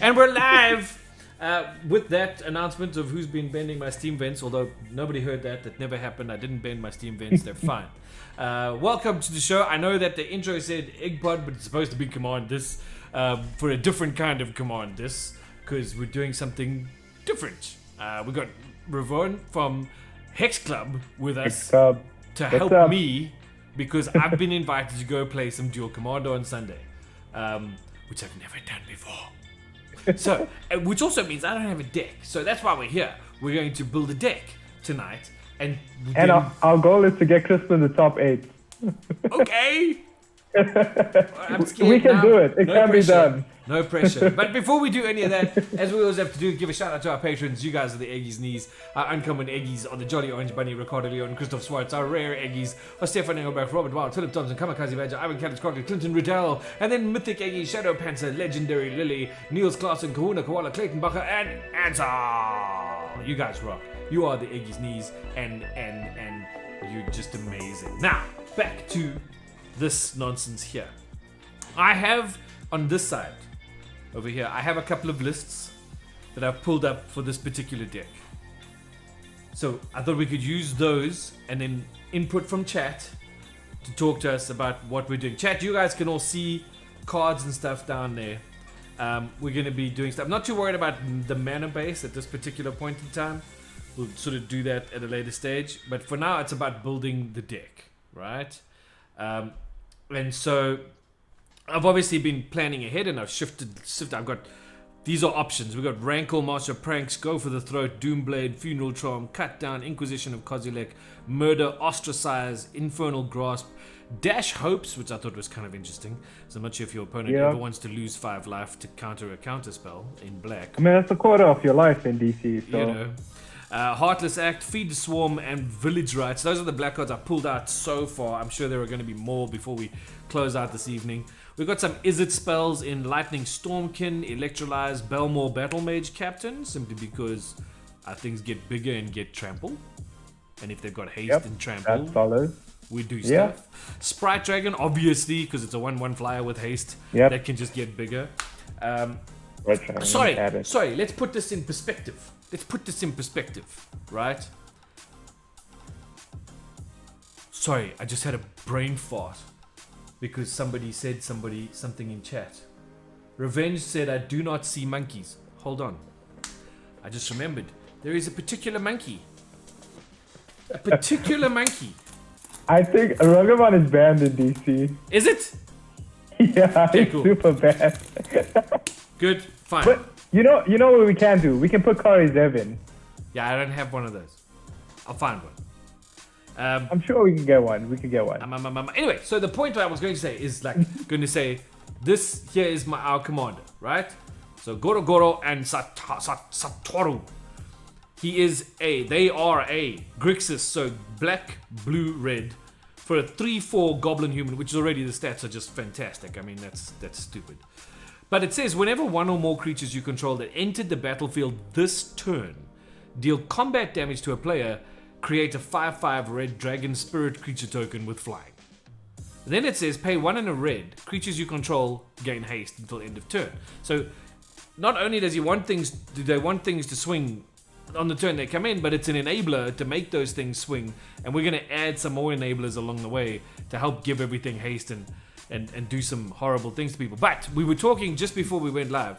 And we're live with that announcement of who's been bending my Steam vents, although nobody heard that. That never happened. I didn't bend my Steam vents. They're fine. Welcome to the show. I know that the intro said Eggpod, but it's supposed to be Command This for a different kind of Command This because we're doing something different. We got Rivone from Hex Club with us to help me because I've been invited to go play some Duel Commander on Sunday. Which I've never done before. So, which also means I don't have a deck. So that's why we're here. We're going to build a deck tonight. And our goal is to get Crispiwan in the top 8. Okay. I'm scared we can now. do it. It can be done. No pressure. But before we do any of that, as we always have to do, give a shout out to our patrons. You guys are the Eggies Knees. Our uncommon Eggies are the Jolly Orange Bunny, Ricardo Leon, Christoph Swartz. Our rare Eggies are Stefan Engelbrecht, Robert Wild, Philip Thompson, Kamikaze Badger, Ivan Callis, Crockett, Clinton Riddell, and then Mythic Eggies, Shadow Panther, Legendary Lily, Niels Klaassen, Kahuna, Koala, Clayton Bacher, and Ansel. You guys rock. You are the Eggies Knees, and you're just amazing. Now, back to this nonsense here. I have on this side over here, I have a couple of lists that I've pulled up for this particular deck. So I thought we could use those and then input from chat to talk to us about what we're doing. Chat, you guys can all see cards and stuff down there. We're going to be doing stuff. I'm not too worried about the mana base at this particular point in time. We'll sort of do that at a later stage. But for now, it's about building the deck, right? And so I've obviously been planning ahead and I've shifted. I've got, these are options. We've got Rankle, Master Pranks, Go for the Throat, Doomblade, Funeral Charm, Cut Down, Inquisition of Kozilek, Murder, Ostracize, Infernal Grasp, Dash Hopes, which I thought was kind of interesting. So I'm not sure if your opponent ever wants to lose 5 life to counter a counter spell in black. I mean, that's a quarter of your life in DC, so... You know. Heartless Act, Feed the Swarm, and Village Rights. Those are the black cards I pulled out so far. I'm sure there are going to be more before we close out this evening. We've got some Izzet spells in Lightning Stormkin, Electrolyze, Belmore Battle Mage Captain, simply because things get bigger and get trample. And if they've got haste and trample, we do stuff. Sprite Dragon, obviously, because it's a 1/1 flyer with haste that can just get bigger. Sorry, let's put this in perspective. Right? Sorry, I just had a brain fart because somebody said something in chat. Revenge said, I do not see monkeys. Hold on. I just remembered. There is a particular monkey. A particular monkey. I think Ragavan is banned in DC. Is it? Yeah, it's super bad. Good, fine. But you know what we can do? We can put Kari Zev in. Yeah, I don't have one of those. I'll find one. I'm sure we can get one. Anyway, so the point I was going to say is this here is our commander, right? So Goro-Goro and Saturo. They are a Grixis, so black, blue, red for a 3/4 goblin human, which is already, the stats are just fantastic. I mean, that's stupid. But it says, whenever one or more creatures you control that entered the battlefield this turn deal combat damage to a player, create a 5/5 red dragon spirit creature token with flying. And then it says, pay 1 and a red. Creatures you control gain haste until end of turn. So not only do they want things to swing on the turn they come in, but it's an enabler to make those things swing. And we're going to add some more enablers along the way to help give everything haste and do some horrible things to people. But we were talking just before we went live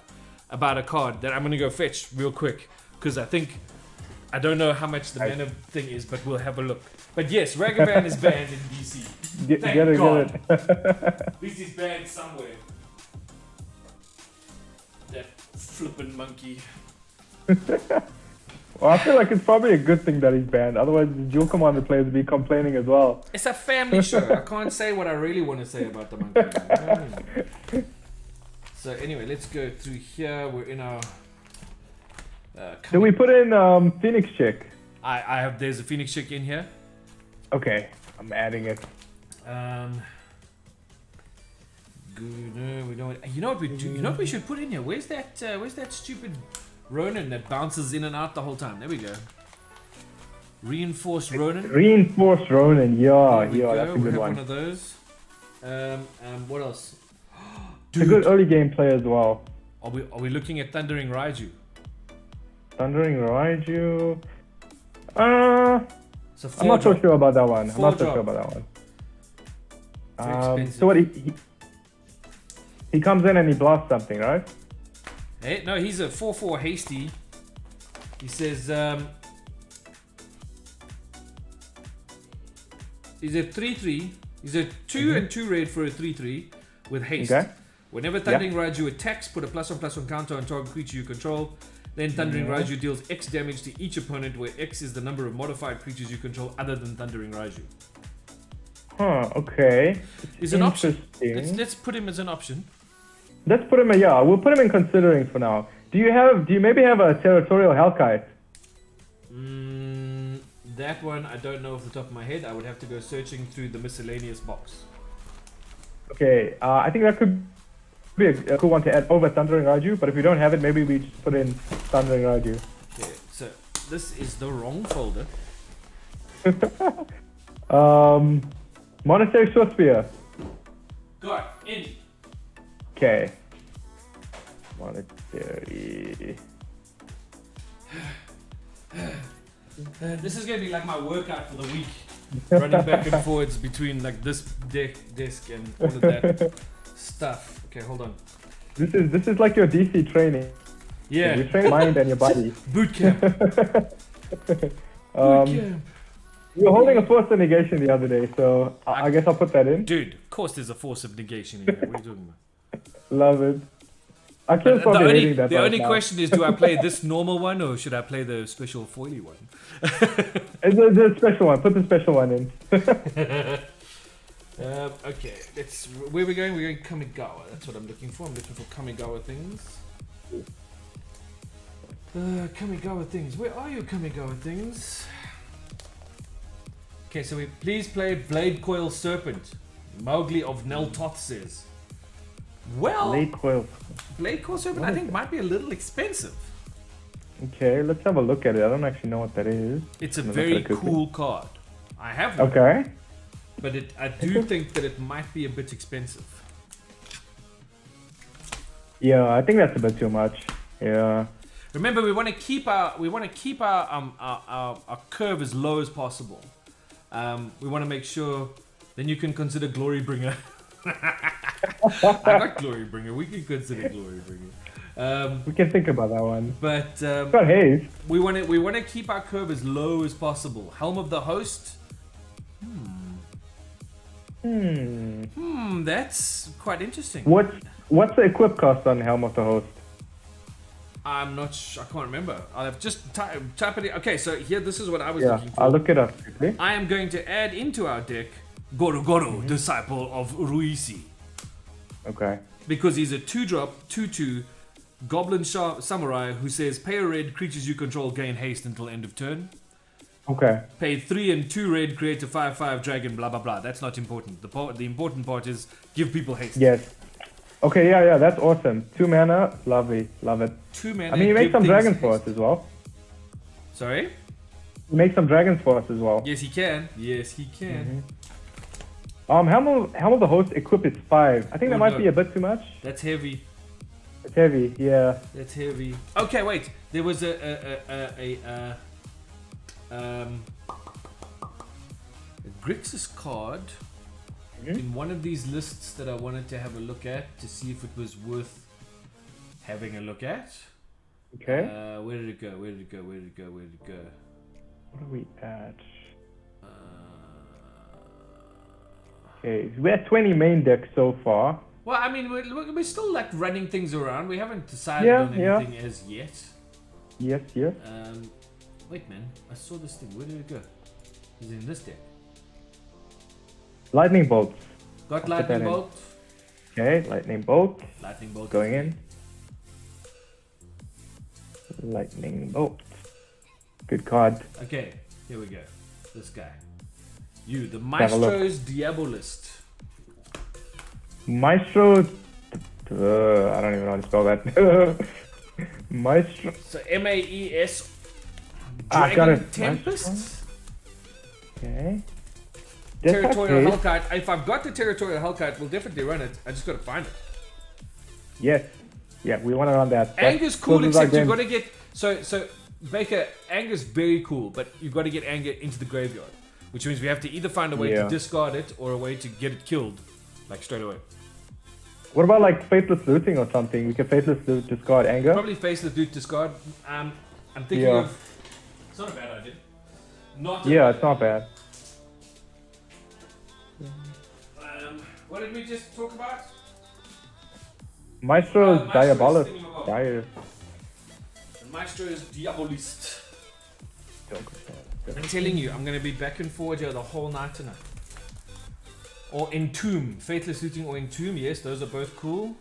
about a card that I'm going to go fetch real quick because I don't know how much the mana thing is, but we'll have a look. But yes, Ragavan is banned in DC. Thank God. At least he's banned somewhere. That flippin' monkey. Well, I feel like it's probably a good thing that he's banned. Otherwise, the Duel Commander players would be complaining as well. It's a family show. I can't say what I really want to say about the monkey. You know what I mean? So anyway, let's go through here. We're in our... Did we put in Phoenix Chick? I have. There's a Phoenix Chick in here. Okay, I'm adding it. Good. No, we don't. You know what we do? You know what we should put in here? Where's that stupid Ronin that bounces in and out the whole time? There we go. Reinforced Ronin. Reinforced Ronin. Yeah, that's a good one. One of those. What else? Dude. A good early game play as well. Are we looking at Thundering Raiju? Thundering Raiju. It's a I'm not so 4-drop. sure about that one. I'm not so 4-drop. sure about that one. Very expensive. So what? He comes in and he blasts something, right? Hey, no, he's a 4/4 hasty. He says he's a 3/3. He's a 2 and 2 red for a 3/3 with haste. Okay. Whenever Thundering Raiju attacks, put a +1/+1 counter on target creature you control. Then Thundering Raiju deals X damage to each opponent, where X is the number of modified creatures you control other than Thundering Raiju. Huh. Okay. Is an option. Interesting. Let's put him as an option. Let's put him. Yeah, we'll put him in considering for now. Do you maybe have a territorial Hellkite? That one I don't know off the top of my head. I would have to go searching through the miscellaneous box. Okay. I think that could be a cool one to add over Thundering Raiju. But if you don't have it, maybe we just put in Thundering Raiju. Okay. So this is the wrong folder. Monastery Swiftspear. Got in. Okay. Monastery. This is gonna be like my workout for the week. Running back and forwards between like this desk and all of that stuff. Okay, hold on. This is like your DC training. Yeah. You train your mind and your body. Boot camp. Boot camp. You were holding a force of negation the other day, so I guess I'll put that in. Dude, of course there's a force of negation in here. What are you talking about? Love it. I can't stop hating that. The only question is, do I play this normal one or should I play the special foily one? The special one. Put the special one in. Okay, where are we going? We're going Kamigawa. That's what I'm looking for. I'm looking for Kamigawa things. Kamigawa things. Where are you, Kamigawa things? Okay, so please play Blade Coil Serpent. Mowgli of Neltoth says. Well, Blade Coil Serpent I think might be a little expensive. Okay, let's have a look at it. I don't actually know what that is. It's a very cool card. I have one. Okay. But I do think that it might be a bit expensive. Yeah, I think that's a bit too much. Yeah. Remember, we want to keep our curve as low as possible. We want to make sure. Then you can consider Glorybringer. I got Glorybringer. We can consider Glorybringer. We can think about that one. But got haze. We want to keep our curve as low as possible. Helm of the Host. That's quite interesting. What's the equip cost on Helm of the Host? I'm not sure. I can't remember. I'll have just type it in. Okay, so here, this is what I was looking for. I'll look it up quickly. I am going to add into our deck Goro-Goro, Disciple of Ruisi. Okay. Because he's a 2-drop, 2/2 Goblin Samurai who says pay a red, creatures you control gain haste until end of turn. Okay. Pay 3 and 2 red, create a 5/5 dragon, blah blah blah. That's not important. The important part is give people haste. Yes. Okay, yeah, that's awesome. 2 mana, lovely, love it. 2 mana. I mean, you make some dragons for us as well. Sorry? You make some dragons for us as well. Yes, he can. Yes, he can. Helm of the Host equip is 5. I think that might be a bit too much. That's heavy. It's heavy, yeah. That's heavy. Okay, wait. There was a Grixis card in one of these lists that I wanted to have a look at to see if it was worth having a look at. Okay. Where did it go? Where did it go? Where did it go? Where did it go? What are we at? Okay, we're at 20 main decks so far. Well, I mean, we're still like running things around. We haven't decided on anything as yet. Yes. Wait, man. I saw this thing. Where did it go? It's in this deck. Lightning Bolt. Got Lightning Bolt. Okay, Lightning Bolt. Lightning Bolt. Going in. Lightning Bolt. Good card. Okay, here we go. This guy. You, the Maestro's Diabolist. Maestro. I don't even know how to spell that. Maestro. So MAES. Got Dragon it. Tempest. Maestro. Okay. Territorial Hellkite. If I've got the Territorial Hellkite, we'll definitely run it. I just gotta find it. Yes. Yeah, we want to run that. Anger's cool, those are except you've got games. to get so Baker. Anger's very cool, but you've got to get Anger into the graveyard, which means we have to either find a way to discard it or a way to get it killed, like straight away. What about like Faithless Looting or something? We can Faithless Loot, discard Anger. Probably Faceless Loot discard. I'm thinking of. It's not a bad idea. It's not bad. What did we just talk about? Maestro's Maestro's Diabolist. The Maestro is Diabolist. I'm telling you, I'm going to be back and forward here the whole night tonight. Or Entomb. Faithless Looting or Entomb. Yes, those are both cool.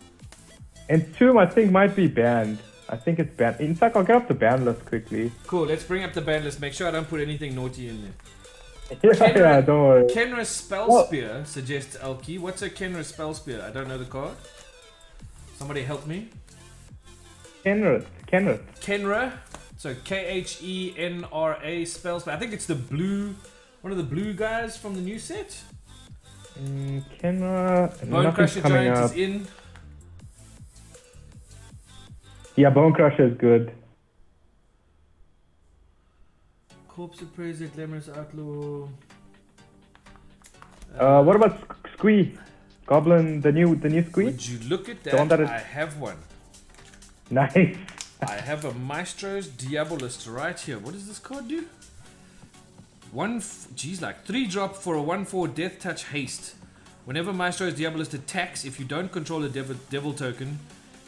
Entomb, I think, might be banned. I think it's banned. In fact, I'll get off the ban list quickly. Cool, let's bring up the ban list. Make sure I don't put anything naughty in there. Yeah, don't worry. Kenra Spellspear suggests Elky. What's a Kenra Spellspear? I don't know the card. Somebody help me. Kenra. Kenra. So Khenra Spellspear. I think it's the blue, one of the blue guys from the new set. Kenra. Bone Crusher Giant is in. Yeah, Bone Crusher is good. Corpse Appraiser, Glamorous Outlaw. What about Squee? Goblin, the new Squee? Would you look at that? The one that is... I have one. Nice. I have a Maestro's Diabolist right here. What does this card do? Like 3-drop for a 1/4 Death Touch Haste. Whenever Maestro's Diabolist attacks, if you don't control a devil token,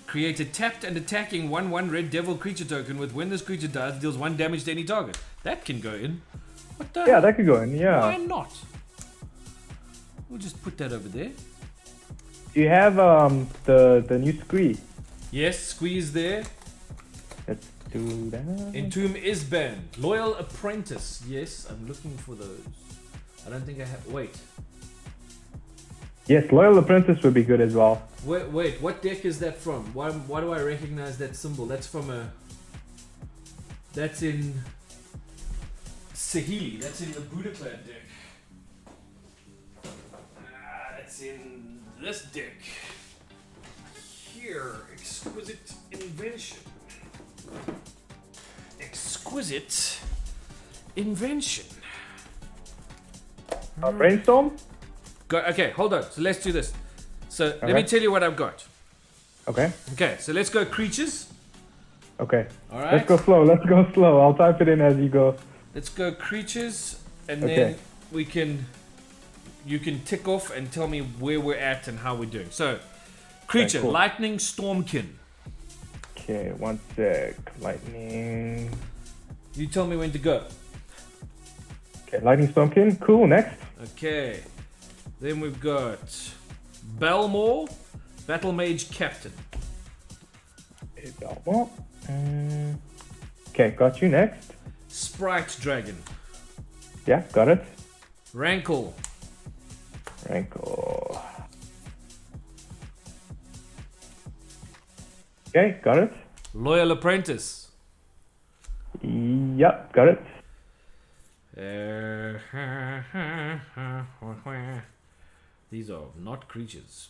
create a tapped and attacking 1/1 red devil creature token with when this creature dies, it deals 1 damage to any target. That can go in. What the hell? That could go in, yeah. Why not? We'll just put that over there. Do you have the new Squee? Yes, Squeeze there. Let's do that. Entomb is banned. Loyal Apprentice. Yes, I'm looking for those. I don't think I have. Wait. Yes, Loyal Apprentice would be good as well. Wait, what deck is that from? Why do I recognize that symbol? That's from a... That's in... Sahili. That's in the Buddha-clad deck. That's in this deck. Here. Exquisite Invention. Exquisite Invention. Brainstorm? Okay, hold on. So let's do this. So let me tell you what I've got. Okay. Okay, so let's go creatures. Okay. All right. Let's go slow. I'll type it in as you go. Let's go creatures, and then you can tick off and tell me where we're at and how we're doing. So, creature, Okay, cool. Lightning Stormkin. Okay, one sec. Lightning. You tell me when to go. Okay, Lightning Stormkin. Cool, next. Okay. Then we've got Belmore, Battle Mage Captain. Okay, got you, next. Sprite Dragon. Yeah, got it. Rankle. Okay, got it. Loyal Apprentice. Yep, got it. These are not creatures.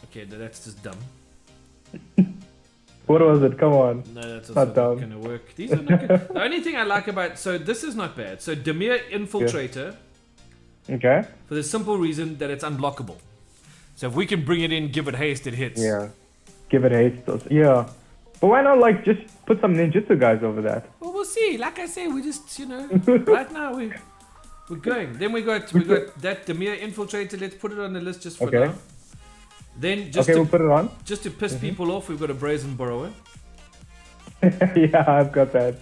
Okay, that's just dumb. What was it? Come on. No, that's Not also dumb. not gonna work. These are not good. The only thing I like about this is not bad. So Demir Infiltrator, Okay. for the simple reason that it's unblockable. So if we can bring it in, give it haste, it hits. Yeah. Give it haste. Yeah. But why not like just put some ninjutsu guys over that? Well, we'll see. Like I say, we just right now we're going. Then we got that Demir Infiltrator. Let's put it on the list just for now. Then we'll put it on. Just to piss people off, we've got a Brazen Borrower. Yeah, I've got that.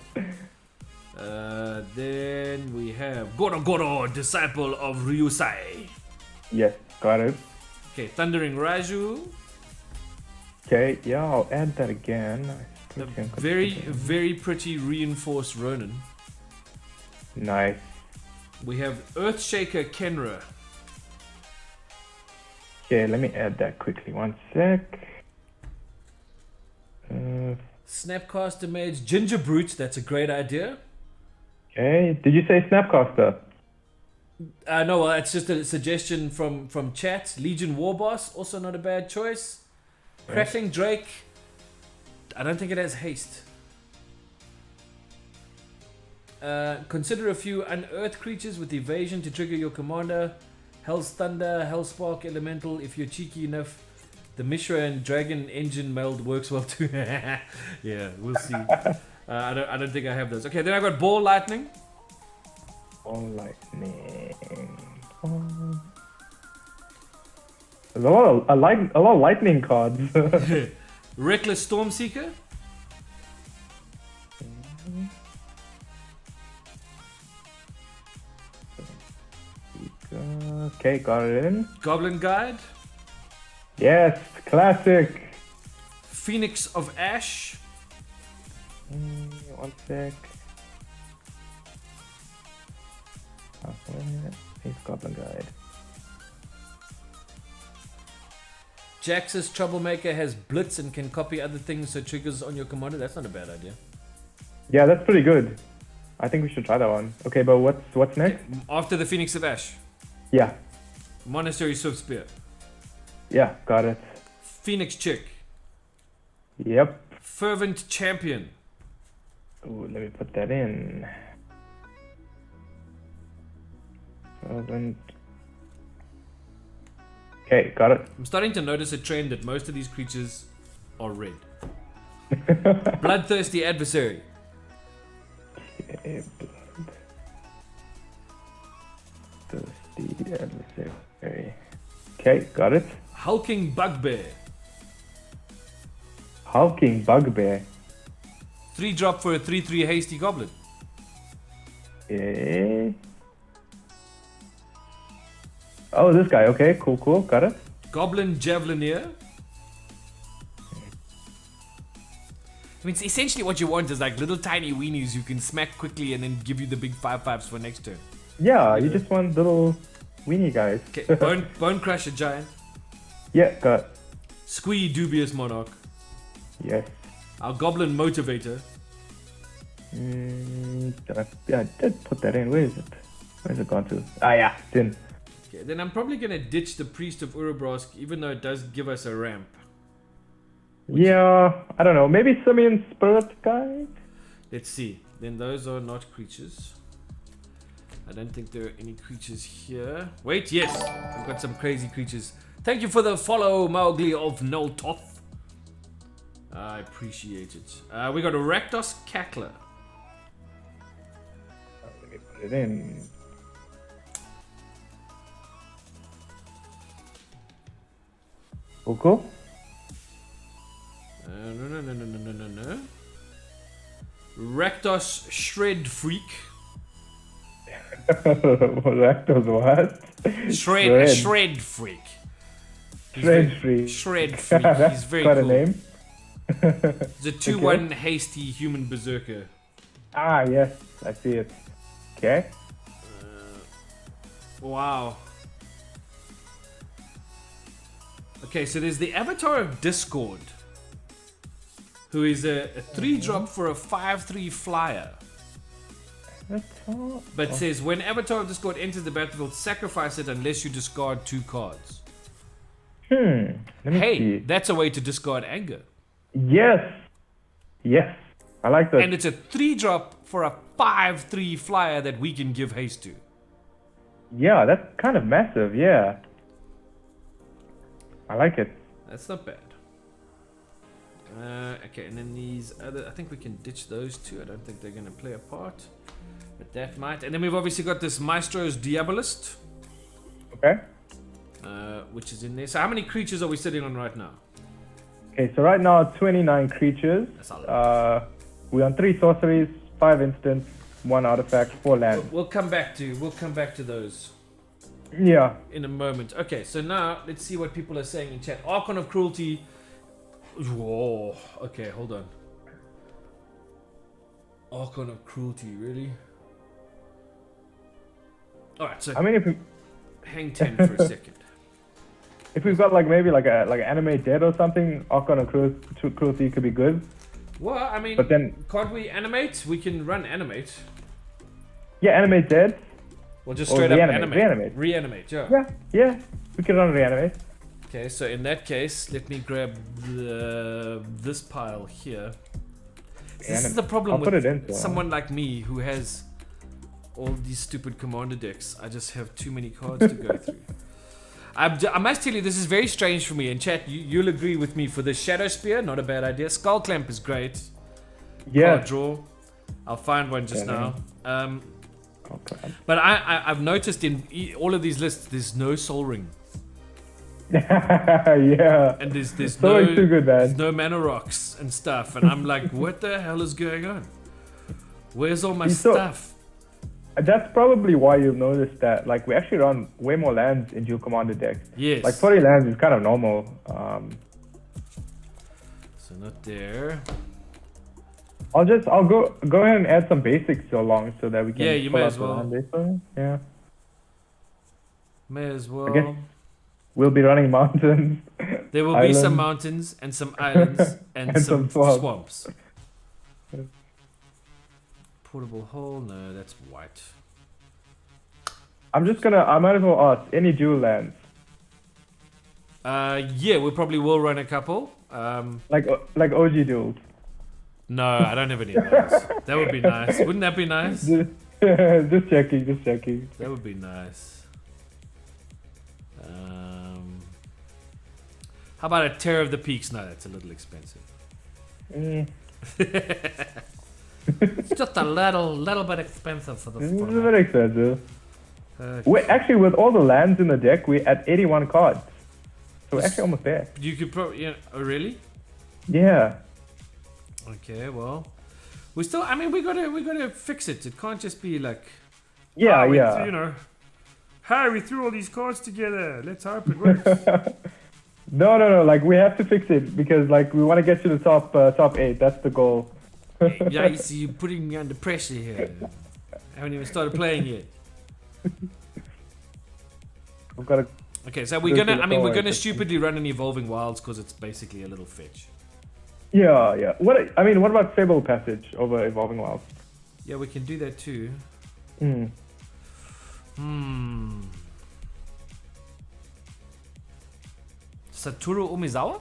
Then we have Goro-Goro, Disciple of Ryusai. Yes, got it. Okay, Thundering Raju. Okay, yeah, I'll add that again. The very pretty Reinforced Ronin. Nice. We have Earthshaker Kenra. Okay, let me add that quickly. One sec. Snapcaster Mage Ginger Brute. That's a great idea. Okay, did you say Snapcaster? No, well, it's just a suggestion from chat. Legion Warboss, also not a bad choice. Crackling Drake, I don't think it has haste. Consider a few unearthed creatures with evasion to trigger your commander. Hell's Thunder, Hellspark Elemental, if you're cheeky enough. The Mishra and Dragon Engine meld works well too. Yeah, we'll see. I don't think I have those. Okay, then I got Ball Lightning. Ball lightning. Oh. There's a lot of lightning cards. Reckless Stormseeker. Okay, got it in. Goblin Guide. Yes, classic. Phoenix of Ash. One sec. He's Goblin Guide. Jax's Troublemaker has Blitz and can copy other things so triggers on your commander. That's not a bad idea. Yeah, that's pretty good. I think we should try that one. Okay, but what's next? After the Phoenix of Ash. Yeah. Monastery Swift Spear. Yeah, got it. Phoenix Chick. Yep. Fervent Champion. Ooh, let me put that in. Fervent. Okay, got it. I'm starting to notice a trend that most of these creatures are red. Bloodthirsty Adversary. Okay, Bloodthirsty Adversary. Okay, got it. Hulking Bugbear. Hulking Bugbear. 3-drop for a 3/3 hasty goblin. Okay. Oh, this guy. Okay, cool. Got it. Goblin Javelineer. I mean, essentially what you want is like little tiny weenies you can smack quickly and then give you the big 5/5s for next turn. Yeah, you just want little weenie guys. Okay, Bone Crusher Giant. Yeah, got. Squee Dubious Monarch. Yes. Our Goblin Motivator. I did put that in. Where is it? Where's it gone to? Ah, yeah, it's in. Okay, then I'm probably gonna ditch the Priest of Urubrask, even though it does give us a ramp. Yeah, I don't know. Maybe Simian Spirit Guide? Let's see. Then those are not creatures. I don't think there are any creatures here. Wait, yes. We've got some crazy creatures. Thank you for the follow, Mowgli of Noltoth. I appreciate it. We got a Rakdos Cackler. Let me put it in. Cool. No. Rakdos Shred Freak. Rakdos what? Shred Freak. Shred Freak. Shred Freak. He's very quite cool. a name. He's a 2/1 hasty human berserker. Ah, yes. I see it. Okay. Wow. Okay, so there's the Avatar of Discord, who is a 3-drop for a 5/3 flyer. But says when Avatar of Discord enters the battlefield, sacrifice it unless you discard 2 cards. Let me see. That's a way to discard anger. Yes. I like that. And it's a 3-drop for a 5/3 flyer that we can give haste to. Yeah, that's kind of massive. Yeah. I like it. That's not bad. Okay, and then these other, I think we can ditch those 2. I don't think they're going to play a part. But that might. And then we've obviously got this Maestro's Diabolist. Okay. Which is in there. So how many creatures are we sitting on right now? Okay, so right now 29 creatures. That's a lot. We're on 3 sorceries, 5 instants, 1 artifact, 4 lands. We'll come back to those. Yeah. In a moment. Okay, so now let's see what people are saying in chat. Archon of Cruelty. Whoa. Okay, hold on. Archon of Cruelty, really? Alright, so I mean, if we, hang 10 for a second. if we've got like maybe like an anime dead or something, Archon of Cruelty could be good. Well, I mean, But then, can't we animate? We can run animate. yeah, anime dead. We'll just Or straight up reanimate, animate. Reanimate, yeah. Yeah. We can run reanimate. Okay, so in that case, let me grab this pile here. This is the problem I'll put with it in, so. someone like me who has all these stupid commander decks. I just have too many cards to go through. I must tell you, this is very strange for me. And chat, you'll agree with me for the Shadow Spear, not a bad idea. Skull Clamp is great. Yeah. Card draw. I'll find one just now. Okay. But I've noticed in all of these lists, there's no Soul Ring. Yeah. And there's So too good, man. there's no mana rocks and stuff. And I'm like, what the hell is going on? Where's all my stuff? That's probably why you've noticed that, like, we actually run way more lands in Duel Commander decks. Yes. Like, 40 lands is kind of normal. So not there. I'll go ahead and add some basics along so that we can. Yeah, you pull may out as the well. land base one. Yeah. May as well. I guess we'll be running mountains. There will be some mountains and some islands and, some swamps. Portable hole? No, that's white. I might as well ask, any dual lands? Yeah, we probably will run a couple. Like OG duels. No, I don't have any of those. That would be nice. Wouldn't that be nice? Just checking. That would be nice. How about a Terror of the Peaks? No, that's a little expensive. It's just a little bit expensive for the It's format. very expensive. Okay. Wait, actually, with all the lands in the deck, we're at 81 cards. So we're actually almost there. You could probably, yeah. Oh, really? Yeah. Okay, well, we still. I mean, we gotta fix it. It can't just be like, Yeah, we, yeah. you know, hi, we threw all these cards together. Let's hope it works. No. Like, we have to fix it because, like, we want to get to the top 8. That's the goal. Yeah, you see, you're putting me under pressure here. I haven't even started playing yet. We've got to. Okay, so we're gonna stupidly run an Evolving Wilds because it's basically a little fetch. Yeah. What about Fable Passage over Evolving Wilds? Yeah, we can do that too. Saturo Umezawa?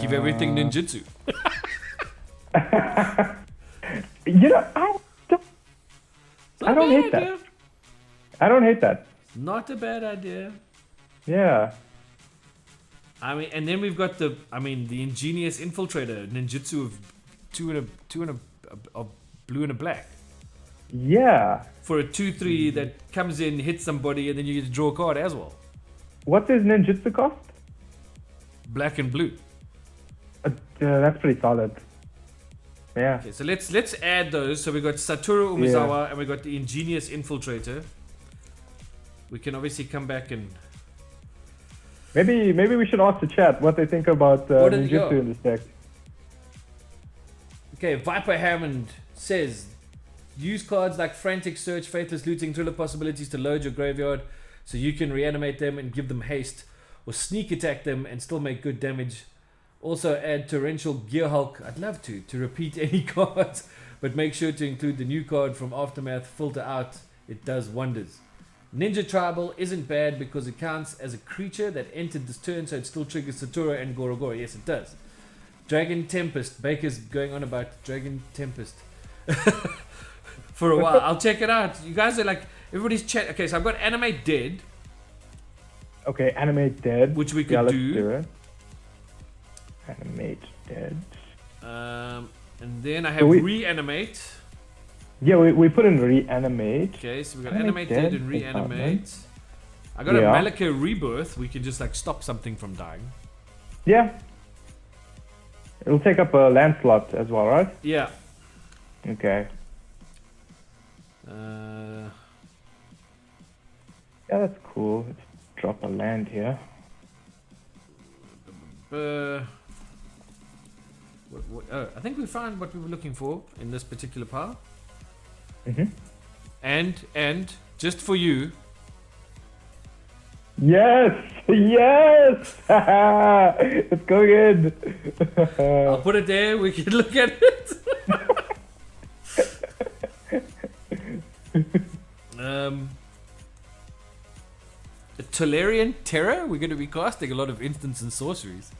Give everything ninjutsu. You know, I don't hate that. I don't hate that. Not a bad idea. Yeah. I mean, and then we've got the ingenious infiltrator ninjutsu of two and a blue and a black Yeah. for a 2/3 that comes in, hits somebody, and then you get to draw a card as well. What's his ninjutsu cost? Black and blue. That's pretty solid. Yeah. Okay, so let's add those. So we got Saturo Umezawa and we got the ingenious infiltrator. We can obviously come back and Maybe we should ask the chat what they think about ninjutsu in this deck. Okay, Viper Hammond says, use cards like Frantic Search, Faithless Looting, Thriller Possibilities to load your graveyard so you can reanimate them and give them haste, or sneak attack them and still make good damage. Also add Torrential Gear Hulk, I'd love to repeat any cards, but make sure to include the new card from Aftermath, filter out, it does wonders. Ninja Tribal isn't bad because it counts as a creature that entered this turn, so it still triggers Saturo and Goro-Goro. Yes, it does. Dragon Tempest. Baker's going on about Dragon Tempest for a while. I'll check it out. You guys are like, everybody's chat. Okay, so I've got Animate Dead. Okay, Animate Dead. Which we could let's do. It. Animate Dead. And then I have Reanimate. Yeah, we put in Reanimate. Okay, so we got Animate Dead and Reanimate. I got a Malika Rebirth. We can just like stop something from dying. Yeah. It'll take up a land slot as well, right? Yeah. Okay. Yeah, that's cool. Let's drop a land here. I think we found what we were looking for in this particular pile. Mm-hmm. And just for you. Yes! It's going in. I'll put it there. We can look at it. Tolarian Terror. We're going to be casting a lot of instants and sorceries.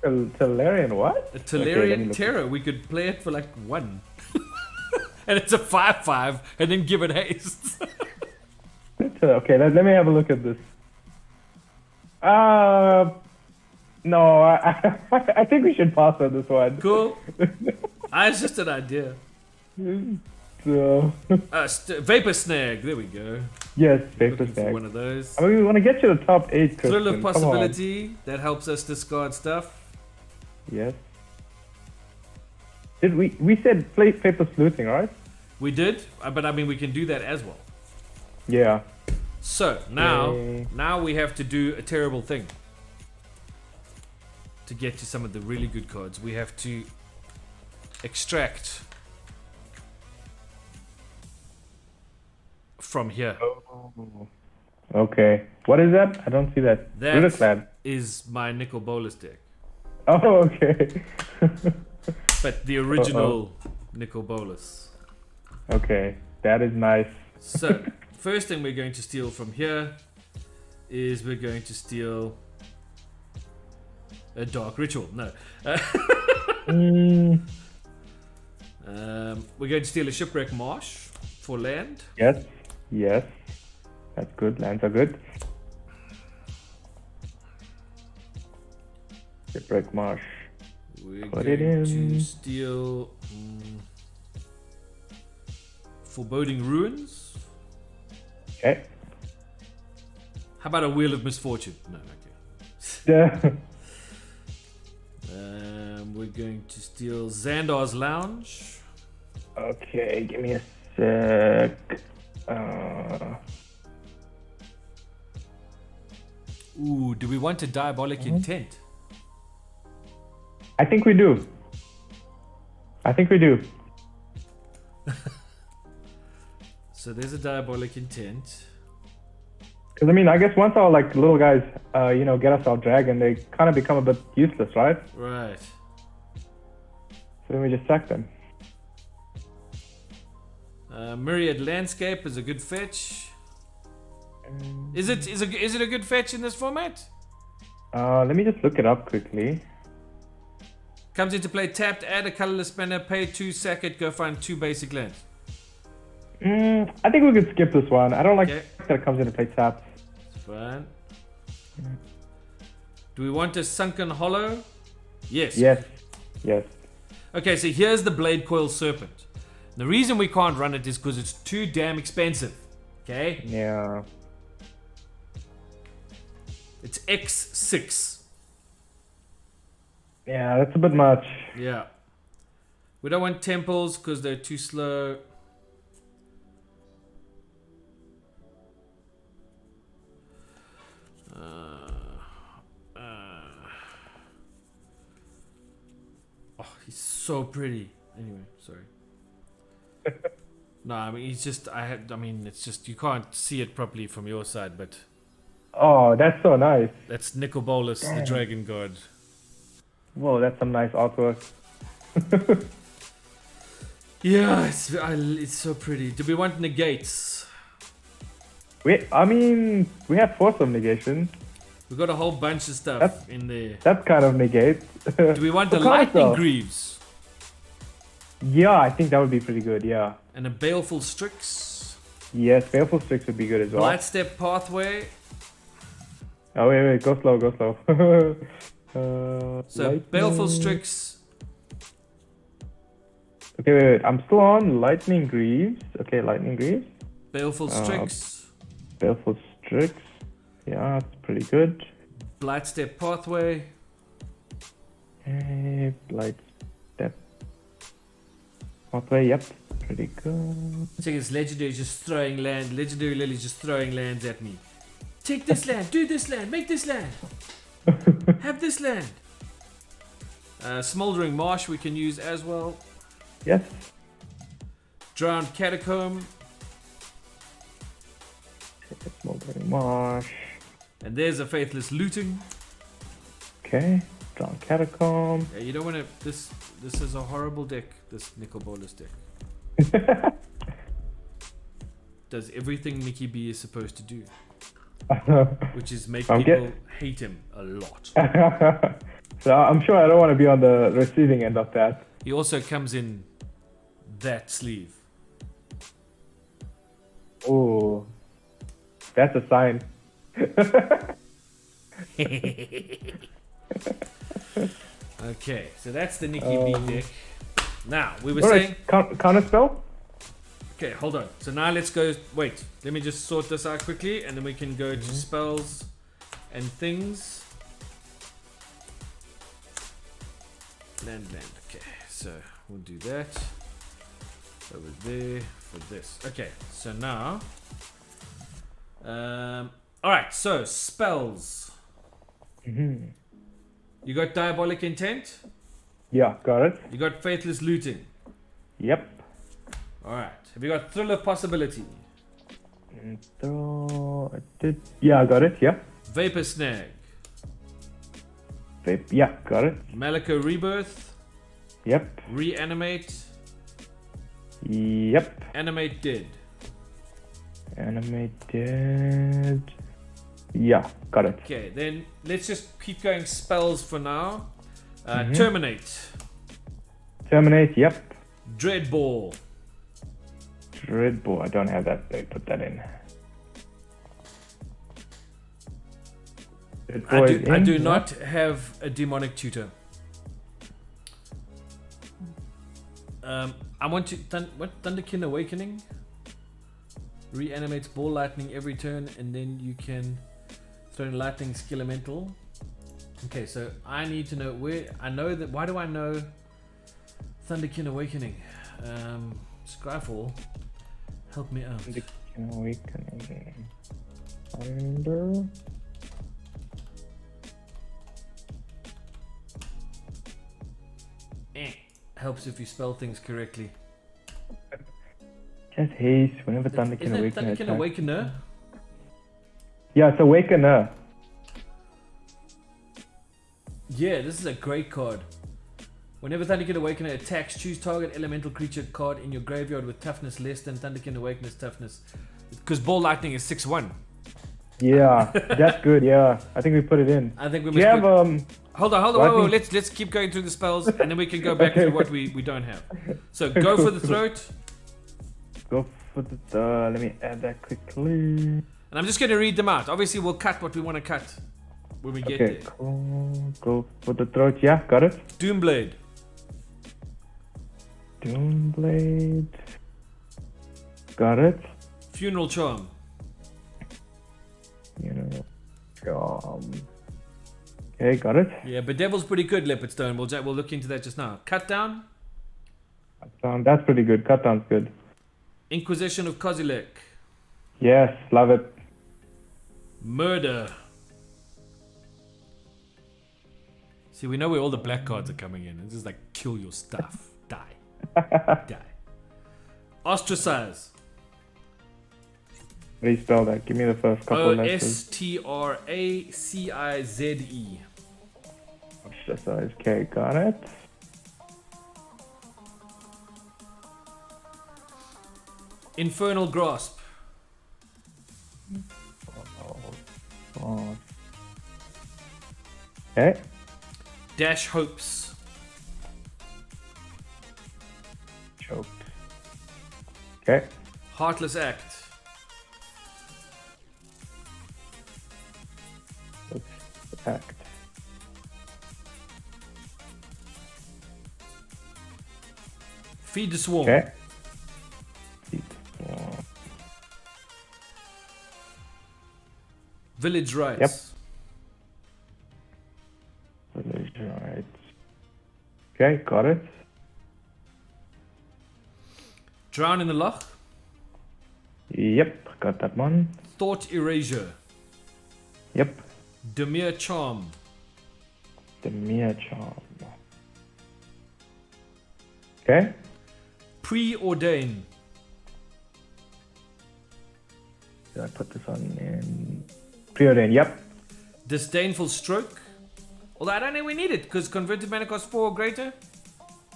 Talarian what? A Tolarian Terror. We could play it for like 1. And it's a 5/5 and then give it haste. Okay, let me have a look at this. No, I think we should pass on this one. Cool. It's just an idea. So, Vapor Snag. There we go. yes, Vapor Looking for Snag. one of those. I mean, we want to get to the top 8, Christian. Thrill of Come on. Possibility. That helps us discard stuff. Yes. Did we said play Paper Sleuthing, right? We did, but I mean we can do that as well. Yeah. So now we have to do a terrible thing. To get to some of the really good cards, we have to extract from here. Oh. Okay. What is that? I don't see that. That is my Nicol Bolas deck. Oh, okay. But the original Nicol Bolas. Okay, that is nice. So, first thing we're going to steal from here is we're going to steal a Dark Ritual. No. We're going to steal a Shipwreck Marsh for land. Yes, yes. That's good. Lands are good. Shipwreck Marsh. We're Put it going to in. steal Foreboding Ruins. Okay. How about a Wheel of Misfortune? No, okay. We're going to steal Xandar's Lounge. Okay, give me a sec. Ooh, do we want a Diabolic Intent? I think we do. So there's a Diabolic Intent. Because I mean, I guess once our like little guys, get us our dragon, they kind of become a bit useless, right? Right. So then we just sack them. Myriad Landscape is a good fetch. Is it a good fetch in this format? Let me just look it up quickly. Comes into play tapped, add a colorless mana, pay 2, sack it, go find 2 basic lands. I think we could skip this one. I don't like Okay. that it comes into play tapped. It's fine. Do we want a Sunken Hollow? Yes. Yes. Yes. Okay, so here's the Blade Coil Serpent. The reason we can't run it is because it's too damn expensive. Okay? Yeah. It's X6. Yeah, that's a bit much. Yeah. We don't want temples because they're too slow. Oh, he's so pretty. Anyway, sorry. No, I mean, it's just, you can't see it properly from your side, but Oh, that's so nice. that's Nicol Bolas, the Dragon God. Whoa, that's some nice artwork. Yeah, it's so pretty. Do we want negates? We have Force Negation. We've got a whole bunch of stuff in there. That's kind of negate. Do we want the What kind Lightning though? Greaves? Yeah, I think that would be pretty good, yeah. And a Baleful Strix? Yes, Baleful Strix would be good as well. Lightstep Pathway? Oh, wait, go slow, go slow. So, Baleful Strix. Okay, wait, I'm still on Lightning Greaves. Okay, Lightning Greaves. Baleful Strix. Baleful Strix. Yeah, it's pretty good. Blightstep Pathway. Hey, Blightstep Pathway, yep. Pretty good. Check this, Legendary is just throwing land. Legendary Lily's just throwing lands at me. Take this land, do this land, make this land. Have this land. Smoldering Marsh we can use as well. Yes. Drowned Catacomb. Smoldering Marsh. And there's a Faithless Looting. Okay. Drowned Catacomb. Yeah, you don't want to. This is a horrible deck. This Nicol Bolas deck. does everything Mickey B is supposed to do, which is make I'm people hate him a lot. So I'm sure I don't want to be on the receiving end of that. He also comes in that sleeve. Oh, that's a sign. Okay, so that's the Nikki B deck. Now, we were Alright, saying... counter spell? Okay, hold on. So now let's go... Wait, let me just sort this out quickly, and then we can go to spells and things. Land. Okay, so we'll do that. Over there for this. Okay, so now... Alright, so spells. You got Diabolic Intent. Yeah, got it. You got Faithless Looting. Yep. Alright. Have you got Thrill of Possibility? Yeah, got it. Yeah. Vapor Snag. Yeah, got it. Malika Rebirth. Yep. Reanimate. Yep. Animate Dead. Animated. Yeah, got it. Okay, then let's just keep going spells for now. Terminate. Terminate. Yep. Dreadball. Dreadball. I don't have that. They put that in. I do not have a demonic tutor. I want to Thunderkin Awakening reanimates ball lightning every turn, and then you can throw in lightning skill elemental. Okay, so I need to know where. I know that. Why do I know Thunderkin Awakening? Skyfall, help me out. Thunderkin Awakening. Thunder. Helps if you spell things correctly. Just haste whenever Thunderkin Isn't it Awakening. Thunderkin Awakener? Yeah, it's Awakener. Yeah, this is a great card. Whenever Thunderkin Awakener attacks, choose target elemental creature card in your graveyard with toughness less than Thunderkin Awakener's toughness. Because Ball Lightning is 6-1. Yeah, that's good. Yeah, I think we put it in. I think we Do you have Hold on. Wait. Let's keep going through the spells, and then we can go back to what we don't have. So go for the throat. Go for the. Let me add that quickly. And I'm just going to read them out. Obviously, we'll cut what we want to cut when we get there. Cool. Go for the throat. Yeah, got it. Doomblade. Doomblade. Got it. Funeral Charm. Okay, got it. Yeah, but Devil's pretty good, Leopardstone. We'll look into that just now. Cut Down. That's pretty good. Cut down's good. Inquisition of Kozilek. Yes, love it. Murder. See, we know where all the black cards are coming in. It's just like, kill your stuff. Die. Die. Ostracize. How do you spell that? Give me the first couple of letters. Ostracize. Ostracize. Okay, got it. Infernal Grasp. Okay. Dash Hopes. Choked. Okay. Heartless Act. Act. Feed the Swarm. Okay. Village Rites. Yep. Village Rites. Okay, got it. Drown in the Loch. Yep, got that one. Thought Erasure. Yep. Demir Charm. The Mere Charm. Okay. Preordain. Did I put this on in Preordain? Yep. Disdainful Stroke. Although I don't think we need it because converted mana costs 4 or greater.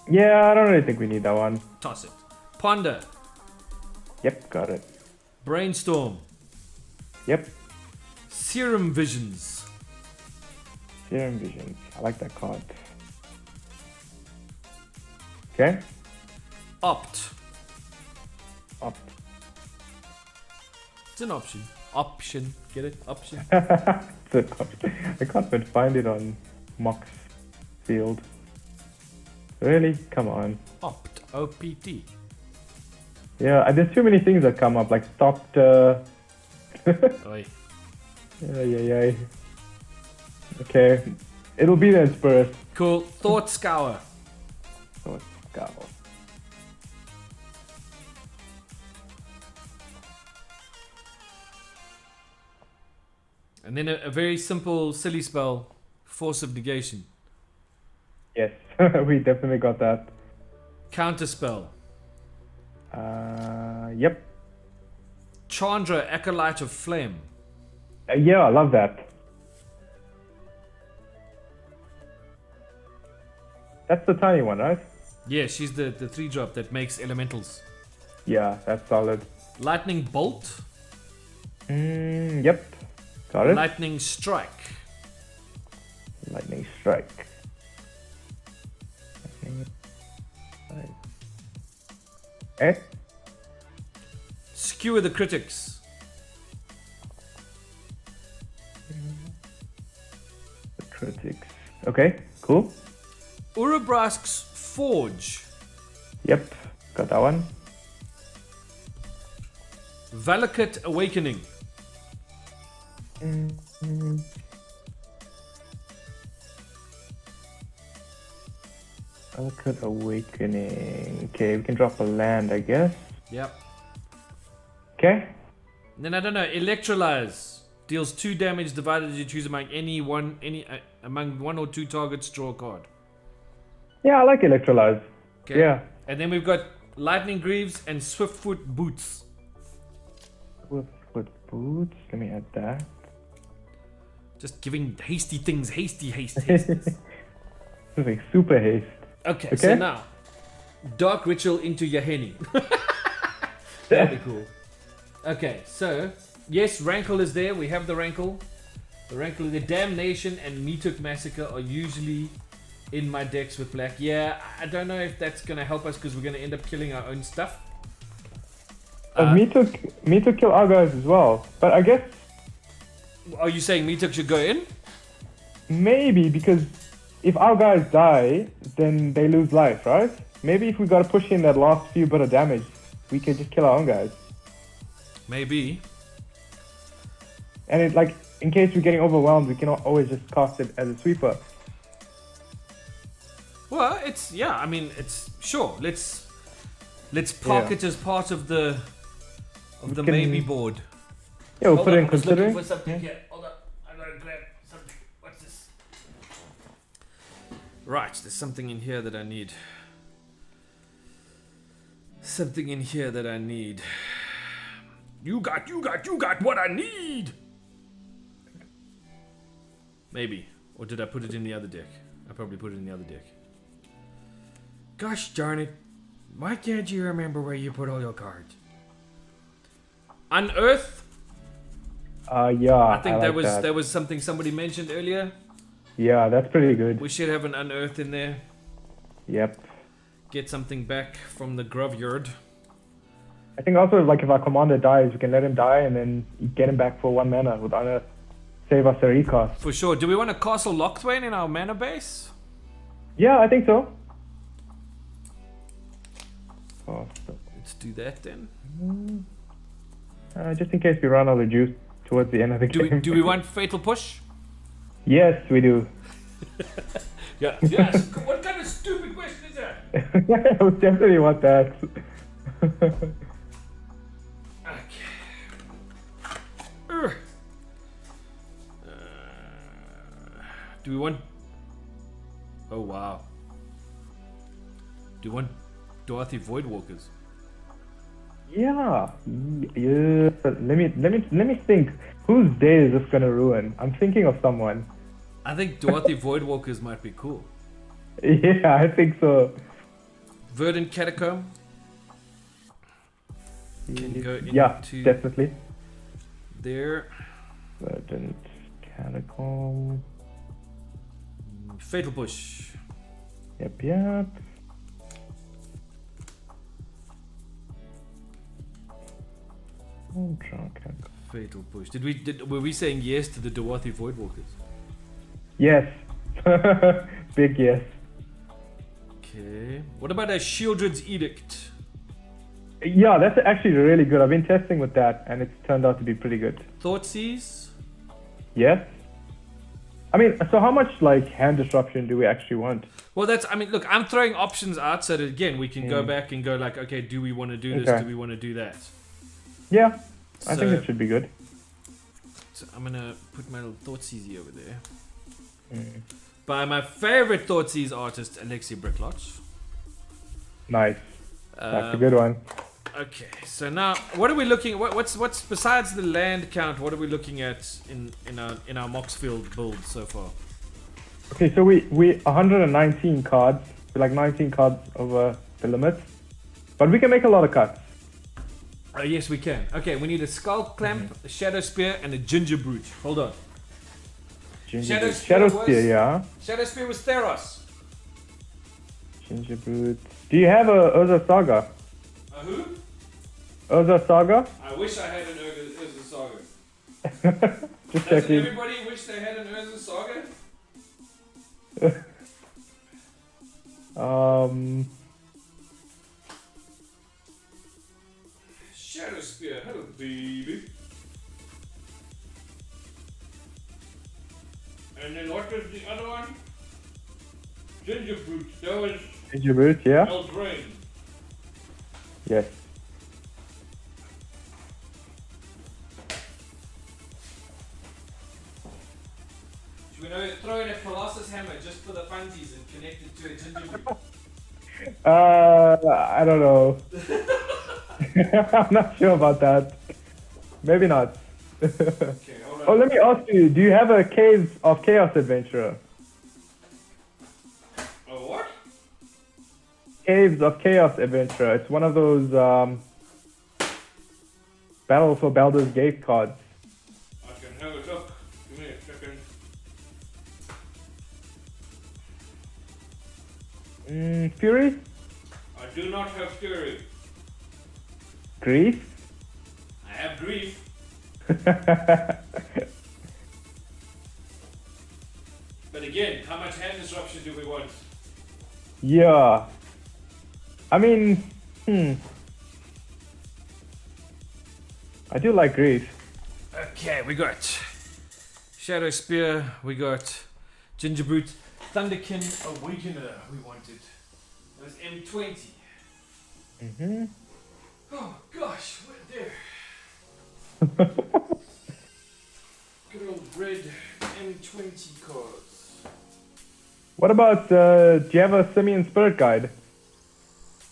Yeah, I don't really think we need that one. Toss it. Ponder. Yep, got it. Brainstorm. Yep. Serum Visions. Serum Visions. I like that card. Okay. Opt. Up. It's an option. Option. Get it? Option. I can't find it on Mox Field. Really? Come on. Opt. O-P-T. Yeah, there's too many things that come up, like stopped. Oi. Yeah. Okay. It'll be there in Spurs. Cool. Thought Scour. So let's go. And then a very simple, silly spell. Force of Negation. Yes, we definitely got that. Counter spell. Yep. Chandra, Acolyte of Flame. Yeah, I love that. That's the tiny one, right? Yeah, she's the 3-drop that makes elementals. Yeah, that's solid. Lightning Bolt. Yep. Got it. Lightning Strike. Lightning Strike. Lightning Strike. Eh? Skewer the Critics. The Critics. Okay, cool. Urabrask's Forge. Yep, got that one. Valakut Awakening. Valakut Awakening. Okay, we can drop a land, I guess. Yep. Okay. And then I don't know. Electrolyze deals 2 damage divided as you choose among among 1 or 2 targets. Draw a card. Yeah, I like Electrolyze. Okay. Yeah. And then we've got Lightning Greaves and Swiftfoot Boots. Swiftfoot Boots. Let me add that. Just giving hasty things. Haste. This is like super haste. Okay, so now Dark Ritual into Yaheni. That'd be cool. Okay, so yes, Rankle is there. We have the Rankle. The Rankle, the Damnation and Metuk Massacre are usually in my decks with black. Yeah, I don't know if that's gonna help us because we're gonna end up killing our own stuff. Me to kill our guys as well. But I guess Are you saying Metuk should go in? maybe because if our guys die, then they lose life, right? Maybe if we gotta push in that last few bit of damage, we can just kill our own guys. Maybe. And it, like, in case we're getting overwhelmed, we can always just cast it as a sweeper. Well, it's I mean, it's sure. Let's park it as part of the maybe board. Yeah, we'll Hold put on, in I'm just looking considering. for something here. Hold on, I gotta grab something. What's this? Right, there's something in here that I need. Something in here that I need. You got what I need. Maybe, or did I put it in the other deck? I probably put it in the other deck. Gosh darn it! Why can't you remember where you put all your cards? Unearth. Yeah, I think like that was something somebody mentioned earlier. Yeah, that's pretty good. We should have an Unearth in there. Yep. Get something back from the graveyard. I think also, like, if our commander dies, we can let him die and then get him back for 1 mana with Unearth. Save us a recast. For sure. Do we want a Castle Lochthwain in our mana base? Yeah, I think so. Oh, Let's do that then. just in case we run out of juice towards the end of the game. Do we want Fatal Push? Yes, we do. Yeah. Yes. What kind of stupid question is that? We definitely want that. Okay. Do we want... Oh, wow. Do you want Dorothy Voidwalkers? Yeah. Let me think. Whose day is this gonna ruin? I'm thinking of someone. I think Dorothy Voidwalkers might be cool. Yeah, I think so. Verdant Catacomb. Can go Yeah, into definitely. there. Verdant Catacomb. Fatal push. Yep. Ultra Catacomb. Fatal push. Were we saying yes to the Dwarthi Voidwalkers? Yes. Big yes. Okay. What about a Shieldred's Edict? Yeah, that's actually really good. I've been testing with that, and it's turned out to be pretty good. Thoughtseize? Yes. I mean, so how much like hand disruption do we actually want? Well, look, I'm throwing options out so that again we can go back and go like, okay, do we want to do this? Okay. Do we want to do that? Yeah, I think So- it should be good. So I'm gonna put my little Thoughtseize over there. By my favorite Thoughtseize artist, Alexei Bricklotch. Nice. That's a Um, good one. Okay, so now what are we looking? What's besides the land count? What are we looking at in our Moxfield build so far? Okay, so we 119 cards. We're like 19 cards over the limit, but we can make a lot of cuts. Oh yes, we can. Okay, we need a Skull Clamp, a Shadow Spear, and a Ginger Brute. Hold on. Shadow Shadow Spear Spear, was- yeah. Shadow Spear was Theros. Ginger Brute. Do you have a Urza Saga? Who? Urza Saga? I wish I had an Urza Saga. Just Doesn't checking. everybody wish they had an Urza Saga? Shadow Spear, hello baby. And then what was the other one? Ginger Brute. That was Ginger Brute, yeah. Eldraine. Yes. Should we throw in a Colossus Hammer just for the funsies and connect it to a Ginger Brute? I don't know. I'm not sure about that. Maybe not. Okay, hold on. Oh, let me ask you, do you have a Caves of Chaos Adventurer? Oh, what? Caves of Chaos Adventurer. It's one of those Battle for Baldur's Gate cards. I can have a look. Give me a second. Fury? I do not have Fury. Grief? I have Grief. But again, how much hand disruption do we want? Yeah. I mean, I do like Grief. Okay, we got Shadow Spear, we got Ginger Brute, Thunderkin Awakener we wanted. That was M20. Mm-hmm. Oh gosh, we're there. Good old red M20 cards. What about, do you have a Simian Spirit Guide?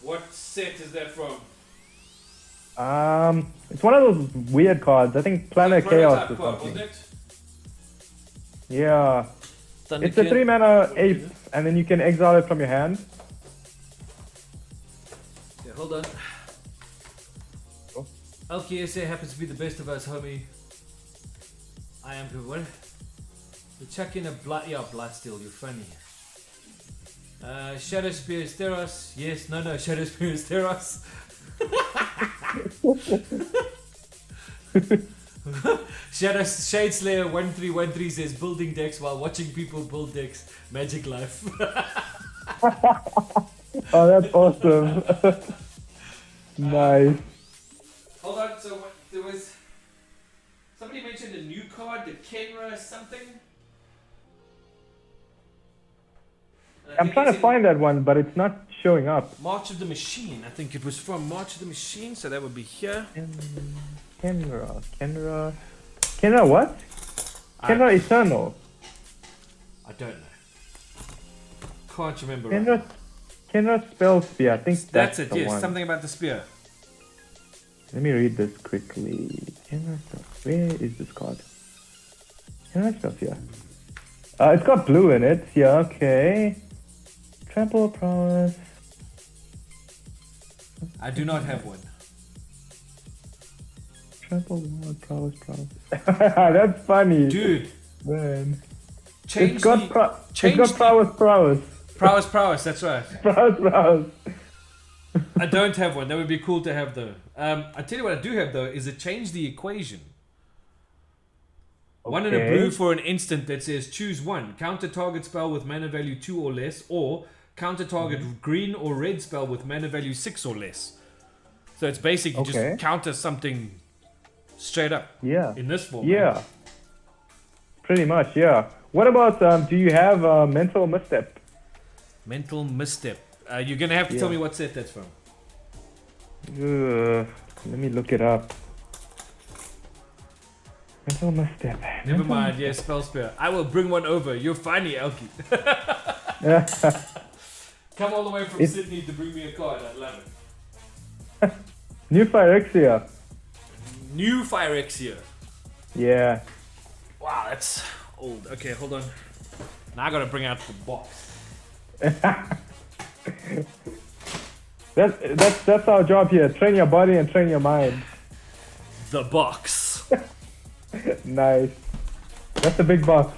What set is that from? It's one of those weird cards. I think Planet Chaos or Prototype card, something. wasn't it? Yeah. It's a 3-mana ape, and then you can exile it from your hand. Yeah, hold on. Oh. LKSA happens to be the best of us, homie. I am good. What? We chuck in a Bloodsteel, you're funny. Shadow Spear is Theros. Yes, no, Shadow Spear is Theros. Shade Slayer 1313 says building decks while watching people build decks. Magic life. Oh, that's awesome. Nice. Hold on, so what, there was somebody mentioned a new card, the Kenra something. And I I'm think trying it's to find that one, but it's not showing up. March of the Machine. I think it was from March of the Machine, so that would be here. Kenra what? Kenra Eternal. I don't know. Can't remember. Right. Kenra Spell Spear. I think That's that's it. the Yes, one. something about the spear. Let me read this quickly. Kenra Spell. Where is this card? Kenra Spell Spear. It's got blue in it. Yeah, okay. Trample Prowess. I do not have one. trample one, prowess. That's funny. Dude. Man. Change It's got prowess. Prowess, that's right. Prowess. I don't have one. That would be cool to have though. I tell you what I do have though is it change the equation. One in a blue for an instant that says choose one. Counter target spell with mana value 2 or less, or counter target green or red spell with mana value 6 or less. So it's basically just counter something straight up. Yeah. In this form. Yeah. Pretty much, yeah. What about, do you have Mental Misstep? Mental Misstep. You're going to have to tell me what set that's from. Let me look it up. Mental Misstep. Never mind, yeah, Spell Spear. I will bring one over. You're funny, Elkie. Come all the way from Sydney to bring me a card. I'd love it. New Phyrexia. New Phyrexia. Yeah. Wow, that's old. Okay, hold on. Now I gotta bring out the box. That's our job here. Train your body and train your mind. The box. Nice. That's a big box.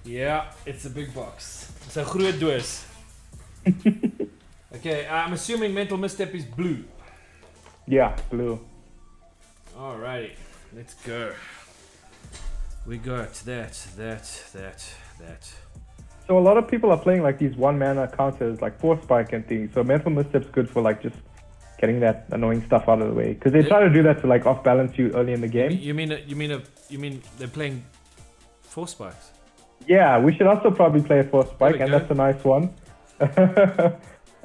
Yeah, it's a big box. It's a groot doos. Okay, I'm assuming Mental Misstep is blue. Yeah, blue. Alrighty, let's go. We got that. So a lot of people are playing like these one mana counters, like Force Spike and things. So Mental Misstep's good for like just getting that annoying stuff out of the way. Because they try to do that to like off balance you early in the game. You mean they're playing Force Spikes? Yeah, we should also probably play a Force Spike, and that's a nice one.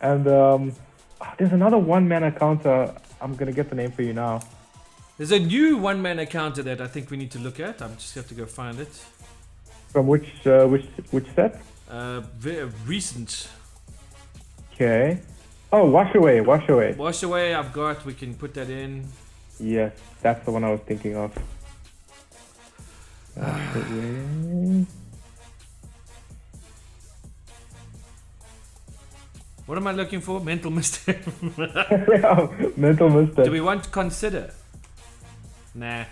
And there's another one mana counter. I'm gonna get the name for you now. There's a new one mana counter that I think we need to look at. I'm just have to go find it. From which set? Very recent. Okay. Oh, Wash Away. Wash Away, I've got. We can put that in. Yes, that's the one I was thinking of. Wash Away. What am I looking for? Mental Misstep. Yeah, Mental Misstep. Do we want to consider? Nah.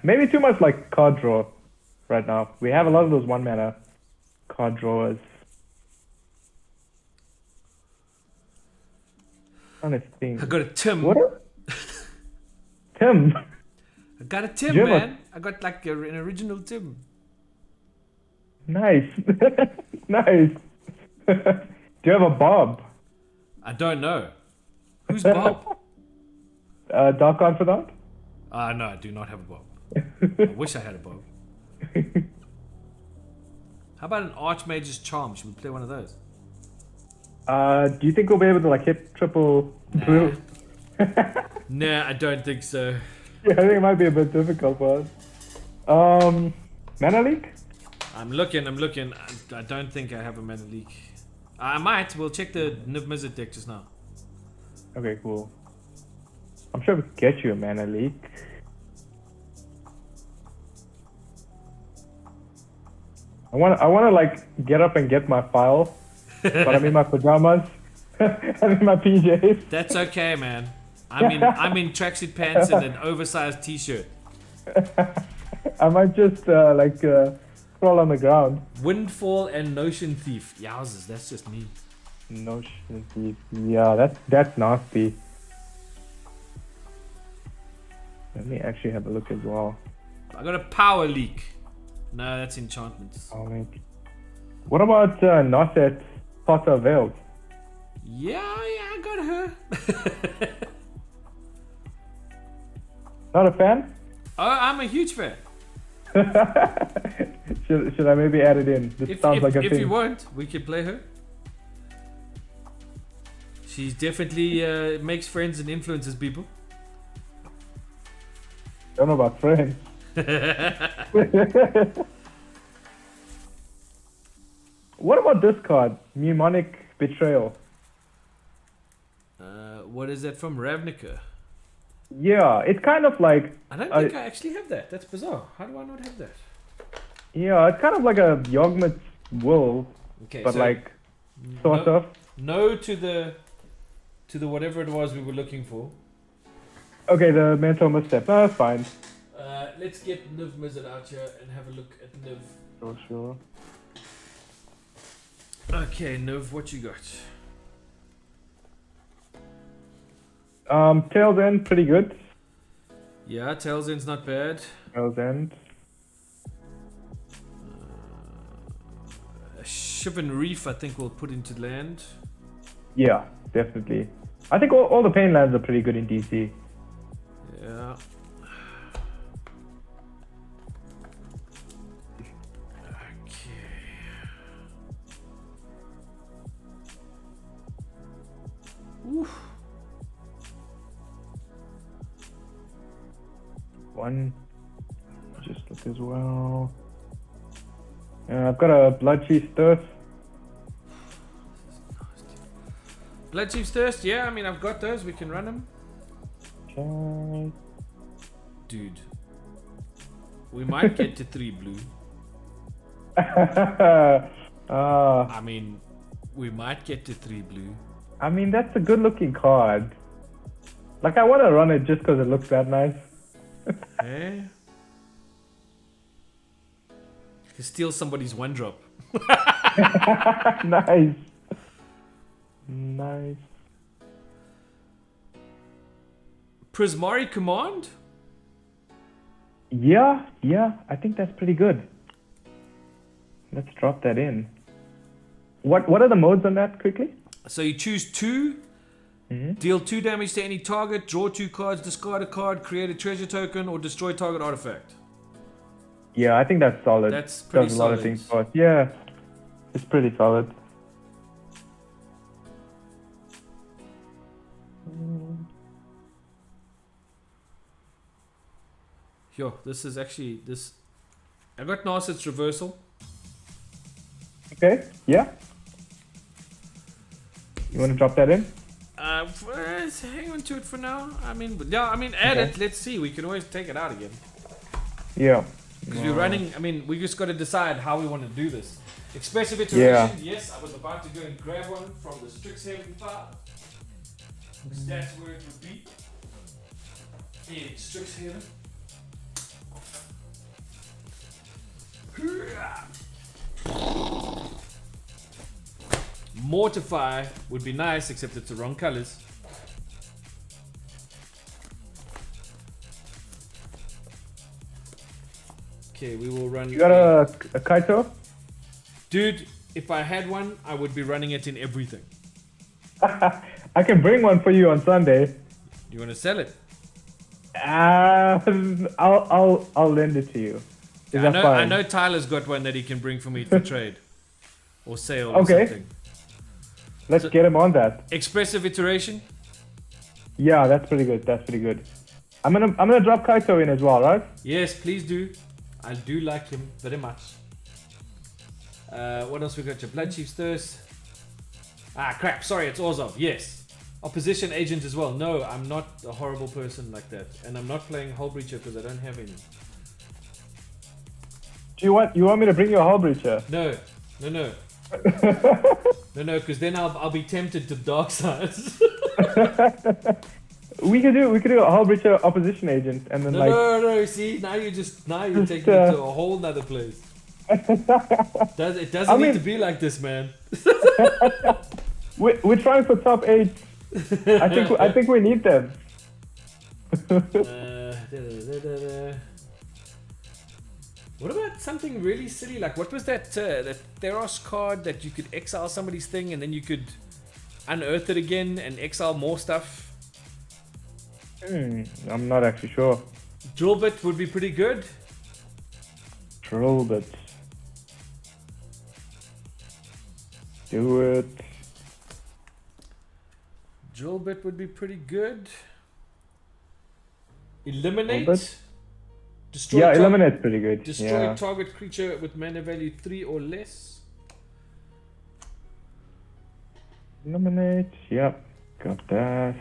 Maybe too much like card draw right now. We have a lot of those one mana card drawers. Trying to think. I got a Tim. What? Tim? I got a Tim, man. I got like an original Tim. Nice. Nice. Do you have a Bob? I don't know. Who's Bob? Dark Confidant? No, I do not have a Bob. I wish I had a Bob. How about an Archmage's Charm? Should we play one of those? Do you think we'll be able to like hit triple blue? Nah, I don't think so. Yeah, I think it might be a bit difficult for us. Mana Leak? I'm looking. I don't think I have a Mana Leak. I might. We'll check the Niv Mizzet deck just now. Okay, cool. I'm sure we can get you a Mana Leak. I wanna like get up and get my file, but I'm in my pajamas. I'm in my PJs. That's okay, man. I'm in tracksuit pants and an oversized T-shirt. I might just crawl on the ground. Windfall and Notion Thief. Yowzers, that's just me. Notion Thief. Yeah, that's nasty. Let me actually have a look as well. I got a Power Leak. No, that's enchantments. What about Nosset Potter Veiled? Yeah, I got her. Not a fan? Oh, I'm a huge fan. Should I maybe add it in? This sounds like a thing. If you want, we can play her. She definitely makes friends and influences people. Don't know about friends. What about this card? Mnemonic Betrayal. What is that from? Ravnica? Yeah, it's kind of like... I don't think I actually have that. That's bizarre. How do I not have that? Yeah, it's kind of like a Yawgmoth's Will, okay, but so like, sort of. No to the whatever it was we were looking for. Okay, the mental must step. No, that's fine. Let's get Niv Mizzet out here and have a look at Niv. Sure. Okay, Niv, what you got? Tails End, pretty good. Yeah, Tails End's not bad. Tails End. Shivan Reef, I think we'll put into land. Yeah, definitely. I think all the pain lands are pretty good in DC. Yeah. Okay. Oof. One. Just look as well. I've got a Blood Chief Thirst. Blood Chief's Thirst, yeah, I mean, I've got those. We can run them. Okay. Dude. We might get to 3 blue. I mean, we might get to 3 blue. I mean, that's a good looking card. Like, I want to run it just because it looks that nice. Eh? To steal somebody's 1-drop. Nice. Nice. Prismari Command? Yeah, I think that's pretty good. Let's drop that in. What are the modes on that quickly? So you choose 2, deal 2 damage to any target, draw 2 cards, discard a card, create a treasure token, or destroy target artifact. Yeah, I think that's solid. That's pretty Does a solid. lot of things for us. Yeah, it's pretty solid. Yo, this is actually this. I got Narset's reversal. Okay, yeah. You want to drop that in? Hang on to it for now. I mean, add it. Let's see. We can always take it out again. Yeah. Because we're running. I mean, we just got to decide how we want to do this. Expressive iteration. Yes, I was about to go and grab one from the Strixhaven file. Because that's where it would be. In Strixhaven. Mortify would be nice, except it's the wrong colors. Okay, we will run. You got a Kaito? Dude, if I had one, I would be running it in everything. I can bring one for you on Sunday. You want to sell it? I'll lend it to you. Is that fine? I know Tyler's got one that he can bring for me for trade or sale or Okay. something. Let's get him on that. Expressive iteration. Yeah, that's pretty good. That's pretty good. I'm gonna drop Kaito in as well, right? Yes, please do. I do like him very much. What else we got? Your Blood Chief's Thirst. Ah, crap. Sorry, it's Orzhov. Yes. Opposition agent as well. No, I'm not a horrible person like that. And I'm not playing Hull Breacher because I don't have any. Do you want me to bring you a Hull Breacher? No. No, because then I'll be tempted to dark side. We could do a Hull Breacher opposition agent and then No. See, now you're taking it to a whole nother place. It doesn't need to be like this, man. We're trying for top 8. I think we need them. What about something really silly? Like, what was that Theros card that you could exile somebody's thing and then you could unearth it again and exile more stuff? I'm not actually sure. Drillbit would be pretty good. Drillbit. Do it. Drillbit would be pretty good. Eliminate. Drillbit? Destroy eliminate's pretty good. Destroy target creature with mana value 3 or less. Eliminate. Yep. Got that.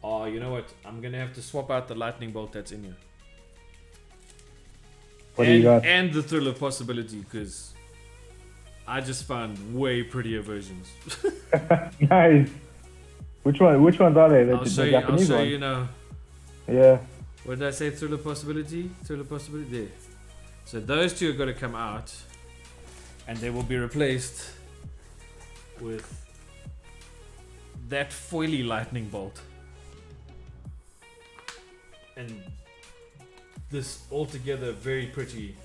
Oh, you know what? I'm gonna have to swap out the lightning bolt that's in here. What do you got? And the Thrill of Possibility, because I just found way prettier versions. Nice. Which one? Which ones are they? The, I'll the show you. I'll Japanese show ones? you now. Yeah. What did I say? Thriller possibility. Thriller possibility. There. So those two are going to come out, and they will be replaced with that foily lightning bolt, and this altogether very pretty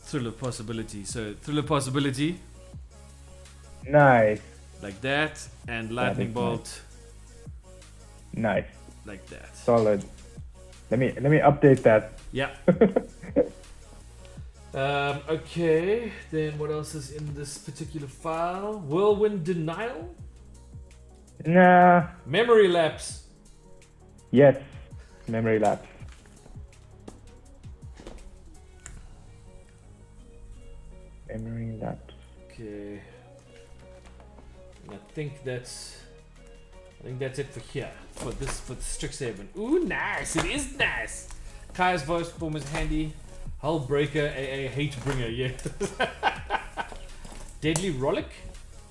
thriller possibility. So thriller possibility. Nice. Like that, and lightning bolt Nice. like that. Solid. Let me update that. Yeah. Okay, then what else is in this particular file? Whirlwind denial? Nah. Memory lapse. Yes. Memory lapse. Memory lapse. Okay. And I think that's it for here. For the Strixhaven. Ooh, nice! It is nice! Kaya's voice form is handy. Hullbreaker, aka Hatebringer, yeah. Deadly Rollick?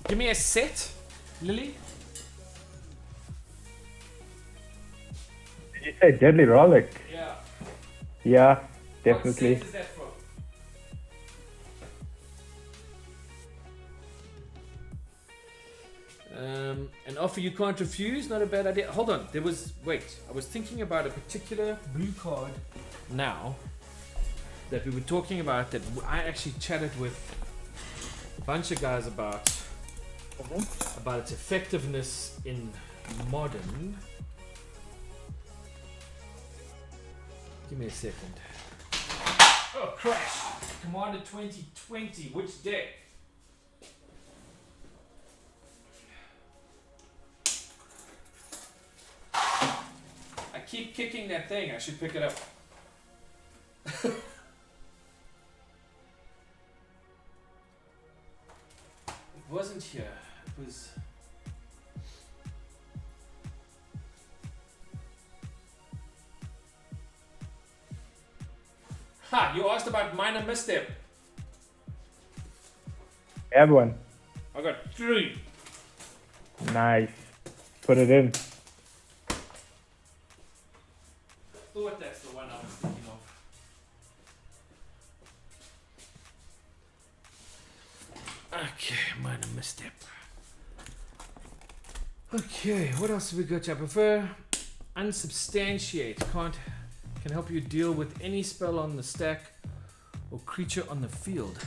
Give me a set, Lily. Did you say Deadly Rollick? Yeah. Yeah, definitely. What set is that from? An offer you can't refuse, not a bad idea. Hold on, I was thinking about a particular blue card now that we were talking about that I actually chatted with a bunch of guys about its effectiveness in modern. Give me a second. Oh, crash! Commander 2020, which deck? I keep kicking that thing, I should pick it up. It wasn't here, it was... Ha! You asked about minor misstep. Everyone. I got 3. Nice. Put it in. Thought that's the one I was thinking of. Okay, minor misstep. Okay, what else have we got? I prefer unsubstantiate. Can help you deal with any spell on the stack or creature on the field.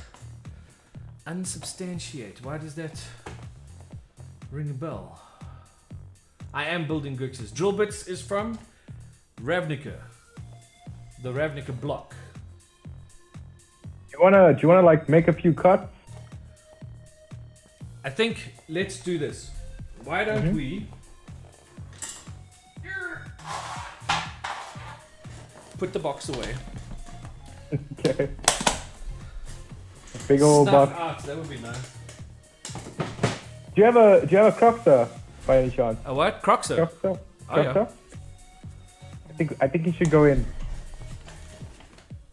Unsubstantiate. Why does that ring a bell? I am building Grixis. Drill Bits is from Ravnica. The Ravnica block. Do you wanna like make a few cuts? I think let's do this. Why don't we put the box away? Okay. A big old Snuff box. out, that would be nice. Do you have a Croxer by any chance? A what? Croxer? Croxer? Oh, yeah. Croxer? I think you should go in.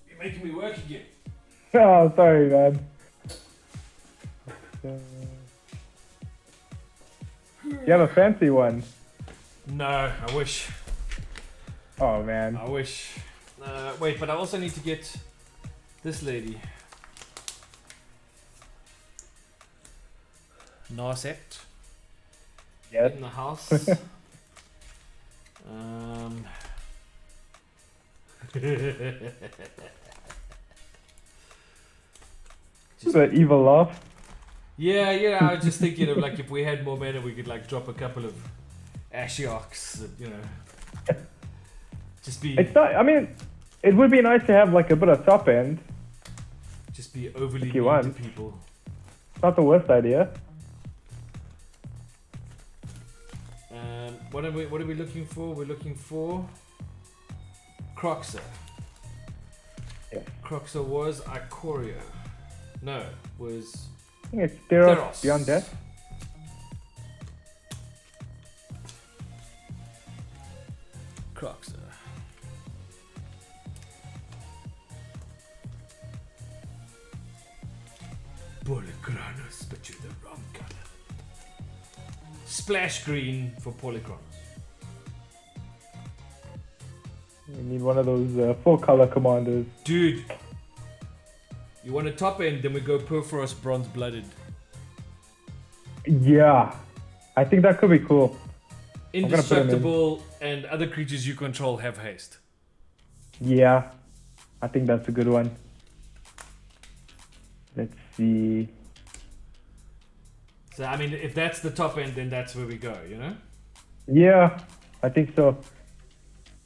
You're making me work again. Oh, sorry, man. You have a fancy one. No, I wish. Oh man. I wish. Wait, but I also need to get this lady. Narset. Yes. In the house. Just an evil laugh. Yeah, I was just thinking of like if we had more mana, we could like drop a couple of Ashiok's, you know. Just be. It's not. I mean, it would be nice to have like a bit of top end. Just be overly If you mean want. to people. Not the worst idea. What are we looking for? We're looking for Croxer. Yeah. Croxer was Ikoria. No, was I think it's Theros Theros. Beyond Death. Croxer. Bullet Granus, but you're the wrong color. splash green for Polychronos. We need one of those 4-color commanders. Dude, you want a top end, then we go Perforos Bronze Blooded. Yeah, I think that could be cool. Indestructible and other creatures you control have haste. Yeah, I think that's a good one. Let's see. So, I mean, if that's the top end, then that's where we go, you know? Yeah, I think so.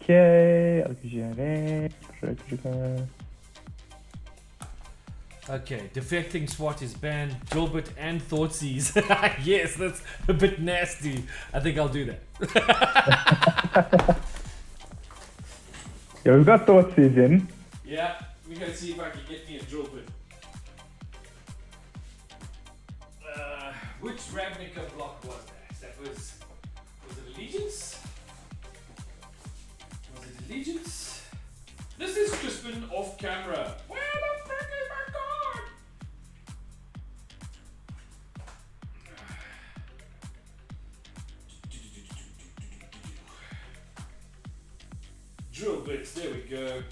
Okay. Okay, defecting SWAT is banned. Gilbert and Thoughtseize. Yes, that's a bit nasty. I think I'll do that. Yeah, we've got Thoughtseize in. Yeah, we're gonna see if I can get me a Gilbert. Which Ravnica block was that? That was it Allegiance? Was it Allegiance? This is Crispiwan off camera. Where the frick is my card? Drill bits, there we go.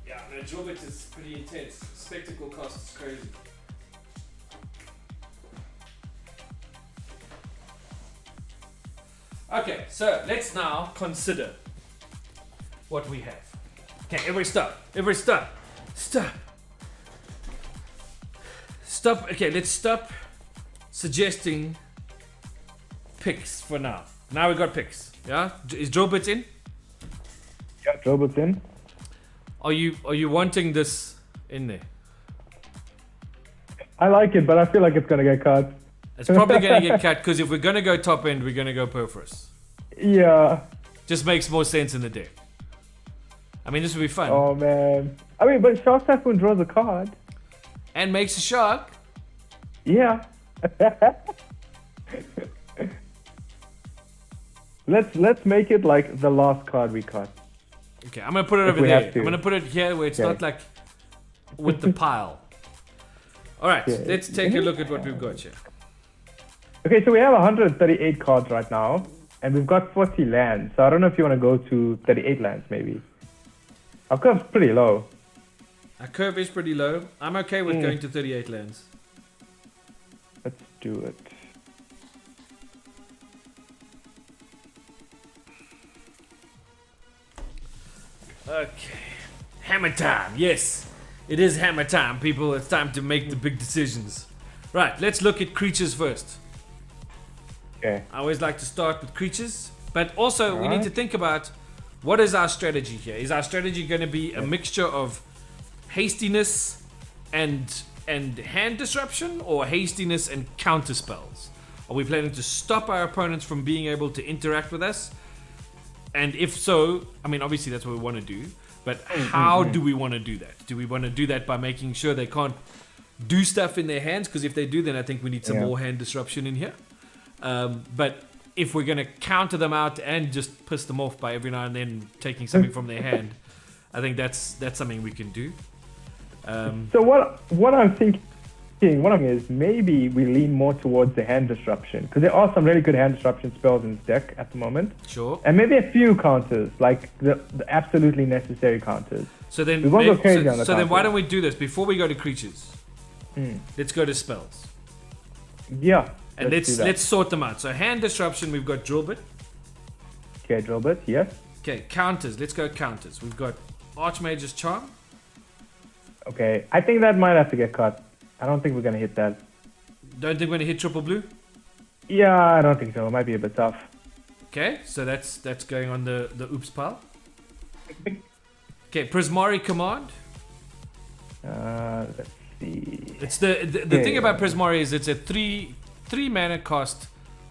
Yeah, no, drill bits is pretty intense. Spectacle cost is crazy. Okay, so let's now consider what we have. Okay, everybody stop. Everybody stop. Stop. Stop. Okay, let's stop suggesting picks for now. Now we got picks. Yeah? Is Joe Bits in? Yeah, Robert's in. Are you wanting this in there? I like it, but I feel like it's gonna get cut. It's probably going to get cut because if we're going to go top end, we're going to go Perforos. Yeah. Just makes more sense in the deck. I mean, this would be fun. Oh man. I mean, but Shark Typhoon draws a card. And makes a shark. Yeah. Let's make it like the last card we cut. Okay, I'm going to put it If over we there. have to. I'm going to put it here where it's Okay. not like with the pile. All right, Okay. let's take a look at what we've got here. Okay, so we have 138 cards right now, and we've got 40 lands. So I don't know if you want to go to 38 lands, maybe. Our curve's pretty low. Our curve is pretty low. I'm okay with going to 38 lands. Let's do it. Okay. Hammer time. Yes, it is hammer time, people. It's time to make the big decisions. Right, let's look at creatures first. Okay. I always like to start with creatures, but also we need Alright. to think about what is our strategy here. Is our strategy going to be a mixture of hastiness and hand disruption, or hastiness and counter spells? Are we planning to stop our opponents from being able to interact with us? And if so, I mean, obviously that's what we want to do, but how do we want to do that? Do we want to do that by making sure they can't do stuff in their hands? Because if they do, then I think we need some more hand disruption in here. But if we're going to counter them out and just piss them off by every now and then taking something from their hand, I think that's something we can do. So what I'm thinking, one of them is maybe we lean more towards the hand disruption, because there are some really good hand disruption spells in this deck at the moment. Sure. And maybe a few counters, like the absolutely necessary counters. So then, We won't go crazy on the so then why counters. don't we do this before we go to creatures? Let's go to spells. Yeah. And do that. let's sort them out. So hand disruption, we've got Drillbit. Okay, Drillbit, yes. Okay, counters. Let's go counters. We've got Archmage's Charm. Okay, I think that might have to get cut. I don't think we're gonna hit that. Don't think we're gonna hit triple blue. Yeah, I don't think so. It might be a bit tough. Okay, so that's going on the oops pile. Okay, Prismari Command. Let's see. It's the thing about Prismari is it's a three mana cost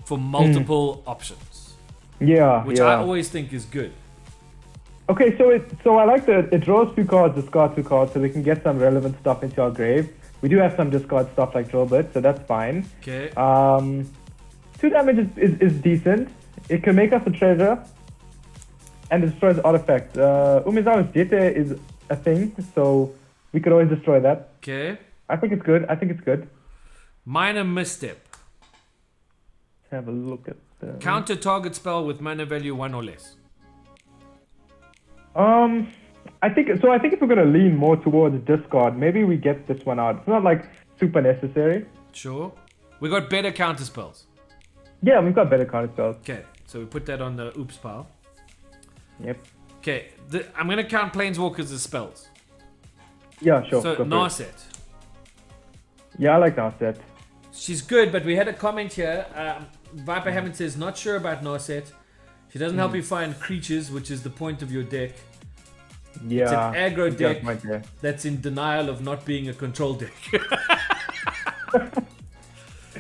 for multiple options, Yeah, which yeah. I always think is good. Okay, so I like that it draws 2 cards, discard 2 cards, so we can get some relevant stuff into our grave. We do have some discard stuff like Drillbit, so that's fine. Okay. 2 damage is decent. It can make us a treasure and destroys artifacts. Umezawa's Jete is a thing, so we could always destroy that. Okay. I think it's good. Minor misstep. Let's have a look at the... Counter target spell with mana value 1 or less. I think if we're gonna lean more towards discard, maybe we get this one out. It's not like super necessary. Sure. We got better counter spells. Yeah, we've got better counter spells. Okay, so we put that on the oops pile. Yep. Okay, I'm gonna count planeswalkers as spells. Yeah, sure. So go for it. Narset. Yeah, I like Narset. She's good, but we had a comment here. Viper Hammond says, not sure about Narset. She doesn't help you find creatures, which is the point of your deck. Yeah. It's an aggro deck Right there. that's in denial of not being a control deck.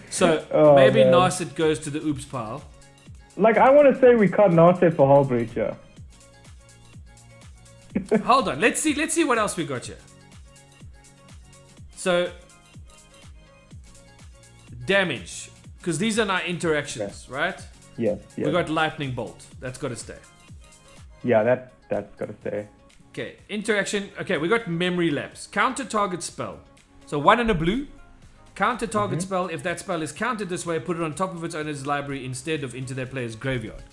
So maybe man. Narset goes to the oops pile. Like, I want to say we cut Narset for Hull Breacher. Hold on, let's see what else we got here. So damage, because these are our interactions, right? Yes. We got lightning bolt. That's got to stay. Yeah, that's got to stay. Okay, interaction. Okay, we got memory lapse. Counter target spell. So 1 and a blue. Counter target spell. If that spell is countered this way, put it on top of its owner's library instead of into their player's graveyard.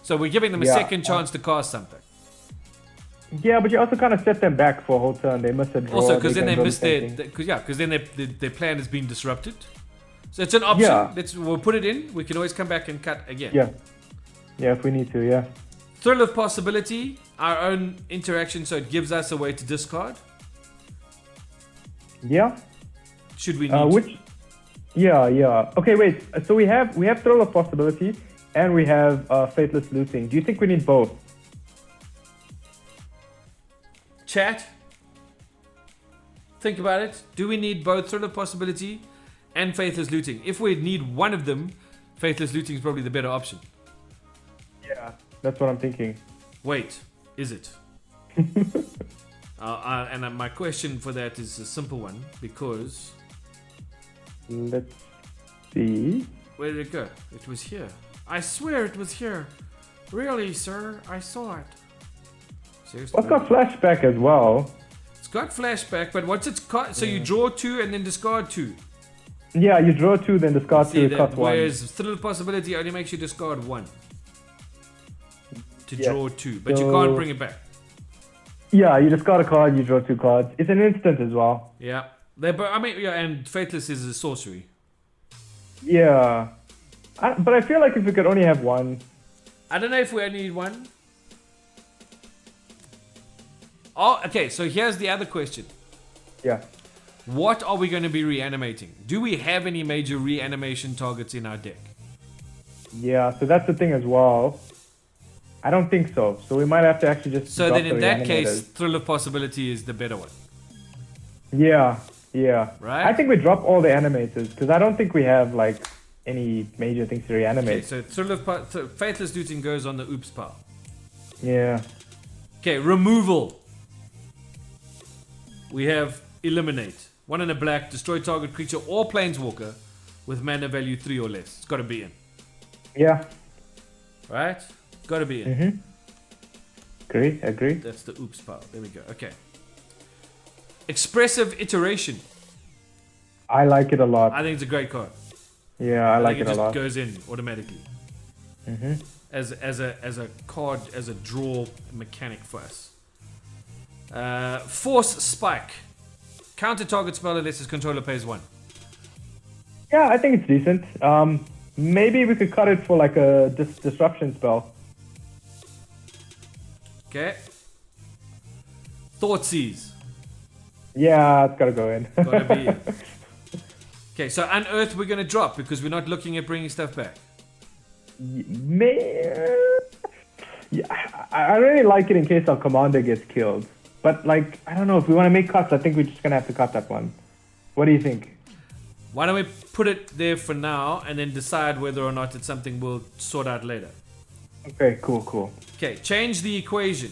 So we're giving them a second chance to cast something. Yeah, but you also kind of set them back for a whole turn. They missed a draw. Also, because then they can missed draw the their, same thing. because then their plan has been disrupted. So it's an option. Yeah. We'll put it in. We can always come back and cut again. Yeah, if we need to, yeah. Thrill of possibility. Our own interaction, so it gives us a way to discard. Yeah. Should we need to. Yeah. Okay, wait. So we have Thrill of Possibility and we have Faithless Looting. Do you think we need both? Chat. Think about it. Do we need both Thrill of Possibility and Faithless Looting? If we need one of them, Faithless Looting is probably the better option. Yeah, that's what I'm thinking. Wait, is it? And my question for that is a simple one, because... Let's see. Where did it go? It was here. I swear it was here. Really, sir? I saw it. Seriously? It's got Flashback as well. It's got flashback, but what's its cut? So you draw 2 and then discard 2. Yeah, you draw 2, then discard 2, cut 1. Whereas Thrill of Possibility only makes you discard 1 to draw 2, but you can't bring it back. Yeah, you discard a card, you draw 2 cards. It's an instant as well. Yeah, and Faithless is a sorcery. Yeah, but I feel like if we could only have one. I don't know if we only need 1. Oh, okay. So here's the other question. Yeah. What are we going to be reanimating? Do we have any major reanimation targets in our deck? Yeah, so that's the thing as well. I don't think so. So we might have to actually just. So drop then in the that case, reanimators. Thrill of Possibility is the better one. Yeah. Right? I think we drop all the animators because I don't think we have like any major things to reanimate. Okay, so Faithless Looting goes on the oops pile. Yeah. Okay, removal. We have eliminate. 1 and a black, destroy target creature or planeswalker with mana value 3 or less. It's got to be in. Yeah. Right? Got to be in. Agree. That's the oops pile. There we go. Okay. Expressive iteration. I like it a lot. I think it's a great card. Yeah, I like think it a just lot. goes in automatically. As a card, as a draw mechanic for us. Force Spike. Counter target spell unless his controller pays 1. Yeah, I think it's decent. Maybe we could cut it for like a disruption spell. Okay. Thoughtseize. Yeah, it's gotta go in. Gotta be in. Okay, so Unearth we're gonna drop because we're not looking at bringing stuff back. I really like it in case our commander gets killed. But like, I don't know, if we want to make cuts, I think we're just gonna have to cut that one. What do you think? Why don't we put it there for now and then decide whether or not it's something we'll sort out later. Okay, cool. Okay, change the equation.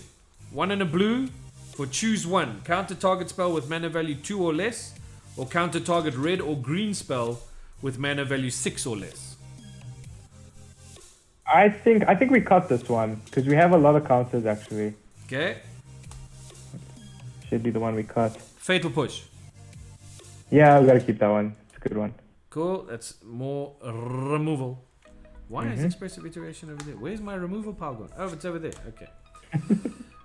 1 and a blue for choose 1. Counter target spell with mana value 2 or less, or counter target red or green spell with mana value 6 or less. I think we cut this one because we have a lot of counters actually. Okay. Should be the one we cut. Fatal push. Yeah, we gotta keep that one. It's a good one. Cool. That's more removal. Why is expressive iteration over there? Where's my removal pile gone? Oh, it's over there. Okay.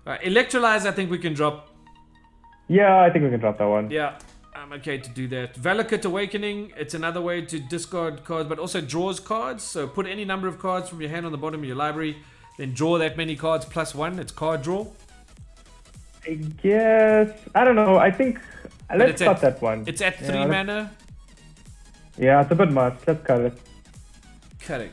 Alright, Electrolyze, I think we can drop. Yeah, I think we can drop that one. Yeah, I'm okay to do that. Valakut Awakening, it's another way to discard cards, but also draws cards. So put any number of cards from your hand on the bottom of your library, then draw that many cards plus one. It's card draw. I guess. I don't know. I think. Let's cut that one. It's at 3 mana. Yeah, it's a bit much. Let's cut it. Cutting.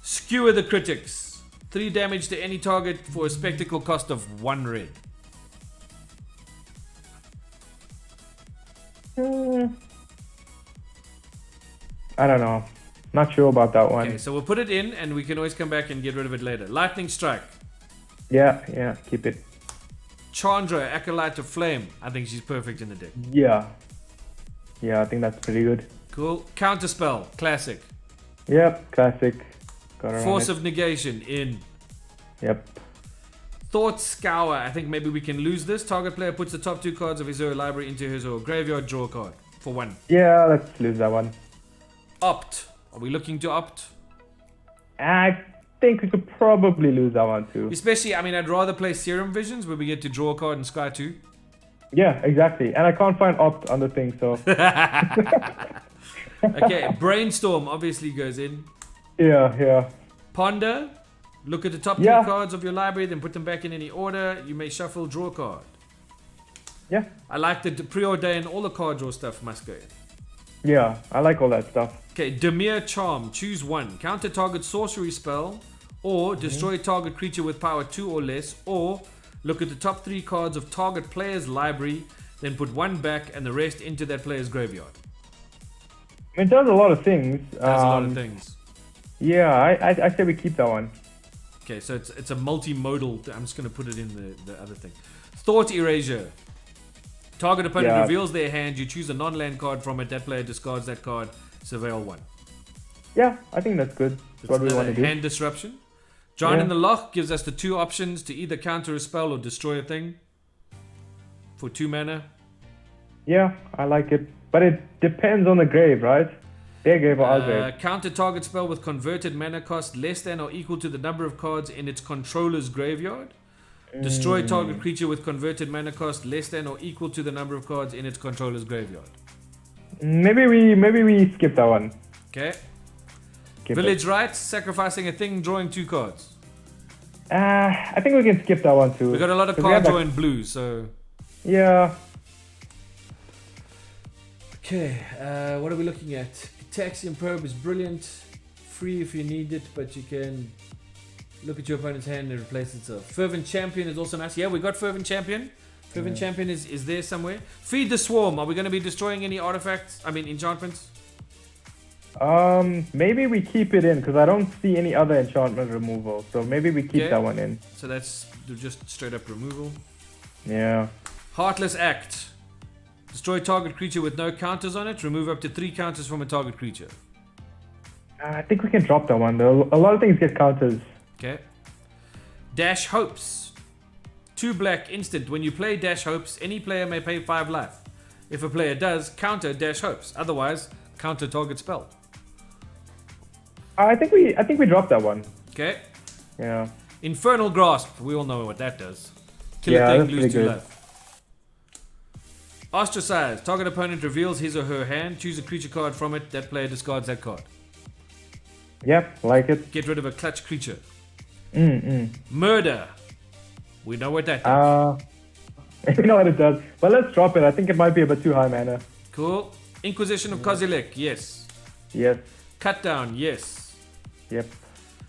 Skewer the Critics. 3 damage to any target for a spectacle cost of 1 red. I don't know. Not sure about that one. Okay, so we'll put it in and we can always come back and get rid of it later. Lightning Strike. Yeah, keep it. Chandra, Acolyte of Flame. I think she's perfect in the deck. Yeah, I think that's pretty good. Cool. Counterspell, classic. Yep, classic. Got her Force on it. of Negation, in. Yep. Thought Scour. I think maybe we can lose this. Target player puts the top 2 cards of his or her library into his or her graveyard, draw a card for 1. Yeah, let's lose that one. Opt. Are we looking to opt? I think we could probably lose that one too. Especially, I mean, I'd rather play Serum Visions where we get to draw a card in Sky 2. Yeah, exactly. And I can't find opt on the thing, so. Okay, Brainstorm obviously goes in. Yeah. Ponder. Look at the top 2 cards of your library, then put them back in any order. You may shuffle, draw a card. Yeah. I like the preordain, all the card draw stuff must go in. Yeah, I like all that stuff. Okay, Demir Charm. Choose 1. Counter target sorcery spell, or destroy target creature with power 2 or less, or look at the top 3 cards of target player's library, then put 1 back and the rest into that player's graveyard. It does a lot of things. Does a lot of things. Yeah, I say we keep that one. Okay, so it's a multimodal. I'm just going to put it in the other thing. Thought Erasure. Target opponent reveals their hand. You choose a non-land card from it. That player discards that card. Surveil 1. Yeah, I think that's good. That's what we want to do. Hand Disruption. Giant in the Loch gives us the 2 options to either counter a spell or destroy a thing. For 2 mana. Yeah, I like it. But it depends on the grave, right? Their grave or our grave. Counter target spell with converted mana cost less than or equal to the number of cards in its controller's graveyard. Destroy target creature with converted mana cost less than or equal to the number of cards in its controller's graveyard. Maybe we skip that one. Okay. Village Rites, sacrificing a thing, drawing 2 cards. I think we can skip that one too. We got a lot of card draw in blue, so. Yeah. Okay, what are we looking at? Taxium Probe is brilliant. Free if you need it, but you can look at your opponent's hand and replace itself. Fervent Champion is also nice. Yeah, we got Fervent Champion. Fervent Champion is there somewhere. Feed the Swarm. Are we going to be destroying any artifacts? I mean, enchantments? Maybe we keep it in because I don't see any other enchantment removal. So maybe we keep that one in. So that's just straight up removal. Yeah. Heartless Act. Destroy target creature with no counters on it. Remove up to 3 counters from a target creature. I think we can drop that one though. A lot of things get counters. Okay. Dash Hopes. 2 black instant. When you play Dash Hopes, any player may pay 5 life. If a player does, counter Dash Hopes. Otherwise, counter target spell. I think we drop that one. Okay. Yeah. Infernal Grasp. We all know what that does. Kill a that's thing, lose pretty 2 good. life. Ostracize. Target opponent reveals his or her hand. Choose a creature card from it. That player discards that card. Yep, like it. Get rid of a clutch creature. Murder. We know what that does. You know what it does. But let's drop it. I think it might be a bit too high mana. Cool. Inquisition of Kozilek. Yes. Yes. Cut down. Yes. Yep.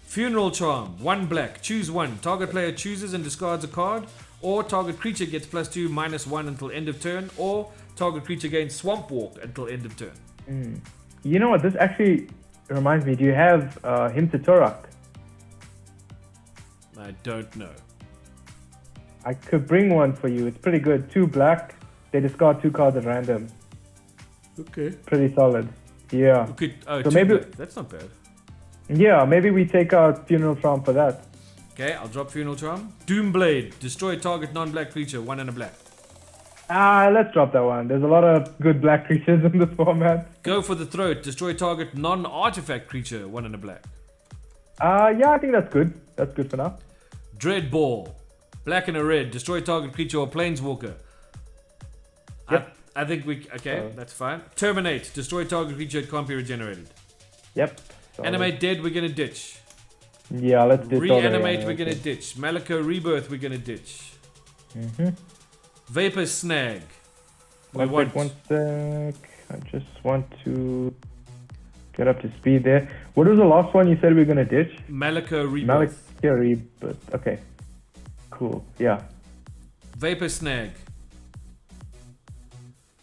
Funeral Charm. 1 black. Choose 1. Target player chooses and discards a card. Or target creature gets +2, -1 until end of turn. Or target creature gains Swamp Walk until end of turn. You know what? This actually reminds me. Do you have Him to Torak? I don't know. I could bring one for you. It's pretty good. 2 black. They discard 2 cards at random. Okay. Pretty solid. Yeah. Okay. So 2 maybe- black. That's not bad. Yeah, maybe we take out Funeral Charm for that. Okay, I'll drop Funeral Charm. Doomblade. Destroy target non-black creature. 1 and a black. Let's drop that one. There's a lot of good black creatures in this format. Go for the throat. Destroy target non-artifact creature. 1 and a black. Yeah, I think that's good. That's good for now. Dread Ball. Black and a red. Destroy target creature or planeswalker. Yep. I think we... Okay, that's fine. Terminate. Destroy target creature. It can't be regenerated. Yep. Solid. Animate dead. We're going to ditch. Yeah, let's ditch all the Reanimate. We're going to ditch. Malika Rebirth. We're going to ditch. Vapor Snag. One sec. I just want to get up to speed there. What was the last one you said we were going to ditch? Malika Rebirth. Malika Rebirth. Okay. Cool. Yeah. Vapor Snag.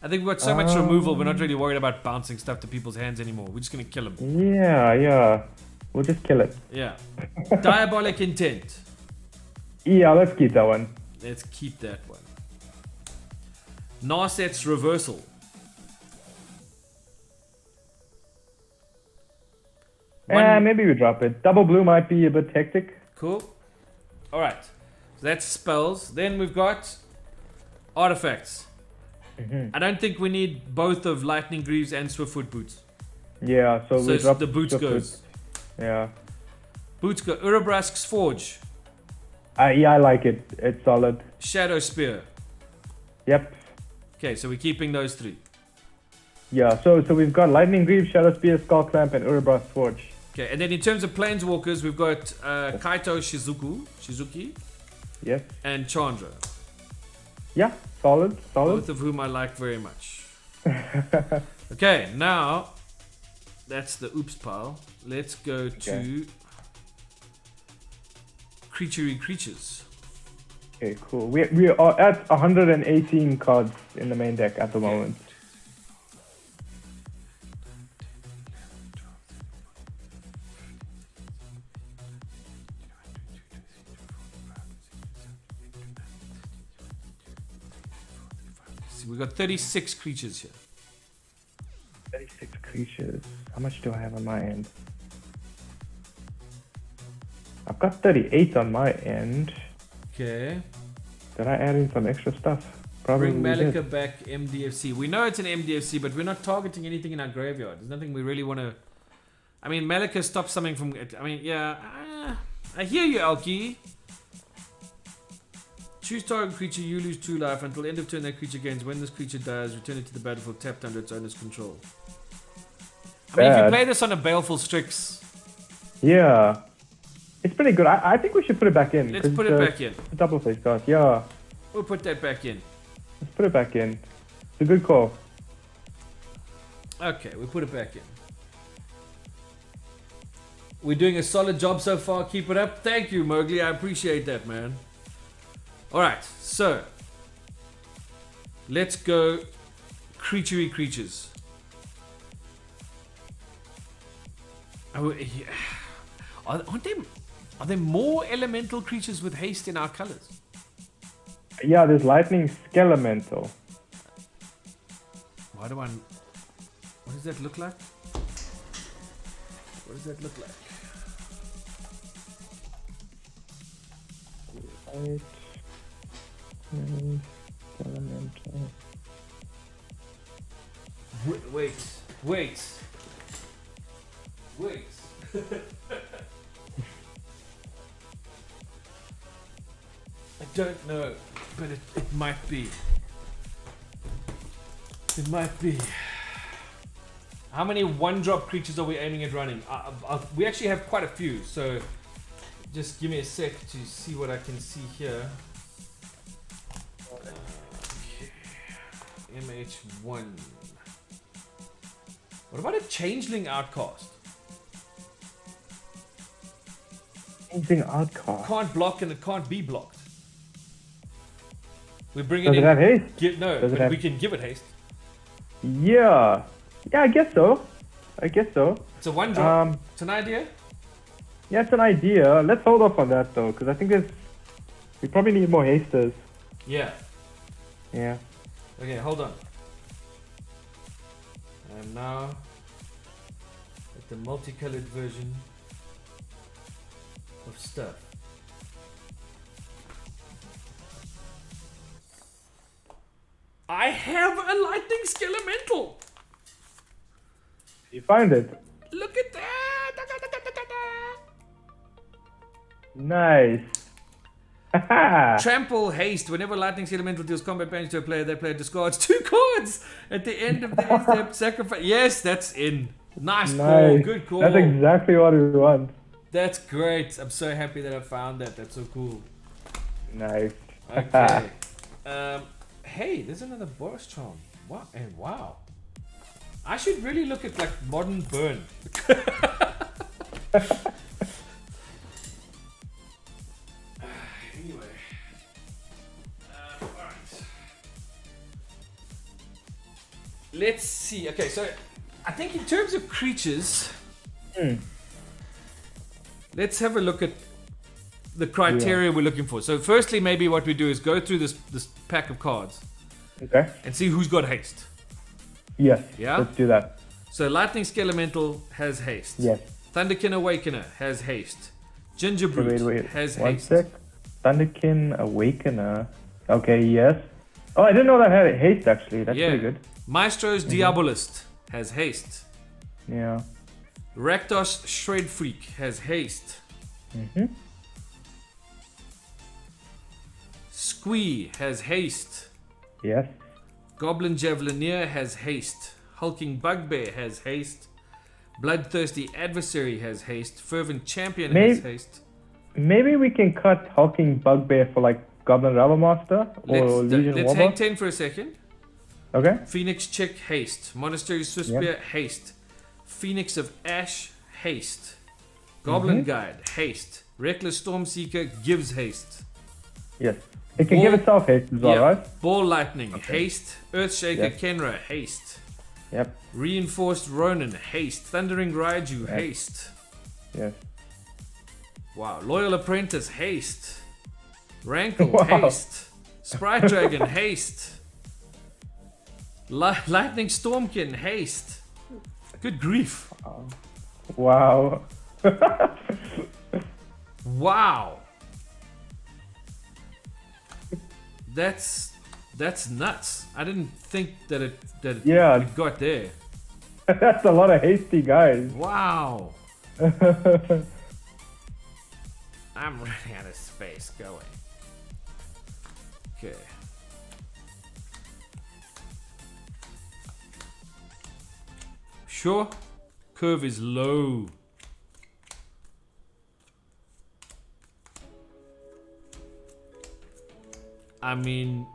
I think we've got so much removal, we're not really worried about bouncing stuff to people's hands anymore. We're just going to kill them. Yeah. We'll just kill it. Yeah. Diabolic Intent. Yeah, let's keep that one. Let's keep that one. Narset's Reversal. Maybe we drop it. Double blue might be a bit hectic. Cool. Alright. So that's spells. Then we've got artifacts. I don't think we need both of Lightning Greaves and Swiftfoot Boots. Yeah, so we drop the Boots goes. Yeah. Boots go. Urabrask's Forge. Yeah, I like it. It's solid. Shadow Spear. Yep. Okay, so we're keeping those 3. Yeah, so we've got Lightning Greaves, Shadow Spear, Skull Clamp, and Urabrask's Forge. Okay, and then in terms of Planeswalkers, we've got Kaito Shizuki, Yes. and Chandra. Yeah, solid. Both of whom I like very much. Okay, now that's the oops pile. Let's go to creatures. Okay, cool. We are at 118 cards in the main deck at the moment. We've got 36 creatures here. 36 creatures. How much do I have on my end? I've got 38 on my end. Okay. Did I add in some extra stuff? Probably Bring Malika did. back MDFC. We know it's an MDFC, but we're not targeting anything in our graveyard. There's nothing we really want to... I mean, Malika stops something from... I mean, yeah. I hear you, Alki. Choose target creature, you lose 2 life. Until end of turn, that creature gains. When this creature dies, return it to the battlefield tapped under its owner's control. I mean, if you play this on a Baleful Strix... Yeah. It's pretty good. I think we should put it back in. Let's put it back in. Double face card, yeah. We'll put that back in. Let's put it back in. It's a good call. Okay, we put it back in. We're doing a solid job so far. Keep it up. Thank you, Mowgli. I appreciate that, man. Alright, so let's go creatures. Oh, yeah. Are there more elemental creatures with haste in our colors? Yeah, there's Lightning Skelemental. What does that look like? What does that look like? Lightning Skelemental. Wait. I don't know, but it might be. It might be. How many 1-drop creatures are we aiming at running? We actually have quite a few, so just give me a sec to see what I can see here. Okay. MH1. What about a Changeling Outcast? Changeling Outcast. Can't block and it can't be blocked. We bring it Does in. it have haste? No, Does it but have... we can give it haste. Yeah, I guess so. It's a 1-drop. It's an idea. Yeah, it's an idea. Let's hold off on that though, because I think we probably need more hasters. Yeah. Yeah. Okay, hold on. I'm now at the multicolored version of stuff. I have a lightning skelemental. You find it? Look at that. Nice. Trample haste. Whenever lightning elemental deals combat damage to a player, that player discards 2 cards at the end of the step sacrifice. Yes, that's in. Nice call. Good call. That's exactly what we want. That's great. I'm so happy that I found that. That's so cool. Nice. Okay. Hey, there's another Boros charm. Wow. And wow. I should really look at like modern burn. Anyway. Alright. Let's see. Okay, so I think in terms of creatures, let's have a look at the criteria we're looking for. So firstly, maybe what we do is go through this pack of cards. Okay. And see who's got haste. Yes. Yeah? Let's do that. So Lightning Skelemental has haste. Yes. Thunderkin Awakener has haste. Gingerbrute Wait. has One haste. sec. Thunderkin Awakener. Okay, yes. Oh, I didn't know that had haste actually. That's pretty good. Maestro's Diabolist has haste. Yeah. Rakdos Shred Freak has haste. Squee has haste. Yes. Goblin Javelineer has haste. Hulking Bugbear has haste. Bloodthirsty Adversary has haste. Fervent Champion has haste. Maybe we can cut Hulking Bugbear for like Goblin Rabble Master or Legion Let's Warboss. hang 10 for a second. Okay. Phoenix Chick haste. Monastery Swiftspear haste. Phoenix of Ash haste. Goblin Guide haste. Reckless Stormseeker gives haste. Yes. It can give itself haste as well, right? Ball Lightning haste. Earthshaker Kenra haste. Yep. Reinforced Ronin haste. Thundering Raiju haste. Yes. Wow. Loyal Apprentice haste. Rankle haste. Sprite Dragon haste. Lightning Stormkin haste. Good grief. Wow. Wow. That's nuts. I didn't think that it got there. That's a lot of hasty guys. Wow. I'm running out of space. Go away. Okay. Sure. Curve is low. I mean,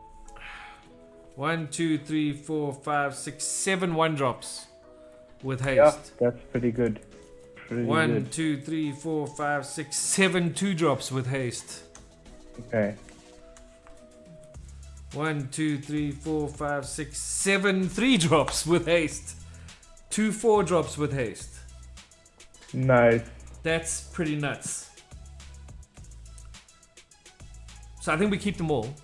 1, 2, 3, 4, 5, 6, 7 1-drops with haste. Yeah, that's pretty good. 1, 2, 3, 4, 5, 6, 7 2-drops with haste. Okay. 1, 2, 3, 4, 5, 6, 7 3-drops with haste. 2 4-drops with haste. Nice. That's pretty nuts. So I think we keep them all.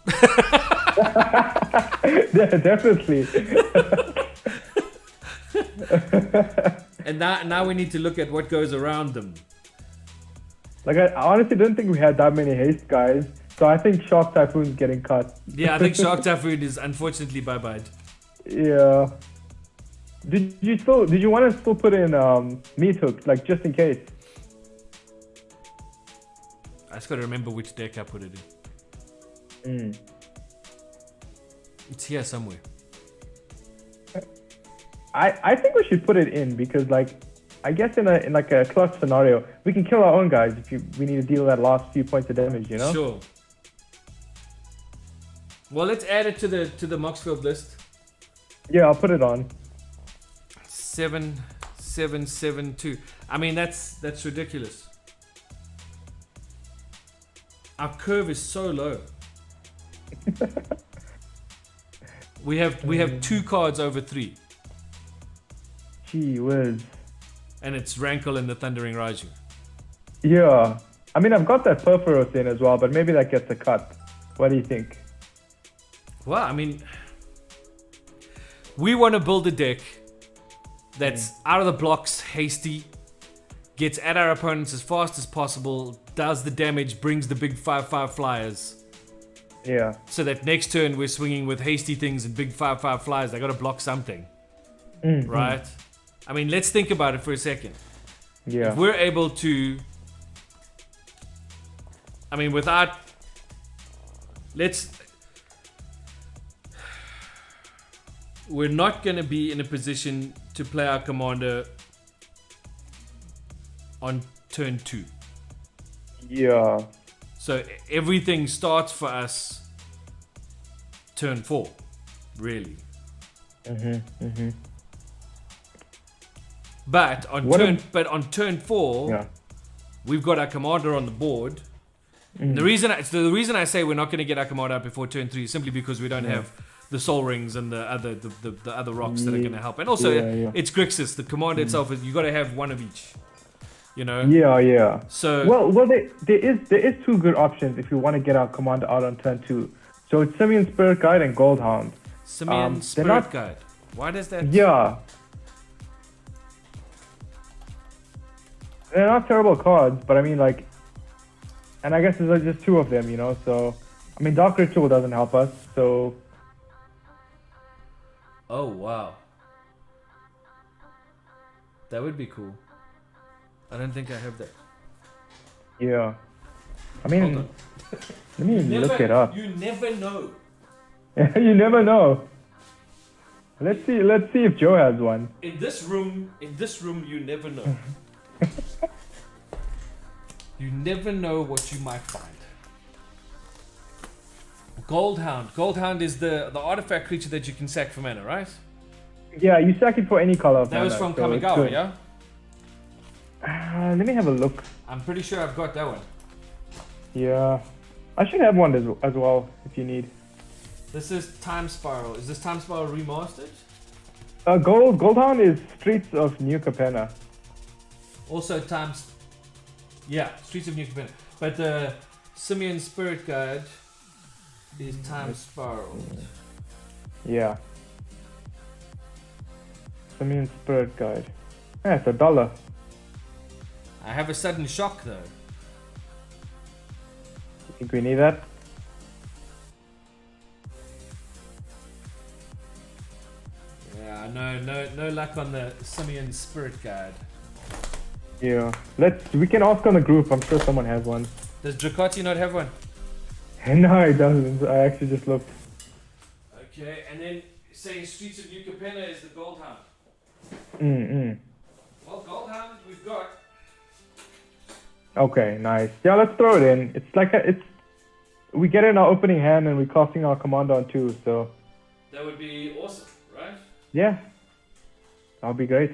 Yeah, definitely. And now we need to look at what goes around them. Like, I honestly don't think we had that many haste guys. So I think Shark Typhoon's getting cut. Yeah, I think Shark Typhoon is unfortunately bye-bye. Yeah. Did you want to still put in Meat Hook, like just in case? I just gotta remember which deck I put it in. It's here somewhere. I think we should put it in because, like, I guess in a clutch scenario, we can kill our own guys if we need to deal that last few points of damage, you know? Sure. Well, let's add it to the Moxfield list. Yeah, I'll put it on. 7, 7, 7, 2. I mean, that's ridiculous. Our curve is so low. We have 2 cards over 3. Gee whiz. And it's Rankle and the Thundering Raiju. Yeah. I mean, I've got that Purphoros in as well, but maybe that gets a cut. What do you think? Well, I mean, we want to build a deck that's out of the blocks, hasty, gets at our opponents as fast as possible, does the damage, brings the big 5/5 flyers. Yeah. So that next turn we're swinging with hasty things and big 5/5 flies. They got to block something, right? I mean, let's think about it for a second. Yeah. If we're able to, I mean, without, we're not going to be in a position to play our commander on turn 2. Yeah. So everything starts for us turn 4, really. But on turn 4, Yeah. we've got our commander on the board. The reason I say we're not going to get our commander out before turn 3 is simply because we don't have the soul rings and the other rocks that are going to help. And also, it's Grixis. The commander itself is you got to have one of each. You know. Yeah. So well, there is 2 good options if you want to get our commander out on turn 2. So it's Simian Spirit Guide and Goldhound. Simian Spirit Guide. Why does that? Yeah. They're not terrible cards, but I mean, like, and I guess there's just 2 of them, you know. So, I mean, Dark Ritual doesn't help us. So. Oh wow. That would be cool. I don't think I have that. Yeah. I mean, Hold on. let me look it up. You never know. You never know. Let's see if Joe has one. In this room, you never know. You never know what you might find. Goldhound. Goldhound is the artifact creature that you can sack for mana, right? Yeah, you sack it for any color of That mana, was from so it's Kamigawa, good. yeah? Let me have a look. I'm pretty sure I've got that one. Yeah. I should have one as well, if you need. This is Time Spiral. Is this Time Spiral remastered? Goldhound is Streets of New Capenna. Also Yeah, Streets of New Capenna. But the Simian Spirit Guide is Time Spiral. Yeah. Simian Spirit Guide. Yeah, it's $1. I have a sudden shock though. You think we need that? Yeah, no luck on the Simian Spirit Guide. Yeah. We can ask on the group. I'm sure someone has one. Does Dracoti not have one? No, it doesn't. I actually just looked. Okay, and then saying Streets of New Capenna is the Goldhound. Well, Goldhound we've got. Okay, nice. Yeah, let's throw it in. We get in our opening hand and we're casting our commander on 2, so. That would be awesome, right? Yeah. That'll be great.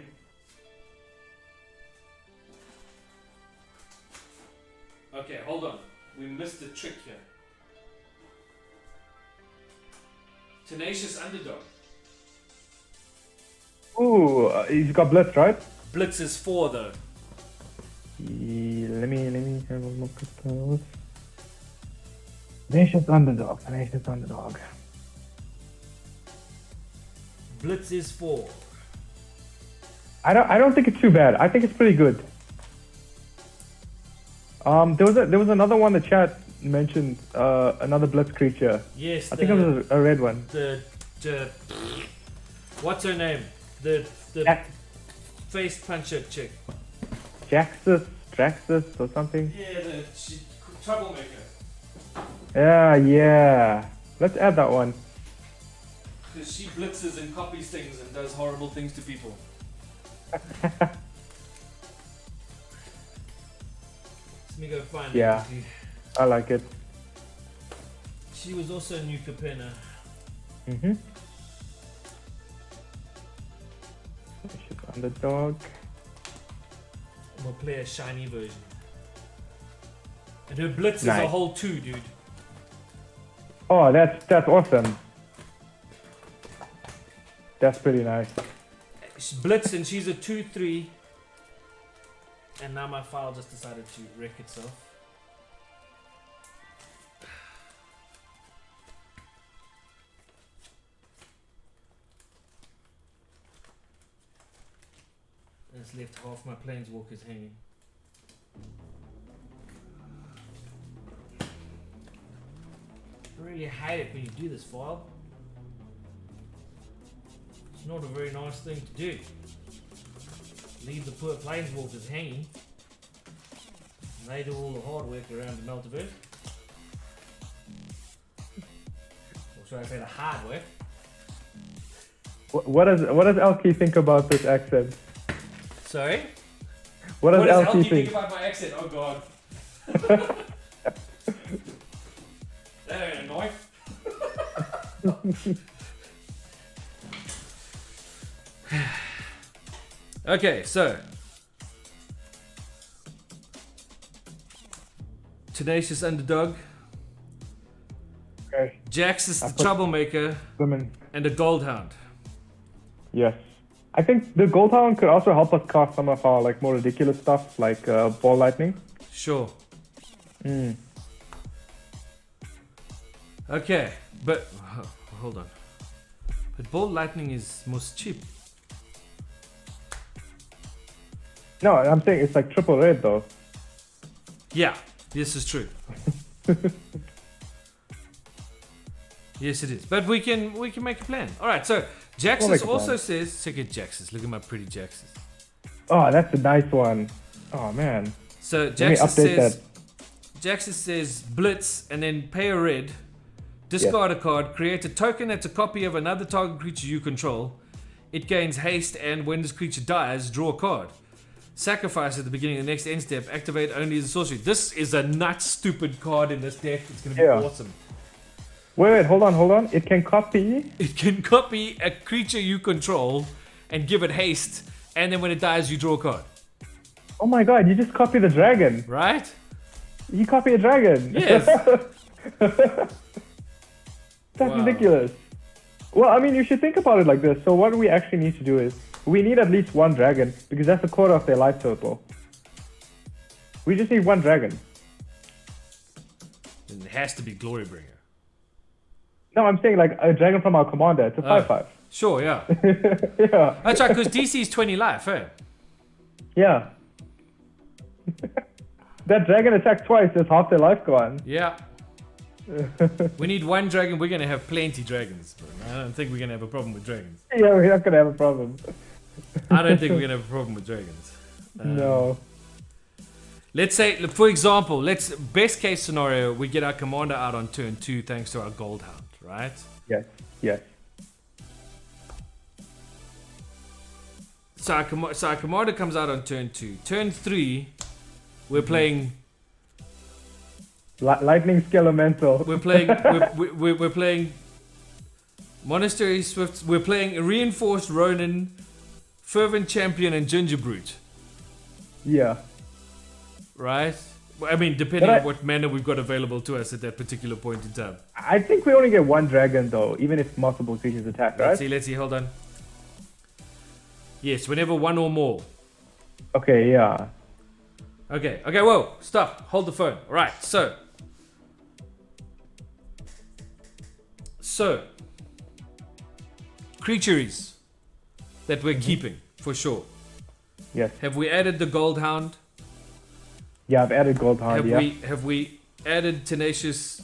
Okay, hold on. We missed a trick here. Tenacious Underdog. Ooh, he's got Blitz, right? Blitz is 4 though. Let me have a look at those. Tenacious Underdog. Blitz is 4. I don't think it's too bad. I think it's pretty good. There was another one the chat mentioned, another Blitz creature. Yes, I think it was a red one. The what's her name? The face puncher chick. Draxus or something. Yeah, the troublemaker. Yeah. Let's add that one. Because she blitzes and copies things and does horrible things to people. Let me go find Yeah. it. I like it. She was also New Capenna. Underdog. We'll play a shiny version. And her blitz is Nice. a whole 2, dude. Oh, that's awesome. That's pretty nice. She's blitz and she's a 2/3. And now my file just decided to wreck itself. And it's left half my planeswalkers hanging. really hate it when you do this, File. It's not a very nice thing to do. Leave the poor planeswalkers hanging. And they do all the hard work around the multiverse. Or should I say the hard work? What does Elkie think about this accent? Sorry? What does Elkie Elkie think think? about my accent? Oh god. That ain't a knife. Okay, so Tenacious Underdog, Okay. Jax is the put troublemaker, Women. and the Goldhound. Yes. I think the Goldhound could also help us cast some of our like more ridiculous stuff, like Ball Lightning. Sure. Mm. Okay, but hold on. But Ball Lightning is most cheap. No, I'm saying it's like triple red though. Yeah, this is true. Yes, it is. But we can make a plan. All right. So Jaxus make a also plan. says, check it, Jaxus. Look at my pretty Jaxus. Oh, that's a nice one. Oh man. So Let me Jaxus update says, that. Jaxus says blitz and then pay a red, discard a card, create a token that's a copy of another target creature you control. It gains haste, and when this creature dies, draw a card. Sacrifice at the beginning of the next end step. Activate only as a sorcery. This is a nut stupid card in this deck. It's going to be awesome. Wait, hold on. It can copy. It can copy a creature you control and give it haste, and then when it dies, you draw a card. Oh my god, you just copy the dragon. Right? You copy a dragon. Yes. That's ridiculous. Well, I mean, you should think about it like this. So what we actually need to do is, we need at least one dragon, because that's a quarter of their life total. We just need one dragon. And it has to be Glorybringer. No, I'm saying like a dragon from our commander. It's a 5/5. Sure, yeah. Yeah. That's right, because DC is 20 life, eh? Yeah. That dragon attacks twice, there's half their life gone. Yeah. We need one dragon. We're going to have plenty dragons. But I don't think we're going to have a problem with dragons. Yeah, we're not gonna have a problem. I don't think we're going to have a problem with dragons. No. Let's say, for example, best case scenario, we get our commander out on turn 2 thanks to our Goldhound, right? Yes. So our commander comes out on turn 2. Turn 3, we're playing. Lightning Skelemental. We're playing. we're playing. Monastery Swifts. We're playing Reinforced Ronin, Fervent Champion, and Ginger Brute. Yeah. Right. I mean, depending on what mana we've got available to us at that particular point in time. I think we only get one dragon though, even if multiple creatures attack, right? Let's see. Hold on. Yes, whenever one or more. Okay, yeah. Okay. Whoa. Stop. Hold the phone. All right. So, creatures that we're keeping for sure. Yes. Have we added the Goldhound? Yeah, I've added Goldhound, Have we added Tenacious?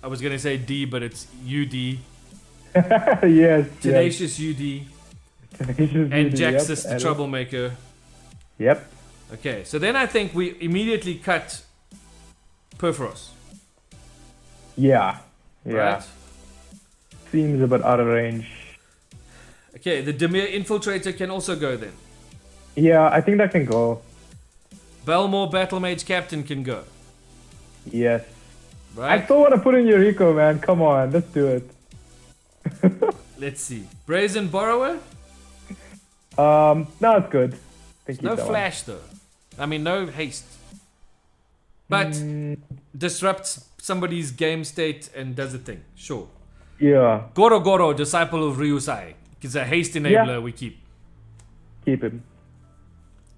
I was gonna say D, but it's UD. Yes. Tenacious UD. Tenacious And UD, Jaxus the added. Troublemaker. Yep. Okay, so then I think we immediately cut Perforos. Yeah. Right? Seems a bit out of range. Okay, the Demir Infiltrator can also go then. Yeah, I think that can go. Belmore Battlemage Captain can go. Yes. Right? I still want to put in Yuriko, man. Come on, let's do it. Let's see. Brazen Borrower? No, it's good. Think No keep that flash though. I mean, no haste. But disrupts somebody's game state and does a thing. Sure. one. Yeah, Goro-Goro, Disciple of Ryusai. It's a haste enabler we keep. keep him.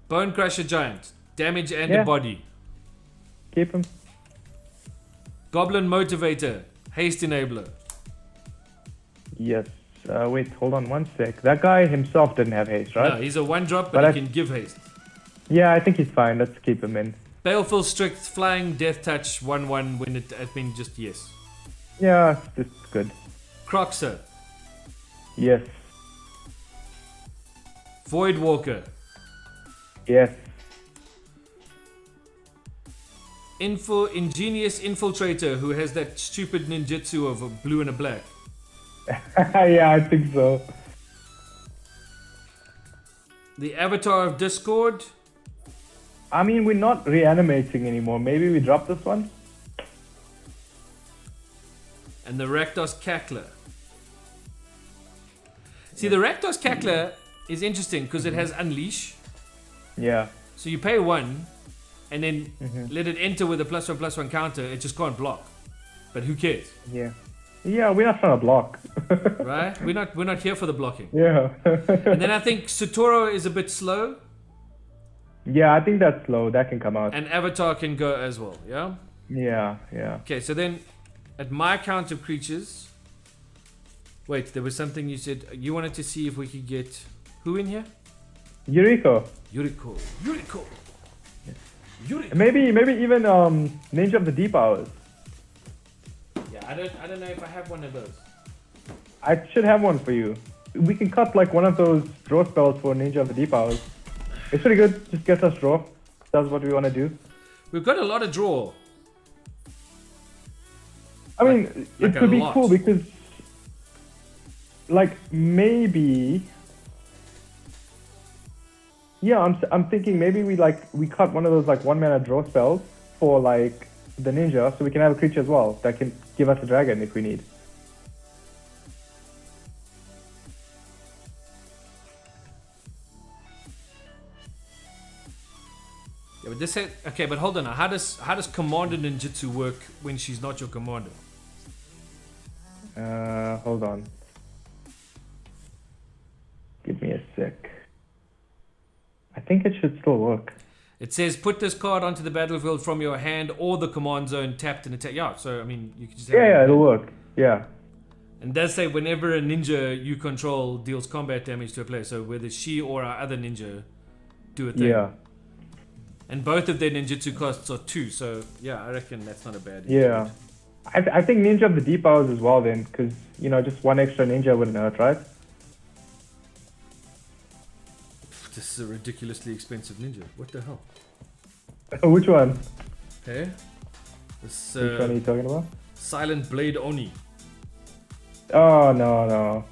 Bone Crusher Giant. Damage and a body. Keep him. Goblin Motivator. Haste enabler. Yes. Wait, hold on one sec. That guy himself didn't have haste, right? No, he's a 1-drop, but he can give haste. Yeah, I think he's fine. Let's keep him in. Baleful Strict, Flying, Death Touch, 1/1 when it. I mean, just yes. Yeah, it's good. Croxer. Yes. Voidwalker. Yes. Ingenious infiltrator who has that stupid ninjutsu of a blue and a black. Yeah, I think so. The Avatar of Discord. I mean, we're not reanimating anymore. Maybe we drop this one? And the Rakdos Cackler. See, the Rakdos Cackler is interesting because it has Unleash. Yeah. So you pay 1 and then let it enter with a +1/+1 counter. It just can't block. But who cares? Yeah. Yeah, we're not trying to block. Right? We're not here for the blocking. Yeah. And then I think Saturo is a bit slow. Yeah, I think that's slow. That can come out. And Avatar can go as well, yeah? Yeah, yeah. Okay, so then at my count of creatures. Wait, there was something you said. You wanted to see if we could get who in here? Yuriko. Yuriko. Maybe even Ninja of the Deep Hours. Yeah, I don't know if I have one of those. I should have one for you. We can cut like one of those draw spells for Ninja of the Deep Hours. It's pretty good. Just gets us draw. That's what we want to do. We've got a lot of draw. I mean, like it could be lot. cool because, like, maybe. Yeah, I'm thinking maybe we cut one of those like 1-mana draw spells for like the ninja, so we can have a creature as well that can give us a dragon if we need. Yeah, but this said, okay, but hold on now. How does Commander Ninjutsu work when she's not your commander? Hold on. Give me a sec. I think it should still work. It says put this card onto the battlefield from your hand or the command zone tapped and attack. Yeah, so I mean you can just have Yeah, it'll work. Yeah. And does say whenever a ninja you control deals combat damage to a player, so whether she or our other ninja do a thing. Yeah. And both of their ninjutsu costs are 2, so yeah, I reckon that's not a bad Yeah. I think Ninja of the Deep Hours as well then, because, you know, just one extra ninja wouldn't hurt, right? This is a ridiculously expensive ninja. What the hell? Which one? Okay. This, Which one are you talking about? Silent Blade Oni. Oh, no.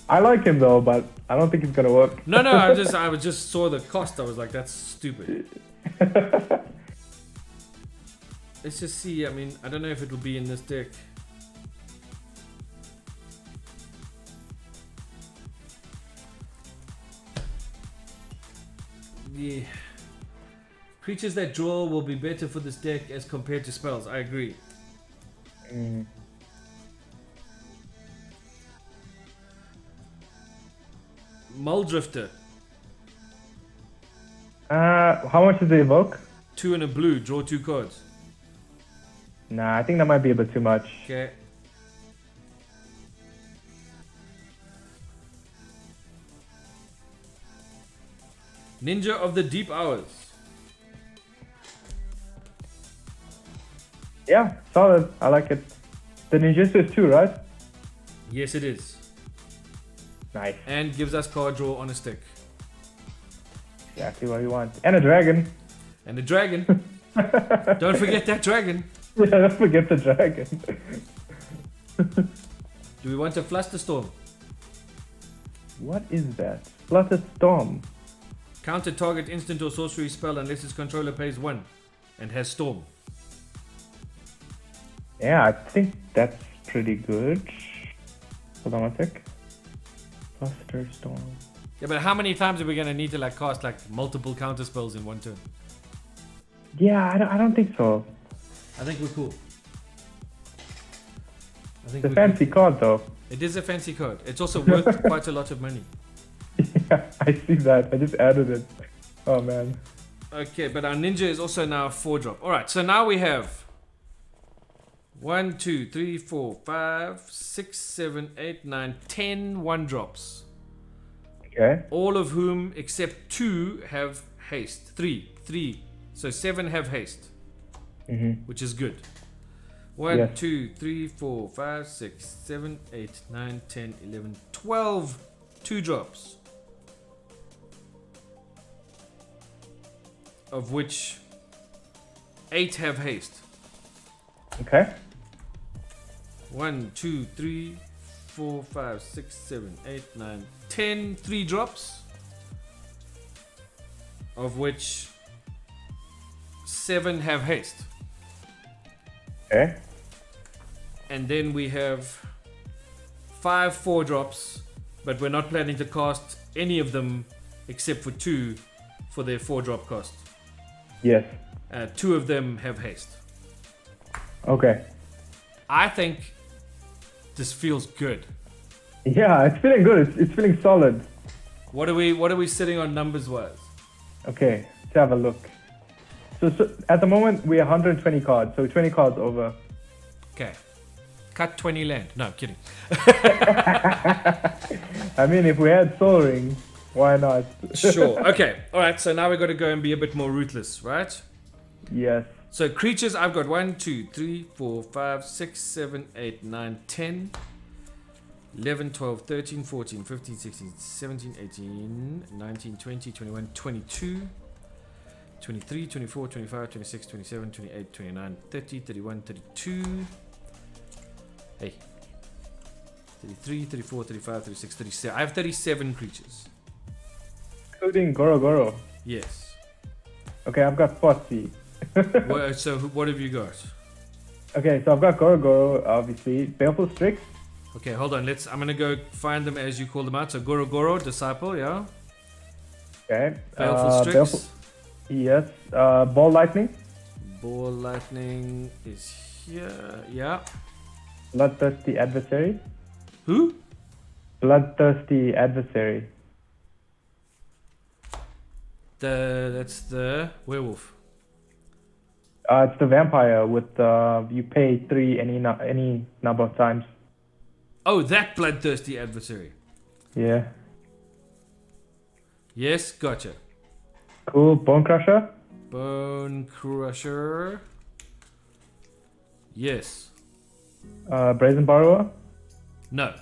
I like him though, but I don't think it's gonna work. No, I just saw the cost. I was like, that's stupid. Let's just see. I mean, I don't know if it will be in this deck. The creatures that draw will be better for this deck as compared to spells. I agree. Muldrifter. How much does it evoke? 2 and a blue. Draw 2 cards. Nah, I think that might be a bit too much. Okay. Ninja of the Deep Hours. Yeah, solid. I like it. The ninjutsu is 2, right? Yes, it is. Nice. And gives us card draw on a stick. Exactly what you want. And a dragon. And a dragon. Don't forget that dragon. Yeah, don't forget the dragon. Do we want a Flusterstorm? What is that? Flutter Storm. Counter target instant or sorcery spell unless its controller pays 1 and has Storm. Yeah, I think that's pretty good. Hold on one sec. Flutter Storm. Yeah, but how many times are we gonna need to like cast like multiple counter spells in one turn? Yeah, I don't think so. I think we're cool. I think It's a we're fancy cool. card though. It is a fancy card. It's also worth quite a lot of money. Yeah, I see that. I just added it. Oh man. Okay, but our ninja is also now a 4-drop. Alright, so now we have 1, 2, 3, 4, 5, 6, 7, 8, 9, 10 1-drops. Okay. All of whom, except 2, have haste. 3. So 7 have haste. Which is good. 1, Yes. 2, 3, 4, 5, 6, 7, 8, 9, 10, 11, 12 2-drops. Of which 8 have haste. Okay. 1, 2, 3, 4, 5, 6, 7, 8, 9, 10 3-drops. Of which 7 have haste. Okay. And then we have 5 4-drops, but we're not planning to cast any of them except for 2 for their 4-drop cost. Yes. 2 of them have haste. Okay. I think this feels good. Yeah, it's feeling good. It's feeling solid. What are we sitting on numbers wise? Okay, let's have a look. So at the moment we are 120 cards, so 20 cards over. Okay. Cut 20 land. No, I'm kidding. I mean, if we had Soul Ring, why not? Sure. Okay. Alright, so now we've got to go and be a bit more ruthless, right? Yes. So creatures, I've got 1, 2, 3, 4, 5, 6, 7, 8, 9, 10, 11, 12, 13, 14, 15, 16, 17, 18, 19, 20, 21, 22, 23, 24, 25, 26, 27, 28, 29, 30, 31, 32. Hey. 33, 34, 35, 36, 37. I have 37 creatures. Including Goro-Goro. Yes. Okay, I've got 40. So what have you got? Okay, so I've got Goro-Goro, obviously. Baleful Strix. Okay, hold on. I'm gonna go find them as you call them out. So Goro-Goro, Disciple, yeah. Okay. Baleful Strix. Yes. Ball Lightning. Ball Lightning is here. Yeah. Bloodthirsty Adversary. Who? Bloodthirsty Adversary. That's the werewolf. It's the vampire with you pay 3 any number of times. Oh, that bloodthirsty adversary. Yeah. Yes, gotcha. Cool. Bone Crusher. Bone Crusher. Yes. Brazen Borrower. No.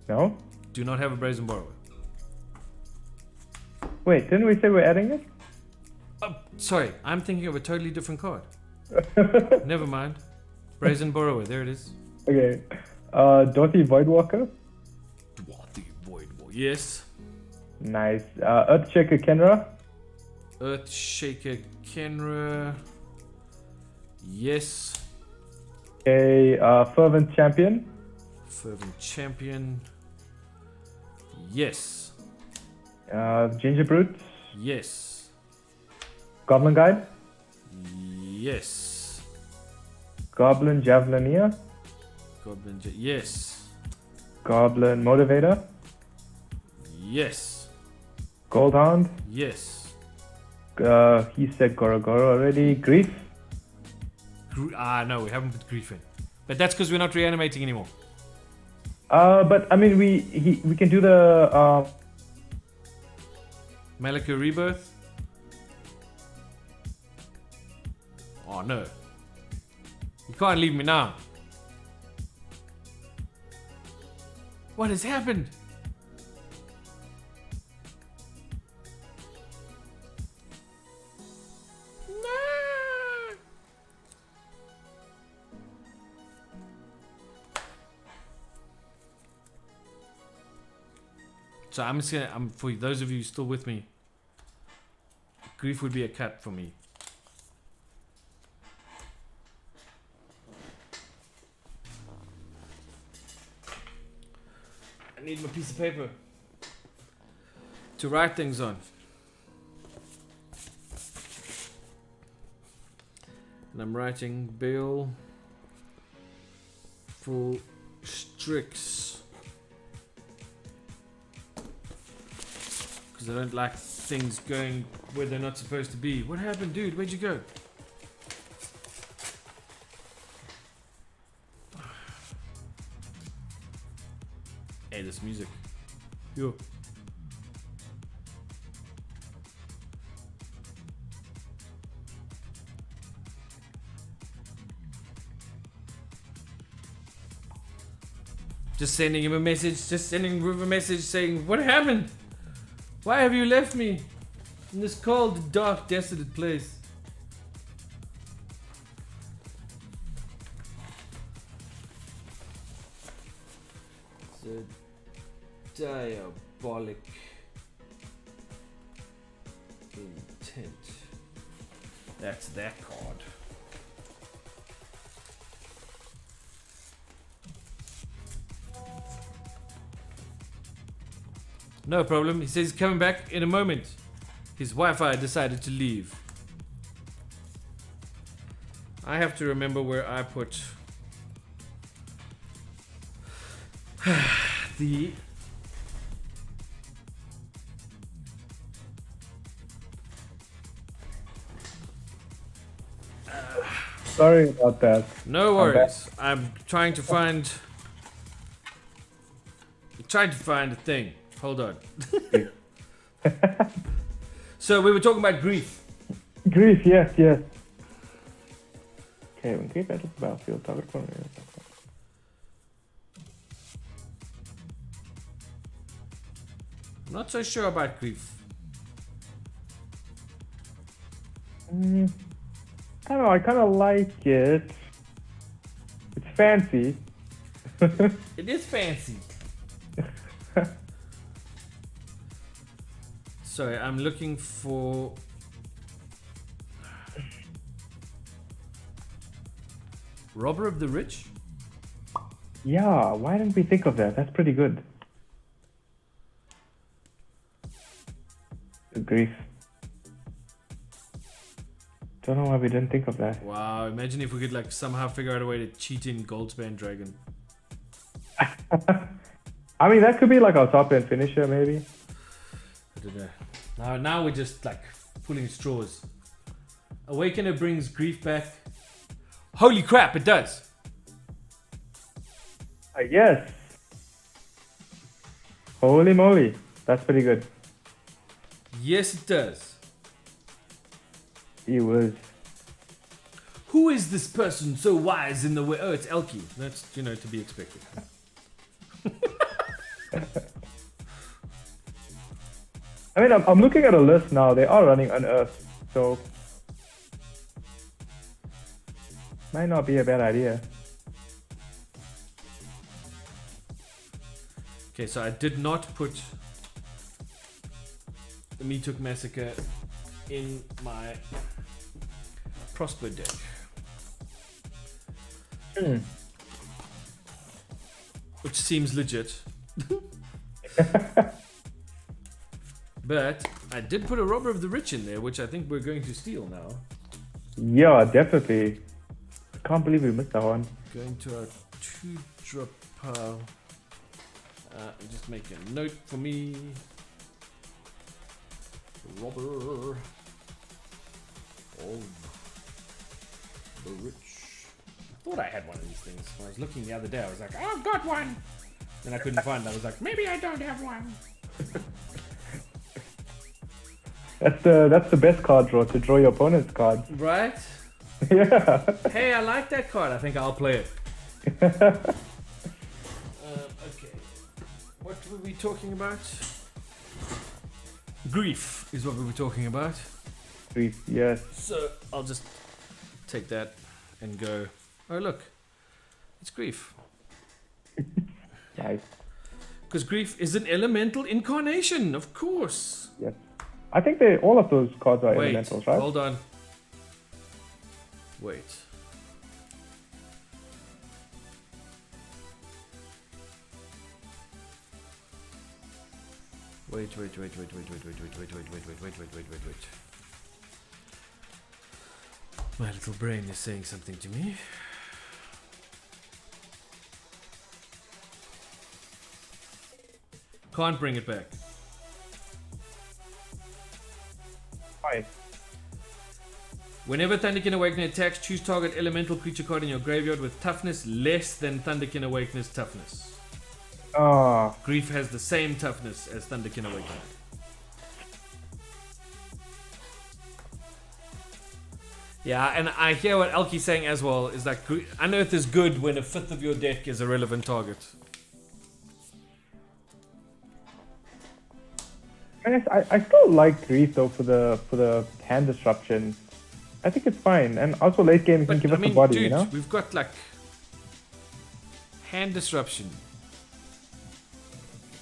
No. Do not have a Brazen Borrower. Wait, didn't we say we're adding it? Oh, sorry, I'm thinking of a totally different card. Never mind. Brazen Borrower, there it is. Okay. Dorothy Voidwalker. Dorothy Voidwalker. Yes. Nice. Earthshaker Kenra. Earthshaker Kenra. Yes. Okay. Fervent Champion. Fervent Champion. Yes. Ginger Brute. Yes. Goblin Guide. Yes. Goblin Javelineer. Yes. Goblin Motivator. Yes. Goldhound. Yes. He said Goro-Goro already. Grief. No, we haven't put grief in. But that's because we're not reanimating anymore. But I mean, we can do the Malika Rebirth. Oh no. You can't leave me now. What has happened? No. So I'm just gonna, for those of you still with me, grief would be a cut for me. I need my piece of paper to write things on. And I'm writing Bill for Strix. Because I don't like things going where they're not supposed to be. What happened, dude? Where'd you go? Hey, this music. Yo. Just sending him a message. Just sending him a message saying, what happened? Why have you left me in this cold, dark, desolate place? It's a diabolic intent. That's that card. No problem. He says he's coming back in a moment. His Wi-Fi decided to leave. I have to remember where I put the Sorry about that. no worries. I'm trying to find a thing. Hold on. So we were talking about grief. Grief, yes. Okay, when grief enters the battlefield, target opponent. I'm not so sure about grief. I don't know, I kind of like it. It's fancy. It is fancy. Sorry, I'm looking for... Robber of the Rich? Yeah, why didn't we think of that? That's pretty good. Grief. Don't know why we didn't think of that. Wow, imagine if we could like somehow figure out a way to cheat in Goldspan Dragon. I mean, that could be like our top end finisher, maybe. I don't know. Now we're just like pulling straws. Awakener brings grief back. Holy crap, it does. Yes. Holy moly. That's pretty good. Yes, it does. He was. Who is this person so wise in the way? Oh, it's Elky. That's, to be expected. I mean, I'm looking at a list now. They are running Unearthed, so might not be a bad idea. Okay, so I did not put the Meatook Massacre in my Prosper deck. Which seems legit. But I did put a Robber of the Rich in there, which I think we're going to steal now. Yeah, definitely. I can't believe we missed that one. Going to our 2-drop pile. Just make a note for me. Robber of the Rich. I thought I had one of these things. When I was looking the other day, I was like, oh, I've got one. Then I couldn't find it. I was like, maybe I don't have one. That's the best card draw, to draw your opponent's card. Right? Yeah. Hey, I like that card. I think I'll play it. Okay. What were we talking about? Grief is what we were talking about. Grief, yes. So I'll just take that and go, oh look, it's grief. Nice. Because grief is an elemental incarnation, of course. Yes. I think all of those cards are elementals, right? Hold on. Wait. Wait. My little brain is saying something to me. Can't bring it back. Why? Whenever Thunderkin Awakener attacks, choose target elemental creature card in your graveyard with toughness less than Thunderkin Awakener's toughness. Ah. Grief has the same toughness as Thunderkin Awakener. Yeah, and I hear what Elky's saying as well, is that Unearth is good when a fifth of your deck is a relevant target. I still like Grief though for the hand disruption. I think it's fine, and also late game you can But give I us mean, the body, dude, you know. we've got like hand disruption.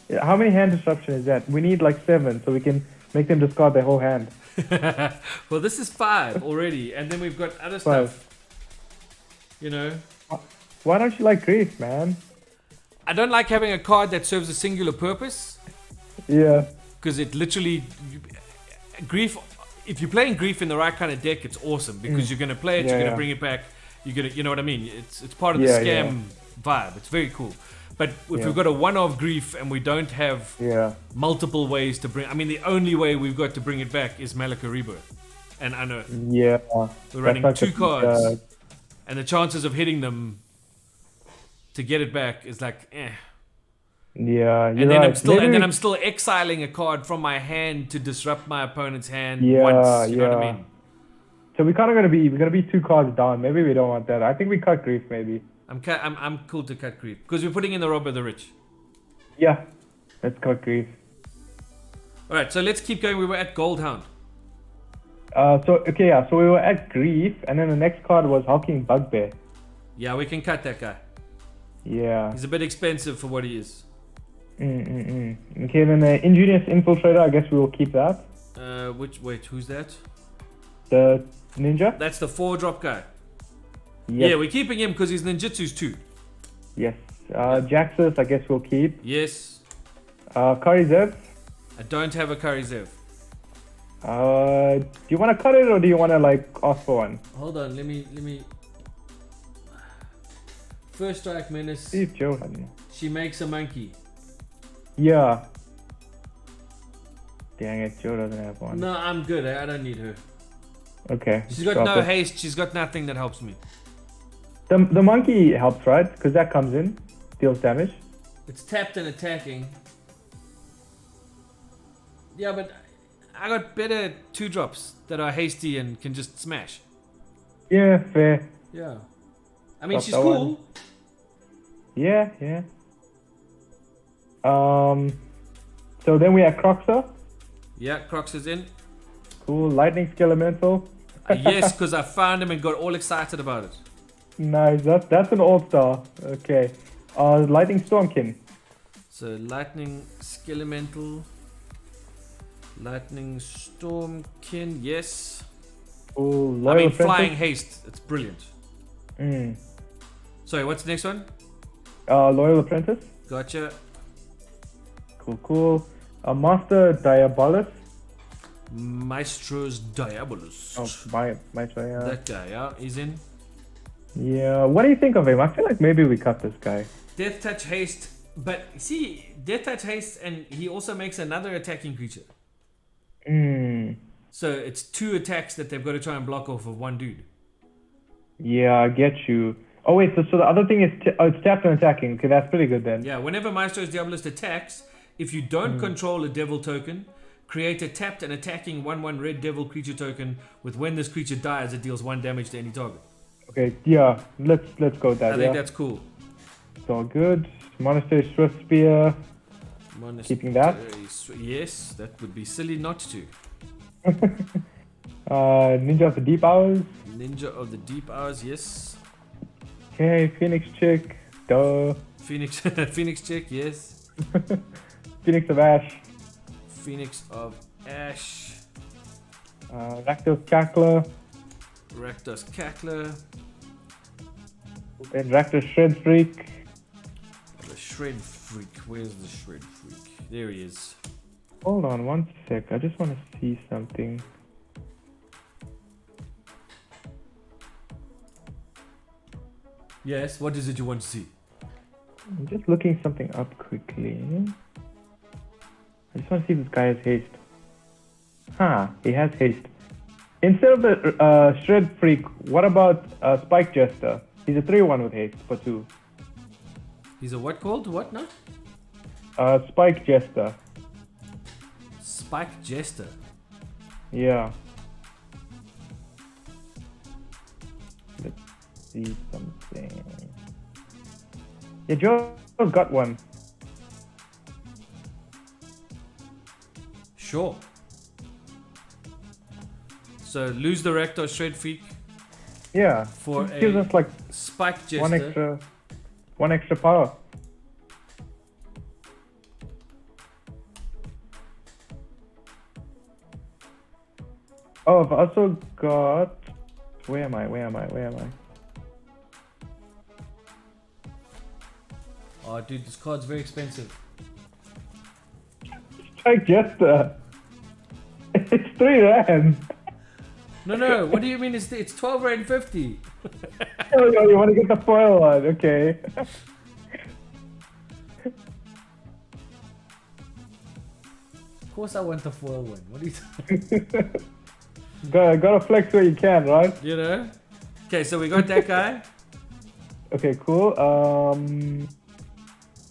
Yeah, how many hand disruption is that? We need like 7, so we can make them discard their whole hand. Well, this is 5 already, and then we've got other 5. stuff. You know, Why don't you like Grief, man? I don't like having a card that serves a singular purpose Yeah. because it literally grief. If you're playing grief in the right kind of deck, it's awesome because you're gonna play it, Yeah, you're gonna yeah. bring it back, you're gonna, you know what I mean? It's part of the Yeah, scam vibe. It's very cool. But if Yeah. we've got a one-off grief and we don't have Yeah. multiple ways to bring, I mean, the only way we've got to bring it back is Malika Rebirth and Unearth. Yeah. We're running That's 2 like cards, and the chances of hitting them to get it back is like, eh. Yeah, And you're then right. I'm still exiling a card from my hand to disrupt my opponent's hand Yeah, once. You know what I yeah. mean? So we're gonna be 2 cards down. Maybe we don't want that. I think we cut Grief maybe. I'm cool to cut grief because we're putting in the rob of the rich. Yeah. Let's cut Grief. All right, so let's keep going. We were at Goldhound. So we were at Grief, and then the next card was Hulking Bugbear. Yeah, we can cut that guy. Yeah. He's a bit expensive for what he is. Okay, then the Ingenious Infiltrator, I guess we will keep that. Wait, who's that? The Ninja? That's the 4-drop guy. Yes. Yeah, we're keeping him because he's ninjutsu's 2. Yes. Jaxus, I guess we'll keep. Yes. Karizev. I don't have a Karizev. Do you want to cut it or do you want to like ask for one? Hold on, let me. First strike menace. See if Joe had one. She makes a monkey. Yeah. Dang it, Joe doesn't have one. No, I'm good. I don't need her. Okay. She's got drop no it. haste. She's got nothing that helps me. The monkey helps, right? Because that comes in, deals damage. It's tapped and attacking. Yeah, but I got better 2-drops that are hasty and can just smash. Yeah, fair. Yeah. I mean, Drop she's that cool. one. Yeah. So then we have Croxer. Yeah, Crocs is in. Cool. Lightning Skelemental. Yes, because I found him and got all excited about it. Nice. That's an all-star. Okay. Lightning Stormkin. So, Lightning Skelemental. Lightning Stormkin, yes. Cool. I Loyal mean, Apprentice. Flying Haste. It's brilliant. Mm. Sorry, what's the next one? Loyal Apprentice. Gotcha. Cool. Master Diabolus. Maestro's Diabolus. Oh, Maestro, yeah. That guy, yeah, he's in. Yeah, what do you think of him? I feel like maybe we cut this guy. Death Touch Haste, but see, Death Touch Haste, and he also makes another attacking creature. So it's 2 attacks that they've got to try and block off of one dude. Yeah, I get you. Oh wait, so the other thing is it's tapped and attacking. Okay, that's pretty good then. Yeah, whenever Maestro's Diabolist attacks, if you don't control a devil token, create a tapped and attacking 1/1 red devil creature token with when this creature dies, it deals 1 damage to any target. Okay, yeah, let's go with that. I think that's cool. It's all good. Monastery Swift Spear. Keeping that. Yes, that would be silly not to. Ninja of the Deep Hours. Ninja of the Deep Hours, yes. Okay, Phoenix Chick. Duh. Phoenix Chick, yes. Phoenix of Ash. Phoenix of Ash. Rakdos Cackler. Rakdos Cackler. Then Rakdos Shred Freak. The Shred Freak. Where's the Shred Freak? There he is. Hold on one sec. I just want to see something. Yes, what is it you want to see? I'm just looking something up quickly. I just want to see if this guy has haste. He has haste. Instead of the Shred Freak, what about Spike Jester? He's a 3/1 with haste for 2. He's a what called? What now? Spike Jester. Spike Jester. Yeah. Let's see something. Yeah, Joe's got one. Sure. So lose the Rakdos Shred Freak Yeah. for It gives a us like Spike Jester. one extra power. Oh, I've also got. Where am I? Oh, dude, this card's very expensive. Strike Jester. It's 3 rand. No. What do you mean? It's 12 Rand 50. Oh, you want to get the foil one? Okay. Of course, I want the foil one. What are you talking? Gotta flex where you can, right? You know? Okay, so we got that guy. Okay, cool.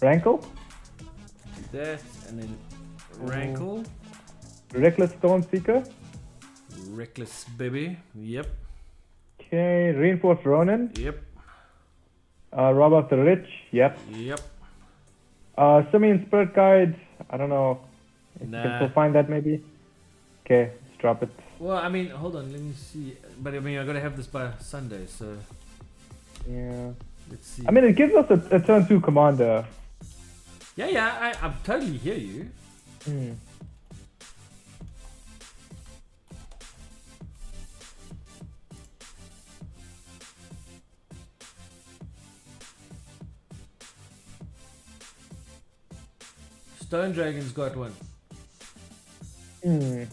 Rankle? That, and then Rankle. Reckless Stoneseeker. Reckless baby. Yep. Okay, Reinforced Ronin. Yep. Rob of the Rich. Yep. Yep. Simian Spirit Guide. I don't know. If you can Nah. still find that maybe. Okay, let's drop it. Well, I mean, hold on, let me see. But I mean, I gotta have this by Sunday, so Yeah. let's see. I mean, it gives us a turn 2 commander. Yeah, I totally hear you. Hmm. Stone Dragon's got one. Hmm.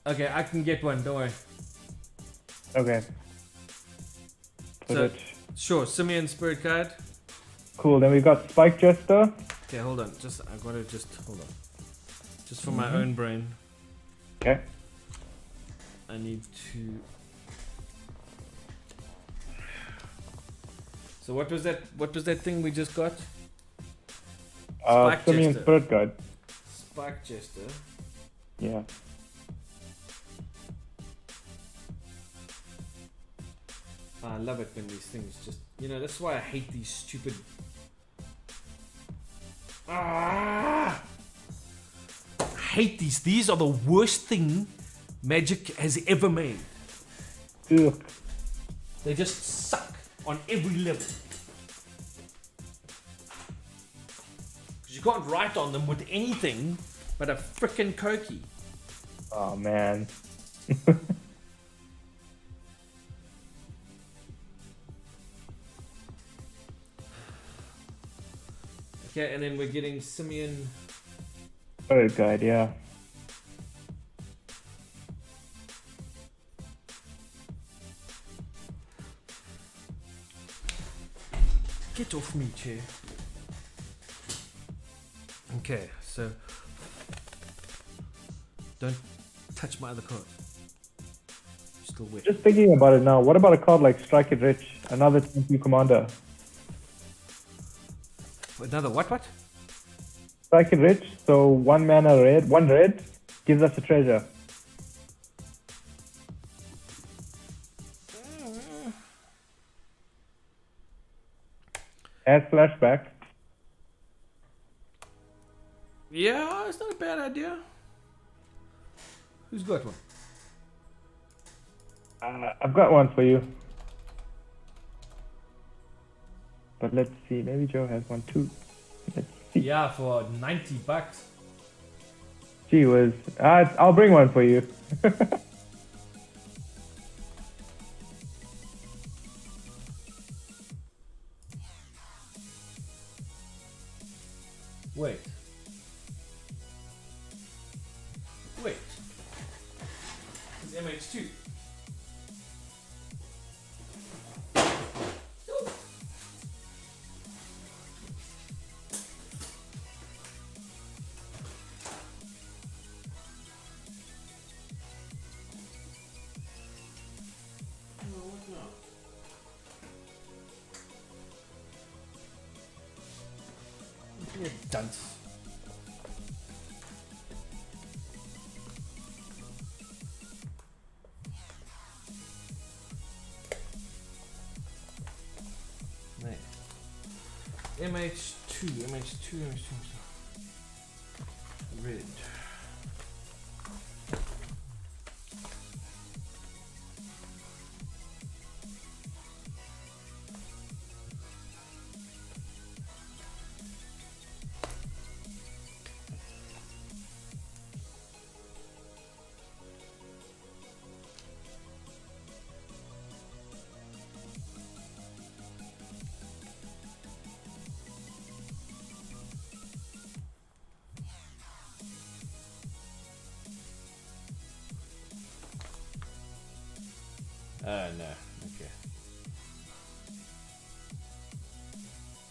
Okay, I can get one, don't worry. Okay. Put So- it. Sure, Simian Spirit Card. Cool. Then we got Spike Jester. Okay, hold on. I gotta hold on. Just for my own brain, Okay. I need to. So what was that? What was that thing we just got? Spike Simian Jester. Spirit Guide. Spike Jester. Yeah. I love it when these things just. That's why I hate these stupid. Ah! I hate these. These are the worst thing Magic has ever made. Ugh. They just suck on every level. Because you can't write on them with anything but a frickin' Koki. Oh man. Okay, and then we're getting Simian. Spirit Guide. Yeah. Get off me, chair. Okay, so don't touch my other card. Still wet. Just thinking about it now. What about a card like Strike It Rich? Another turn 2 commander. Another what? Strike It Rich. So 1 mana red, 1 red gives us a treasure. Has flashback. Yeah, it's not a bad idea. Who's got one? I've got one for you. But let's see. Maybe Joe has one too. Let's see. Yeah, for $90. Gee whiz. I'll bring one for you. Wait. It's MH2. You dunce. MH2. MH2. Red. No. Okay.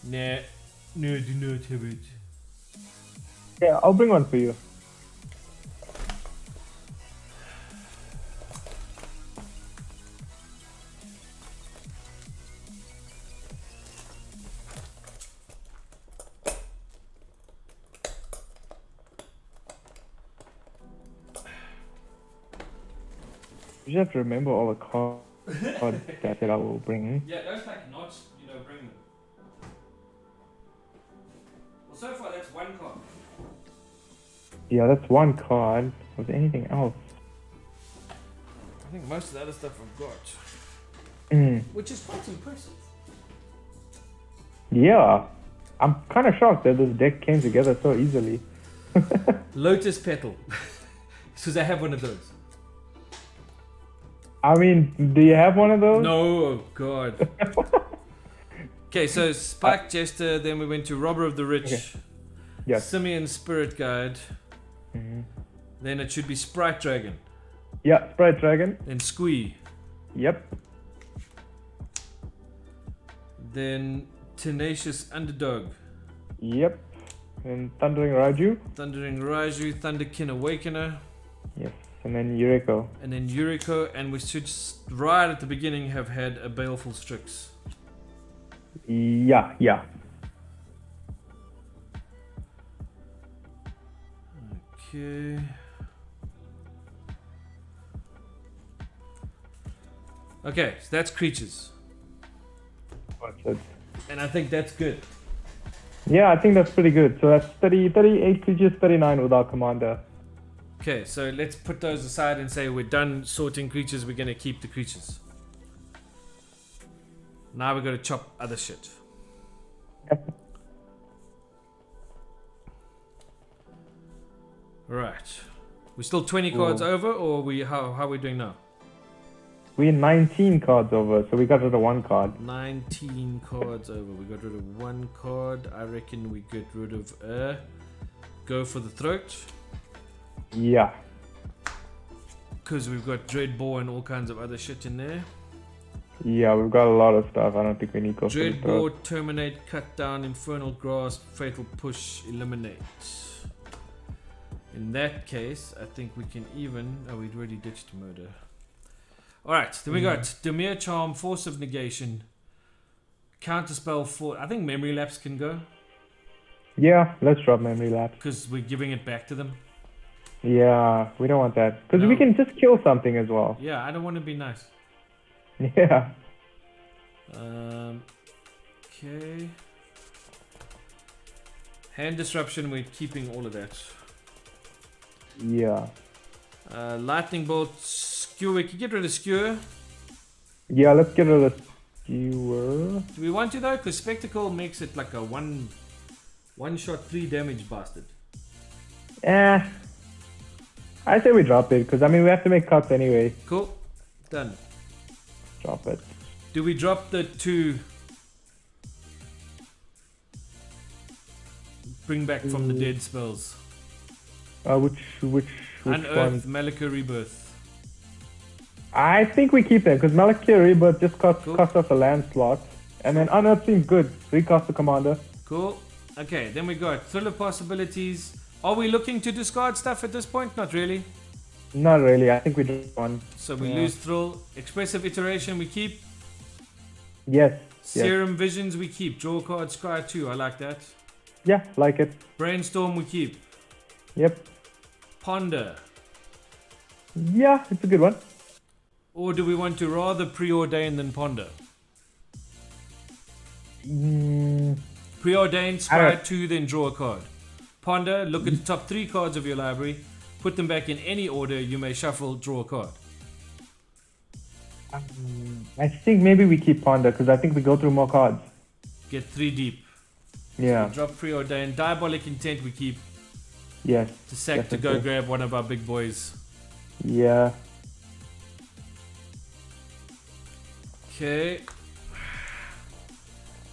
Nah. No, do not have it. Yeah, I'll bring one for you. You just have to remember all the cards that I will bring. Yeah, those like not, bring them. Well, so far that's one card. Yeah, that's one card. Was there anything else? I think most of the other stuff I've got. Which is quite impressive. Yeah. I'm kind of shocked that this deck came together so easily. Lotus Petal. Because I have one of those. I mean, do you have one of those? No, oh God. Okay, so Spike Jester, then we went to Robber of the Rich. Okay. Yes. Simeon Spirit Guide. Then it should be Sprite Dragon. Yeah, Sprite Dragon. Then Squee. Yep. Then Tenacious Underdog. Yep. And Thundering Raju. Thundering Raju, Thunderkin Awakener. Yes. And then Yuriko. And then Yuriko, and we should right at the beginning have had a Baleful Strix. Yeah. Okay. Okay, so that's creatures. What's it? And I think that's good. Yeah, I think that's pretty good. So that's 38 creatures, 39 without commander. Okay, so let's put those aside and say we're done sorting creatures, we're gonna keep the creatures. Now we're gonna chop other shit. Right. We're still 20 cards over, or how are we doing now? We're 19 cards over, so we got rid of one card. 19 cards over. We got rid of one card. I reckon we get rid of Go for the Throat. Yeah. Because we've got Dreadbore and all kinds of other shit in there. Yeah, we've got a lot of stuff. I don't think we need Go for the Throat. Dreadbore, Terminate, Cut Down, Infernal Grasp, Fatal Push, Eliminate. In that case, I think we can even... Oh, we'd already ditched Murder. Alright, then we got Demir Charm, Force of Negation, Counterspell for... I think Memory Lapse can go. Yeah, let's drop Memory Lapse. Because we're giving it back to them. Yeah, we don't want that. Because we can just kill something as well. Yeah, I don't want to be nice. Yeah. Okay. Hand Disruption, we're keeping all of that. Yeah. Lightning Bolt, Skewer, we can get rid of Skewer. Yeah, let's get rid of Skewer. Do we want to though? Because Spectacle makes it like a one shot 3 damage bastard. I say we drop it, because I mean we have to make cuts anyway. Cool. Done. Drop it. Do we drop the 2 bring back from the dead spells? Which Unearth, one? Malika Rebirth. I think we keep them, because Malakir Rebirth just cost us a land slot. And then Unearth seems good. Recast the commander. Cool. Okay, then we got Thrill of Possibilities. Are we looking to discard stuff at this point? Not really. Not really. I think we do one. So we lose Thrill. Expressive Iteration we keep. Yes. Serum Visions we keep. Draw card, Scry 2. I like that. Yeah, like it. Brainstorm we keep. Yep. Ponder. Yeah, it's a good one. Or do we want to rather preordain than ponder? Preordained, scry 2, then draw a card. Ponder, look at the top 3 cards of your library. Put them back in any order. You may shuffle, draw a card. I think maybe we keep Ponder because I think we go through more cards. Get 3 deep. Yeah. So drop Preordained. Diabolic Intent we keep. Yes. To sack to go grab one of our big boys. Yeah. Okay.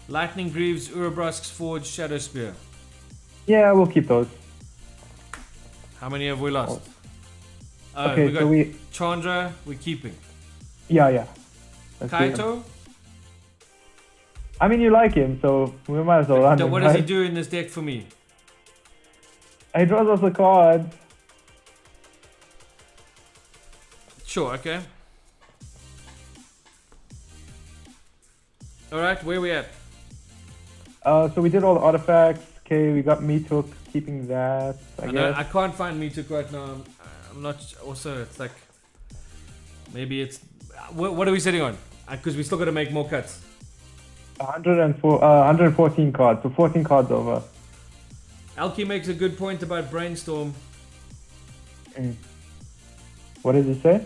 Lightning Greaves, Urobrask's Forge, Shadow Spear. Yeah, we'll keep those. How many have we lost? Okay, we got so Chandra, we're keeping. Yeah. Let's see him. Kaito? I mean, you like him, so we might as well run him. What does he do in this deck for me? He draws us a card. Sure, okay. Alright, where we at? So we did all the artifacts. Okay, we got Meatook, keeping that, I guess. I can't find Meatook right now. I'm not... Also, it's like... Maybe it's... What are we sitting on? Because we still got to make more cuts. 114 cards, so 14 cards over. Alki makes a good point about Brainstorm. What does he say?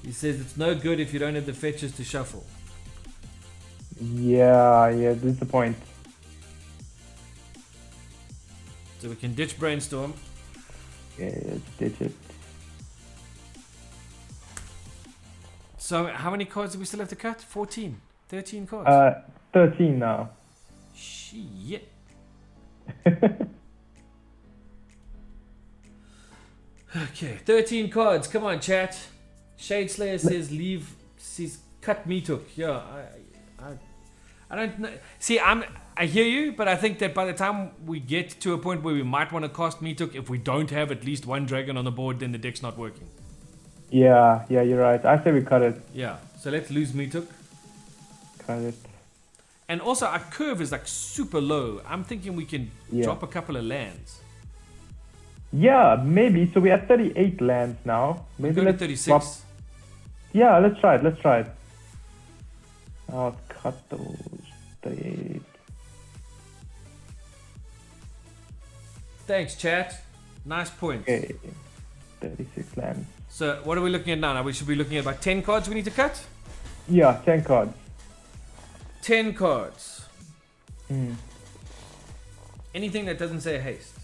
He says it's no good if you don't have the fetches to shuffle. Yeah, this is the point. So we can ditch Brainstorm. Yeah, let's ditch it. So how many cards do we still have to cut? 14? 13 cards? 13 now. Shit. Okay, 13 cards. Come on, chat. Shade Slayer says says cut Meatook. Yeah, I don't know. See, I hear you, but I think that by the time we get to a point where we might want to cast Meatook, if we don't have at least one dragon on the board, then the deck's not working. Yeah, you're right. I say we cut it. Yeah, so let's lose Meatook. Cut it. And also, our curve is like super low. I'm thinking we can drop a couple of lands. Yeah, maybe. So we're at 38 lands now. Maybe go to let's 36. Drop... Yeah, let's try it. I'll cut those 38. Thanks, chat. Nice point. Okay, 36 lands. So what are we looking at now? We should be looking at about 10 cards we need to cut? Yeah, 10 cards. 10 cards. Anything that doesn't say haste.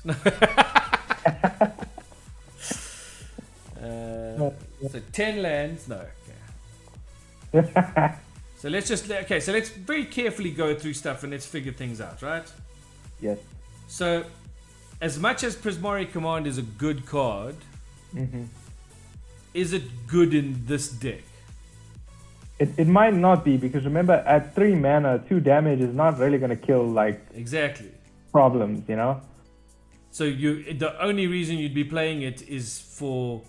So 10 lands. No. Okay. So let's very carefully go through stuff and let's figure things out, right? Yes. So as much as Prismari Command is a good card, is it good in this deck? It might not be, because remember, at 3 mana, 2 damage is not really going to kill, like... Exactly. Problems, you know? So the only reason you'd be playing it is for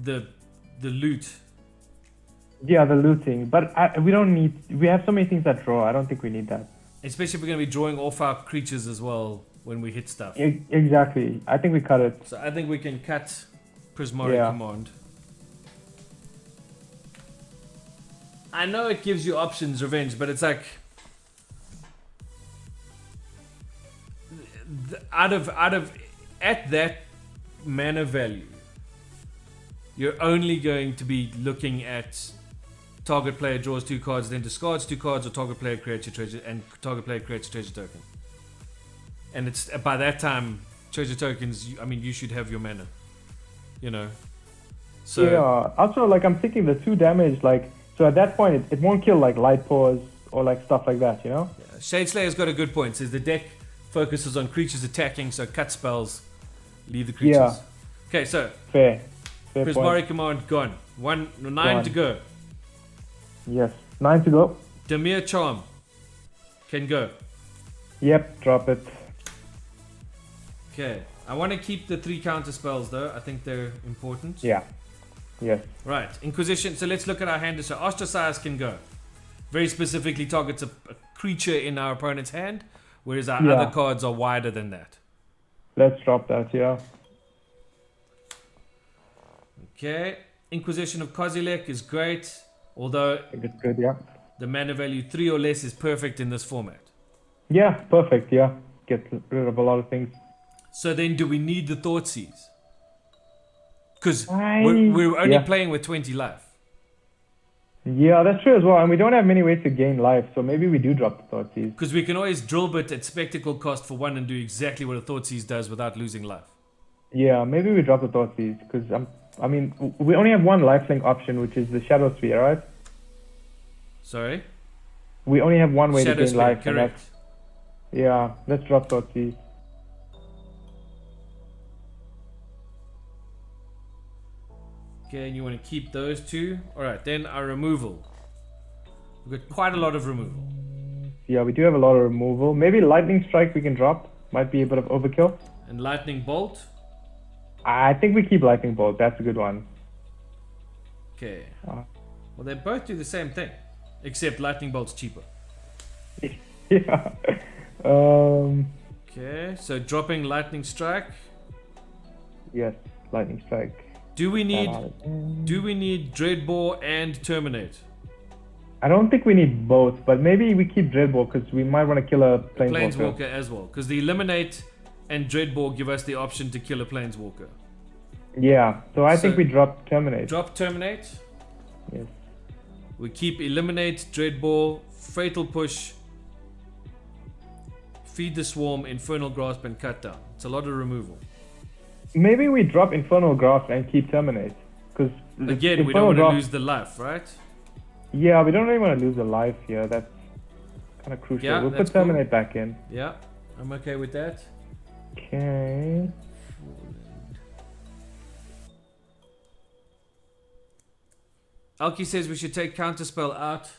the loot. Yeah, the looting. But we don't need... We have so many things that draw. I don't think we need that. Especially if we're going to be drawing off our creatures as well when we hit stuff. Exactly. I think we cut it. So I think we can cut Prismari Command. I know it gives you options, Revenge, but it's like... At that mana value, you're only going to be looking at target player draws 2 cards, then discards 2 cards, or target player creates a treasure, and target player creates a treasure token. And it's by that time, treasure tokens, you should have your mana. You know? So yeah, also, like, I'm thinking the 2 damage, like, so at that point, it won't kill, like, light pores or, like, stuff like that, you know? Yeah. Shade Slayer's got a good point. Says the deck focuses on creatures attacking, so cut spells, leave the creatures. Yeah. Okay, so Fair Prismari Command gone. 9 to go. Yes, 9 to go. Demir Charm can go. Yep, drop it. Okay, I want to keep the 3 counter spells though. I think they're important. Yeah. Yes. Right, Inquisition. So let's look at our hand. So Ostracize can go. Very specifically targets a creature in our opponent's hand, whereas our other cards are wider than that. Let's drop that, yeah. Okay, Inquisition of Kozilek is great, although I think it's good, yeah. The mana value 3 or less is perfect in this format. Yeah, perfect. Yeah, get rid of a lot of things. So then, do we need the Thoughtseize? Because I- we're only yeah. playing with 20 life. Yeah, that's true as well. And we don't have many ways to gain life, so maybe we do drop the Thoughtseize. Because we can always drill bit at spectacle cost for 1 and do exactly what a Thoughtseize does without losing life. Yeah, maybe we drop the Thoughtseize because I mean, we only have one lifelink option, which is the Shadow Sphere, right? Sorry? We only have one way Shadow to gain Sphere, life. and correct. that's- Yeah, let's drop Thoughtseize. Okay, and you want to keep those two. Alright, then our removal. We've got quite a lot of removal. Yeah, we do have a lot of removal. Maybe Lightning Strike we can drop. Might be a bit of overkill. And Lightning Bolt. I think we keep Lightning Bolt. That's a good one. Okay. Uh. Well, they both do the same thing. Except Lightning Bolt's cheaper. Yeah. Okay, so dropping Lightning Strike. Yes, Lightning Strike. Do we need Dreadbore and Terminate? I don't think we need both, but maybe we keep Dreadbore because we might want to kill a Planeswalker. Planeswalker as well. Because the Eliminate and Dreadbore give us the option to kill a Planeswalker. Yeah, so I think So- we drop Terminate. Drop Terminate. Yes. We keep Eliminate, Dreadbore, Fatal Push, Feed the Swarm, Infernal Grasp, and Cut Down. It's a lot of removal. Maybe we drop Infernal Grasp and keep Terminate. Because Again, we don't want to lose the life, right? Yeah, we don't really want to lose the life here. That's kind of crucial. Yeah, We'll that's put Terminate back in. Yeah, I'm okay with that. Okay. Alki says we should take Counterspell out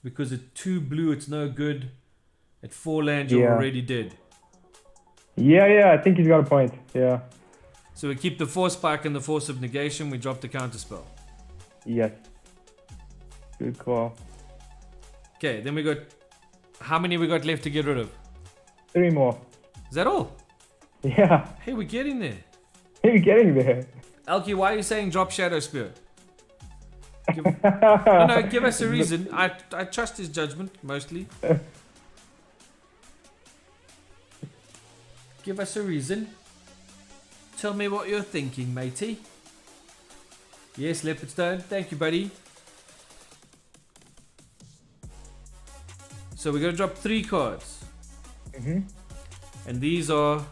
because at 2 blue it's no good. At 4 land you're Yeah. already dead. Yeah, I think he's got a point. Yeah. So we keep the Force Spike and the Force of Negation. We drop the Counterspell. Yes. Good call. Okay, then we got... How many we got left to get rid of? 3 more. Is that all? Yeah. Hey, we're getting there. You're getting there. Alki, why are you saying drop Shadow Spear? No, give us a reason. I trust his judgment, mostly. Give us a reason. Tell me what you're thinking, matey. Yes, Leopardstone. Thank you, buddy. So we're going to drop 3 cards. Mm-hmm. And these are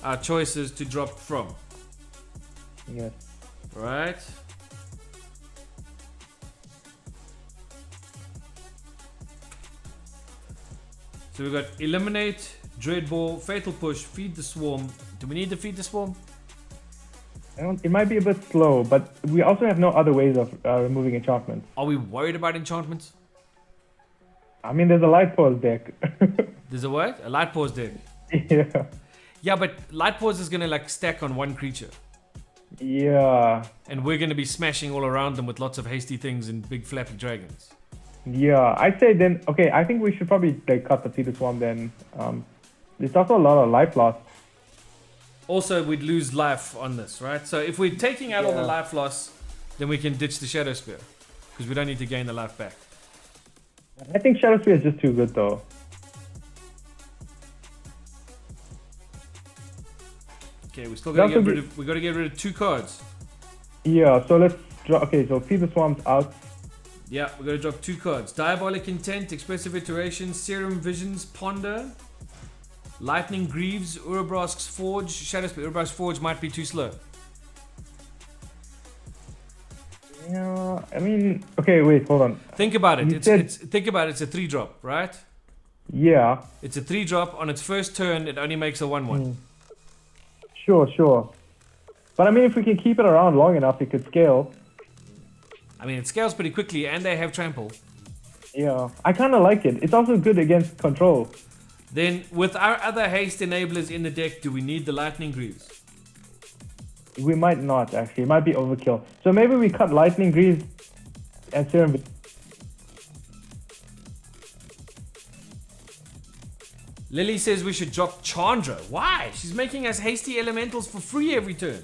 our choices to drop from. Yes. Right? So we've got Eliminate, Dreadball, Fatal Push, Feed the Swarm. Do we need to feed the Swarm? It might be a bit slow, but we also have no other ways of removing enchantments. Are we worried about enchantments? I mean, there's a Light Pulse deck. There's a what? A Light Pause deck. Yeah. Yeah, but Light Pause is gonna like stack on one creature. Yeah. And we're gonna be smashing all around them with lots of hasty things and big flappy dragons. Yeah. I'd say then, okay, I think we should probably like, cut the Feeder Swarm then. There's also a lot of life loss. Also, we'd lose life on this, right? So if we're taking out all the Yeah. life loss, then we can ditch the Shadow Spear. Because we don't need to gain the life back. I think Shadow Spear is just too good though. Okay, we still gotta That's get a rid of. We gotta get rid of 2 cards. Yeah, so let's draw. Okay, so Feeder Swarm's out. Yeah, we gotta drop 2 cards: Diabolic Intent, Expressive Iteration, Serum Visions, Ponder, Lightning Greaves, Urabrask's Forge, Shadow Spear. Urabrask's Forge might be too slow. Yeah, I mean, okay, wait, hold on. Think about it. You It's, said- it's think about it. It's a 3-drop, right? Yeah, It's a 3-drop. On its first turn, it only makes a 1/1. sure. But I mean, if we can keep it around long enough, it could scale. I mean, it scales pretty quickly, and they have trample. Yeah, I kind of like it. It's also good against control. Then, with our other haste enablers in the deck, do we need the Lightning Greaves? We might not, actually. It might be overkill. So maybe we cut Lightning Greaves and Serum. Lily says we should drop Chandra. Why? She's making us hasty elementals for free every turn.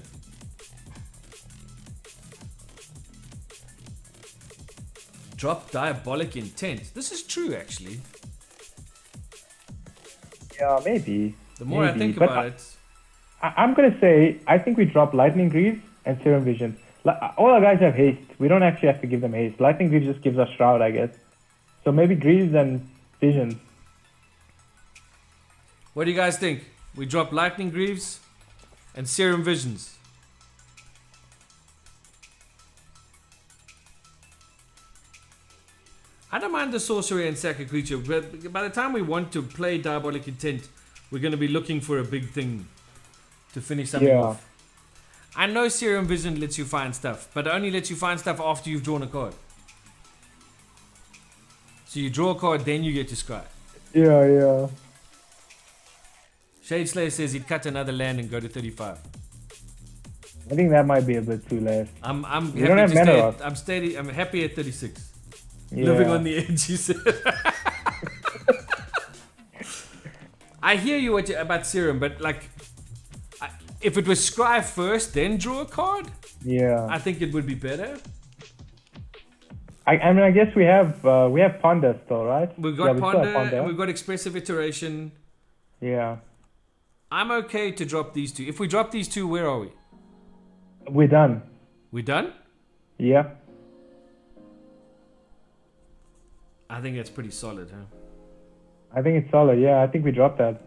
drop Diabolic Intent. This is true, actually. Yeah, maybe. The more I Maybe, think but about it. I'm gonna say I think we drop Lightning Greaves and Serum Vision. All our guys have haste. We don't actually have to give them haste. Lightning Greaves just gives us Shroud, I guess. So maybe Greaves and Vision. What do you guys think? We drop Lightning Greaves and Serum Visions. I don't mind the sorcery and sack a creature, but by the time we want to play Diabolic Intent, we're going to be looking for a big thing to finish something off. I know Serum Vision lets you find stuff, but it only lets you find stuff after you've drawn a card. So you draw a card, then you get to scry. Yeah. Shade Slayer says he'd cut another land and go to 35. I think that might be a bit too less. I'm happy don't have to mana stay. rock. I'm happy at 36. Yeah. Living on the edge, he said. I hear you about Serum, but like, if it was scry first, then draw a card, I think it would be better. I mean, I guess we have Ponder still, right? We've got Ponder, and we've got Expressive Iteration. Yeah. I'm okay to drop these two. If we drop these two, where are we? We're done. We're done? Yeah. I think that's pretty solid, huh? I think it's solid. Yeah, I think we dropped that.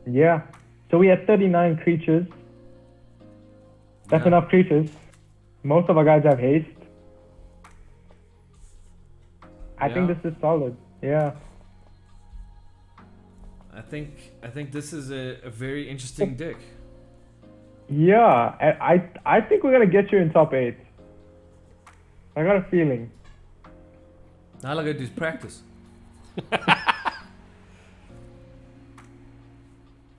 Yeah. So we had 39 creatures. That's enough creatures. Most of our guys have haste. I think this is solid. Yeah. I think this is a very interesting deck. Yeah, I think we're gonna get you in top 8. I got a feeling. All I gotta do is practice.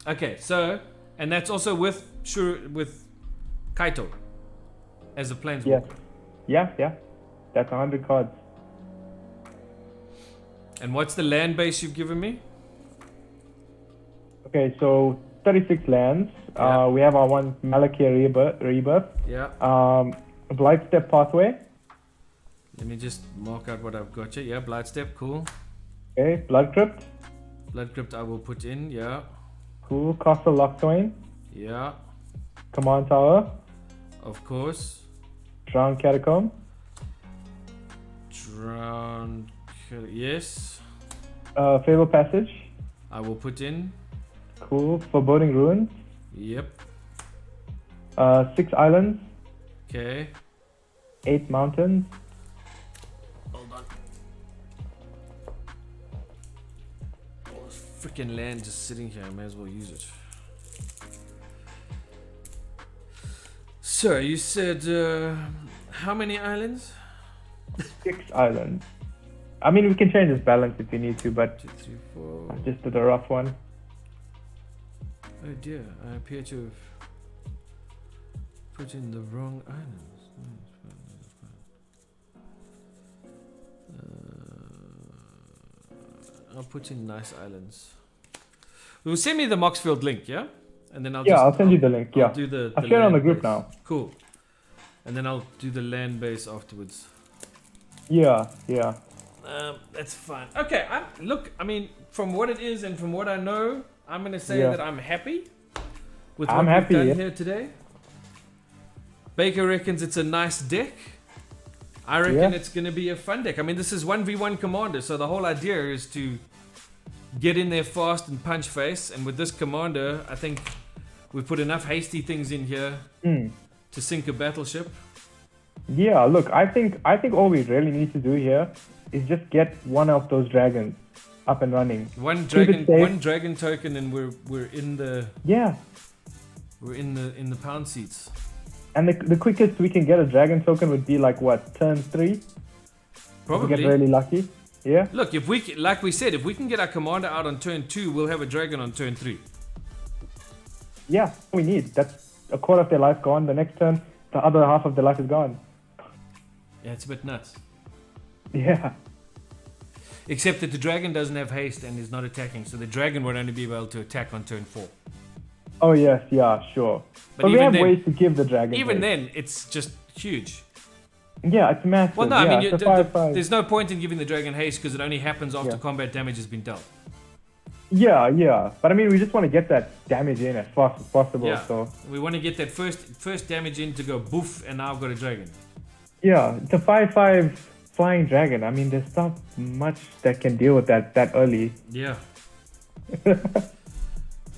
Okay, so, and that's also with Kaito as a planeswalker. Yeah. That's 100 cards. And what's the land base you've given me? Okay, so 36 lands. Yeah. We have our one Malakir Rebirth. Yeah. Blightstep Pathway. Let me just mark out what I've got here. Yeah, Blightstep, cool. Okay, Blood Crypt. Blood Crypt I will put in, yeah. Cool. Castle Lockthwain. Yeah. Command Tower. Of course. Drowned Catacomb. Yes. Fable Passage. I will put in. Cool. Foreboding Ruins. Yep. 6 islands. Okay. 8 mountains. Hold on. All this freaking land just sitting here. I may as well use it. So you said how many islands? 6 islands. I mean, we can change this balance if we need to, but 2, 3, 4. I just did a rough one. Oh dear, I appear to have put in the wrong islands. I'll put in nice islands. Well, send me the Moxfield link, yeah? And then I'll send you the link. I'll do the I'll share it on the group base. now. Cool. And then I'll do the land base afterwards. Yeah. That's fine. Okay, look, I mean, from what it is and from what I know, I'm going to say that I'm happy with what we've done here today. Baker reckons it's a nice deck. I reckon it's going to be a fun deck. I mean, this is 1v1 Commander, so the whole idea is to get in there fast and punch face. And with this Commander, I think we've put enough hasty things in here to sink a battleship. Yeah, look, I think all we really need to do here is just get one of those dragons up and running. One dragon token, and we're in the we're in the pound seats. And the quickest we can get a dragon token would be like what, turn 3? Probably. If we get really lucky. Yeah. Look, if we like we said, if we can get our commander out on turn 2, we'll have a dragon on turn 3. Yeah, we need. That's a quarter of their life gone. The next turn, the other half of their life is gone. Yeah, it's a bit nuts. Yeah. Except that the dragon doesn't have haste and is not attacking, so the dragon would only be able to attack on turn 4. Oh yes, yeah, sure. But we even have then- ways to give the dragon. Even Hate. then, it's just huge. Yeah, it's massive. Well, no, yeah, I mean, it's a 5/5. there's no point in giving the dragon haste because it only happens after Yeah. combat damage has been dealt. Yeah, yeah. But I mean, we just want to get that damage in as fast as possible. Yeah. So We want to get that first damage in to go boof, and now I've got a dragon. yeah, it's a 5/5 flying dragon. I mean, there's not much that can deal with that early. Yeah.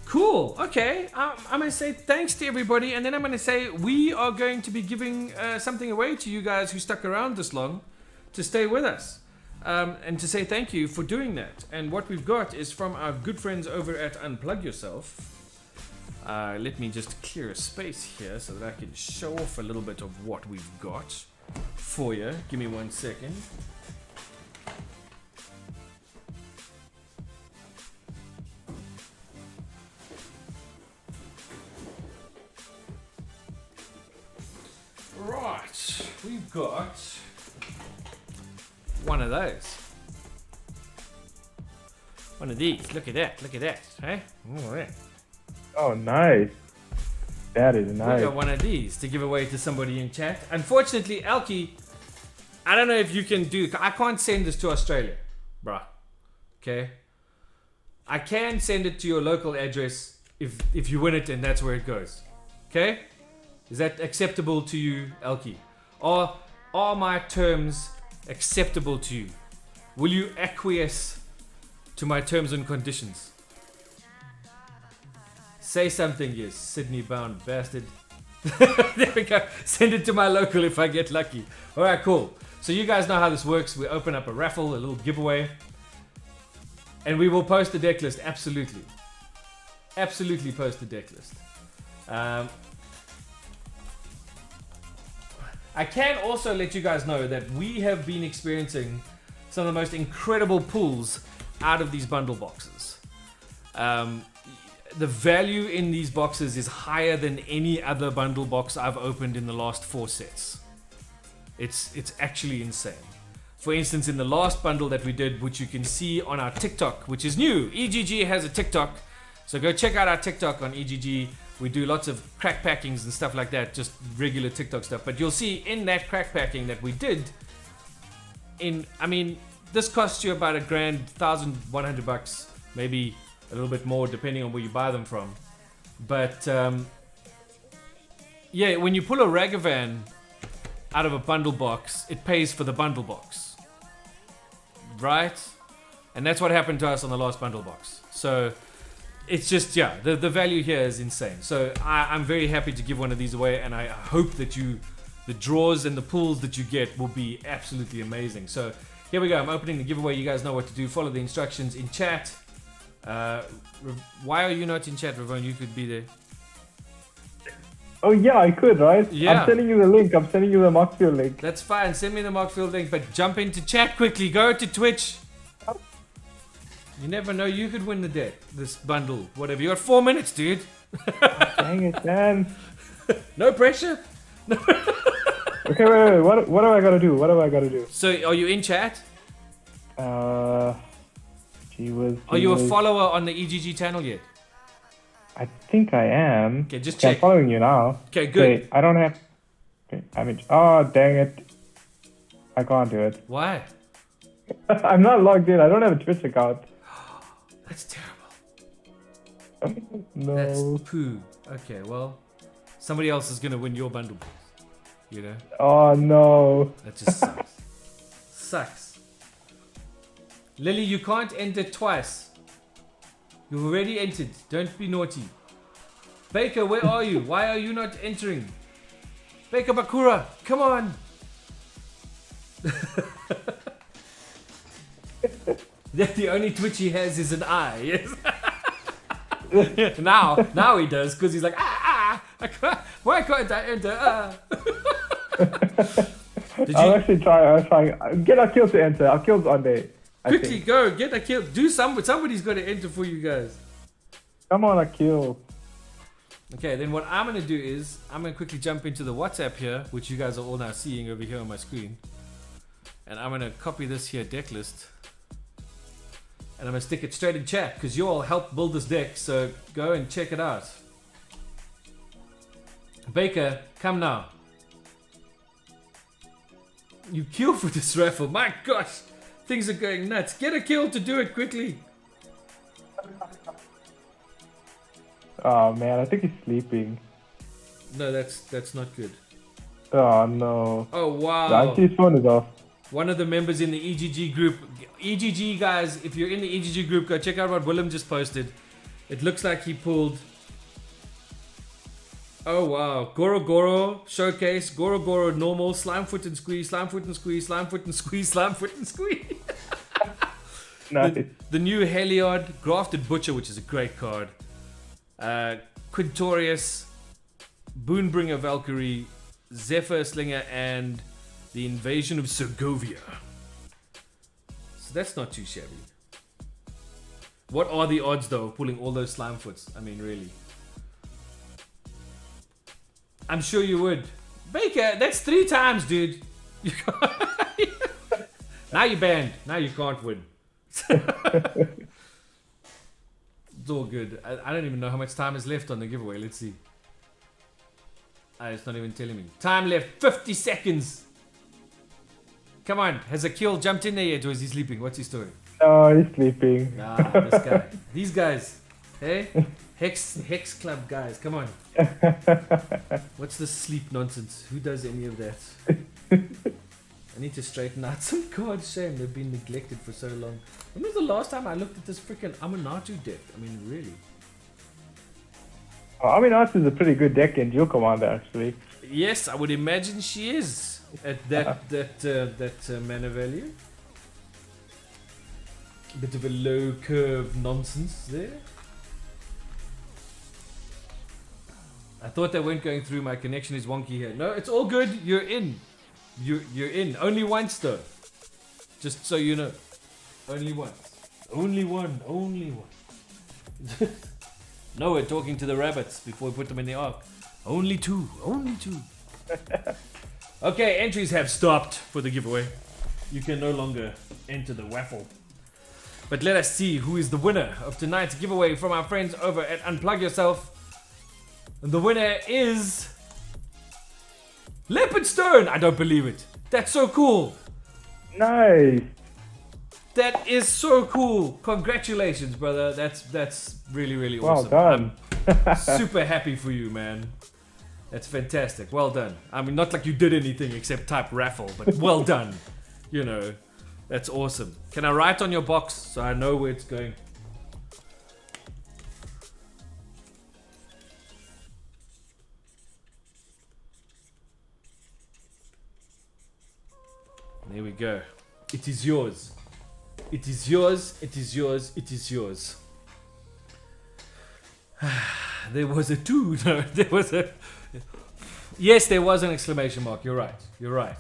Cool. Okay. I'm going to say thanks to everybody, and then I'm going to say we are going to be giving something away to you guys who stuck around this long to stay with us. And to say thank you for doing that. And what we've got is from our good friends over at Unplug Yourself. Let me just clear a space here so that I can show off a little bit of what we've got for you. Give me 1 second. Right, we've got one of those. One of these. Look at that. Look at that. Hey? Oh, yeah. Oh, nice. That is We nice. got one of these to give away to somebody in chat. Unfortunately, Elkie, I don't know if you can do. I can't send this to Australia, bruh. Okay. I can send it to your local address if you win it and that's where it goes. Okay. Is that acceptable to you, Elkie? Or are my terms acceptable to you? Will you acquiesce to my terms and conditions? Say something, you Sydney bound bastard. There we go. Send it to my local if I get lucky. Alright, cool. So you guys know how this works. We open up a raffle, a little giveaway. And we will post the deck list, absolutely. Absolutely post the deck list. I can also let you guys know that we have been experiencing some of the most incredible pulls out of these bundle boxes. The value in these boxes is higher than any other bundle box I've opened in the last 4 sets. It's actually insane. For instance, in the last bundle that we did, which you can see on our TikTok, which is new, EGG has a TikTok, so go check out our TikTok on EGG. We do lots of crack packings and stuff like that, just regular TikTok stuff. But you'll see in that crack packing that we did, this costs you about $1,100, maybe a little bit more depending on where you buy them from. But yeah, when you pull a Ragavan out of a bundle box, it pays for the bundle box, right? And that's what happened to us on the last bundle box. So it's just, yeah, the value here is insane. So I'm very happy to give one of these away, and I hope that the draws and the pulls that you get will be absolutely amazing. So here we go. I'm opening the giveaway. You guys know what to do. Follow the instructions in chat. Why are you not in chat, Rivone? You could be there. Oh yeah, I could, right? Yeah. I'm sending you the link. I'm sending you the Moxfield link. That's fine. Send me the Mockfield link, but jump into chat quickly. Go to Twitch. You never know. You could win the deck, this bundle, whatever. You got 4 minutes, dude. Dang it, man. No pressure. Okay, wait. What do I gotta do? What do I gotta do? So, are you in chat? Gee whiz. Are you a follower on the EGG channel yet? I think I am. Okay, just I'm check. following you now. Okay, good. Wait, I don't have. Okay, oh, dang it. I can't do it. Why? I'm not logged in. I don't have a Twitch account. That's terrible. No. That's poo. Okay, well, somebody else is gonna win your bundle. You know? Oh no. That just sucks. Sucks. Lily, you can't enter twice. You've already entered. Don't be naughty. Baker, where are you? Why are you not entering? Baker Bakura, come on. The only Twitch he has is an eye. Yes. now he does, because he's like, why can't I enter? Did I'll you actually try. I'll try. Get a kill to enter. Our kill's on there. I quickly think. go get a kill? Do somebody's got to enter for you guys. Come on, a kill. Okay, then what I'm gonna do is I'm gonna quickly jump into the WhatsApp here, which you guys are all now seeing over here on my screen, and I'm gonna copy this here deck list, and I'm gonna stick it straight in chat because you all helped build this deck. So go and check it out. Baker, come now. You kill for this raffle. My gosh. Things are going nuts. Get a kill to do it quickly. Oh man, I think he's sleeping. No, that's not good. Oh no. Oh wow. His phone is off. One of the members in the EGG group. EGG guys, if you're in the EGG group, go check out what Willem just posted. It looks like he pulled... Oh wow. Goro-Goro showcase. Goro-Goro normal. Slime foot and squeeze. Slime foot and squeeze. Slime foot and squeeze. Slime foot and squeeze. Nice. The new Heliod. Grafted Butcher, which is a great card. Quintorius. Boonbringer Valkyrie. Zephyr Slinger and the Invasion of Segovia. So that's not too shabby. What are the odds though of pulling all those slime foots? I mean, really. I'm sure you would. Baker, that's 3 times, dude. Now you're banned. Now you can't win. It's all good. I don't even know how much time is left on the giveaway. Let's see. It's not even telling me. Time left, 50 seconds. Come on, has Akil jumped in there yet or is he sleeping? What's his story? Oh, he's sleeping. Ah, this guy. These guys. Hey? Hex Club guys, come on. What's this sleep nonsense? Who does any of that? I need to straighten out some cards. Shame they've been neglected for so long. When was the last time I looked at this freaking Amanatu deck? I mean, really. Oh, Aminatu is a pretty good deck in Duel Commander, actually. Yes, I would imagine she is at that mana value. A bit of a low curve nonsense there. I thought they weren't going through. My connection is wonky here. No, it's all good. You're in. You're in. Only once though. Just so you know. Only once. Only one. Only one. No, we're talking to the rabbits before we put them in the ark. Only 2. Only 2. Okay, entries have stopped for the giveaway. You can no longer enter the waffle. But let us see who is the winner of tonight's giveaway from our friends over at Unplug Yourself. And the winner is... Leopard Stone! I don't believe it. That's so cool. Nice. That is so cool. Congratulations, brother. That's really, really awesome. Well done. I'm super happy for you, man. That's fantastic. Well done. I mean, not like you did anything except type raffle, but well done. You know, that's awesome. Can I write on your box so I know where it's going? There we go. It is yours. It is yours, it is yours, it is yours. There was a 2. No, there was a... Yes, there was an exclamation mark. You're right. You're right.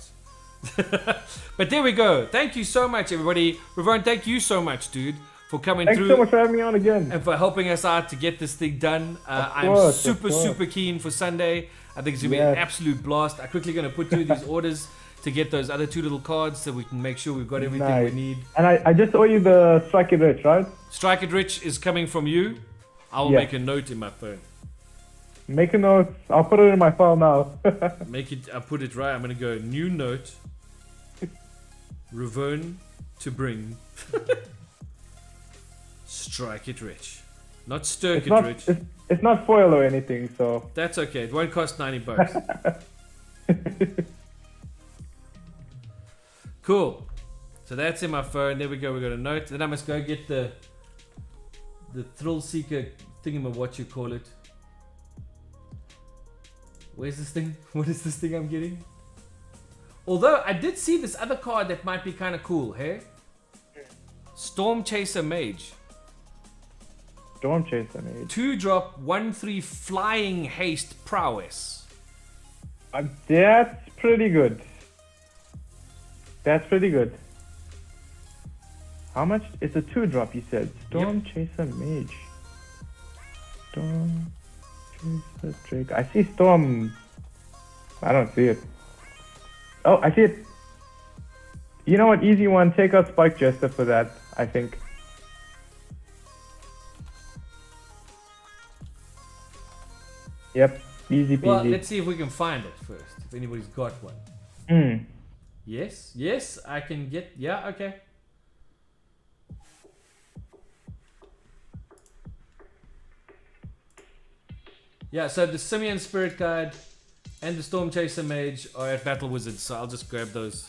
But there we go. Thank you so much, everybody. Rivone, thank you so much, dude, for coming through. Thanks so much for having me on again. And for helping us out to get this thing done. I'm super keen for Sunday. I think it's going to be an absolute blast. I'm quickly going to put through these orders to get those other 2 little cards so we can make sure we've got everything we need. And I just owe you the Strike It Rich, right? Strike It Rich is coming from you. I'll make a note in my phone. Make a note. I'll put it in my file now. I'll put it right. I'm going to go new note. Rivone to bring. Strike It Rich. Not Stirk It Rich. It's not foil or anything, so... That's okay. It won't cost $90. Cool. So that's in my phone. There we go. We got a note. Then I must go get the Thrill Seeker thingamab, what you call it. Where's this thing? What is this thing I'm getting? Although I did see this other card that might be kind of cool, hey? Storm Chaser Mage. Storm Chaser Mage. 2-drop, 1/3 flying haste prowess. That's pretty good. That's pretty good. How much? It's a 2-drop, you said. Storm Chaser Mage. Storm Chaser Drake. I see Storm. I don't see it. Oh, I see it. You know what? Easy one. Take out Spike Jester for that, I think. Yep. Easy Well, peasy. let's see if we can find it first. If anybody's got one. Hmm. Yes, I can get. Yeah, okay. Yeah, so the Simian Spirit Guide and the Storm Chaser Mage are at Battle Wizards, so I'll just grab those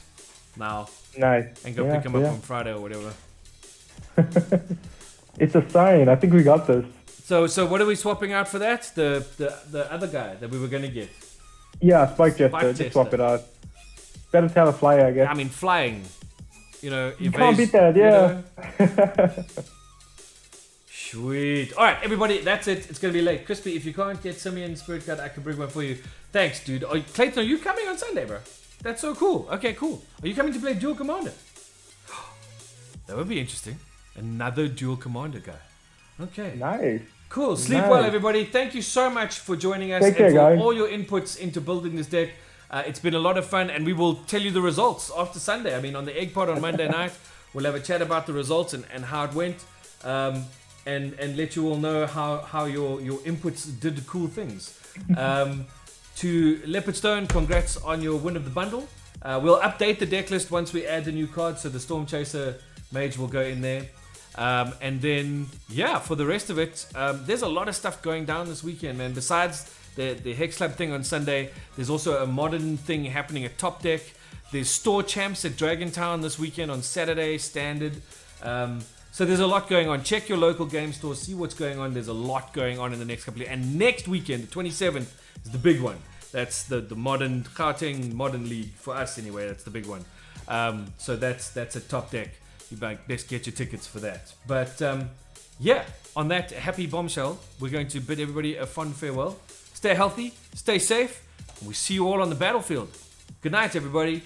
now Nice. and go pick them up on Friday or whatever. It's a sign. I think we got this. So what are we swapping out for that? The other guy that we were gonna get. Yeah, Spike Jester. Spike Just swap Jester. it out. Better tell a flyer, I guess. I mean, flying. You know, You can't beat that, yeah. Sweet. All right, everybody, that's it. It's going to be late. Crispy, if you can't get Simian Spirit Guide, I can bring one for you. Thanks, dude. Clayton, are you coming on Sunday, bro? That's so cool. Okay, cool. Are you coming to play Duel Commander? That would be interesting. Another Duel Commander guy. Okay. Nice. Cool. Sleep Nice. well, everybody. Thank you so much for joining us Take care, and for guys. all your inputs into building this deck. It's been a lot of fun, and we will tell you the results after Sunday. I mean, on the Egg Pod on Monday night, we'll have a chat about the results and how it went, and let you all know how your inputs did cool things. To Leopardstone, congrats on your win of the bundle. We'll update the deck list once we add the new cards, so the Storm Chaser Mage will go in there. And then, yeah, for the rest of it, there's a lot of stuff going down this weekend, man. Besides the Hex Club thing on Sunday, there's also a modern thing happening at Top Deck. There's Store Champs at Dragontown this weekend on Saturday, Standard. So there's a lot going on. Check your local game store, see what's going on. There's a lot going on in the next couple of years. And next weekend, the 27th, is the big one. That's the modern Gauteng Modern League for us anyway. That's the big one. So that's a Top Deck. You best get your tickets for that. But yeah, on that happy bombshell, we're going to bid everybody a fond farewell. Stay healthy, stay safe, and we see you all on the battlefield. Good night, everybody.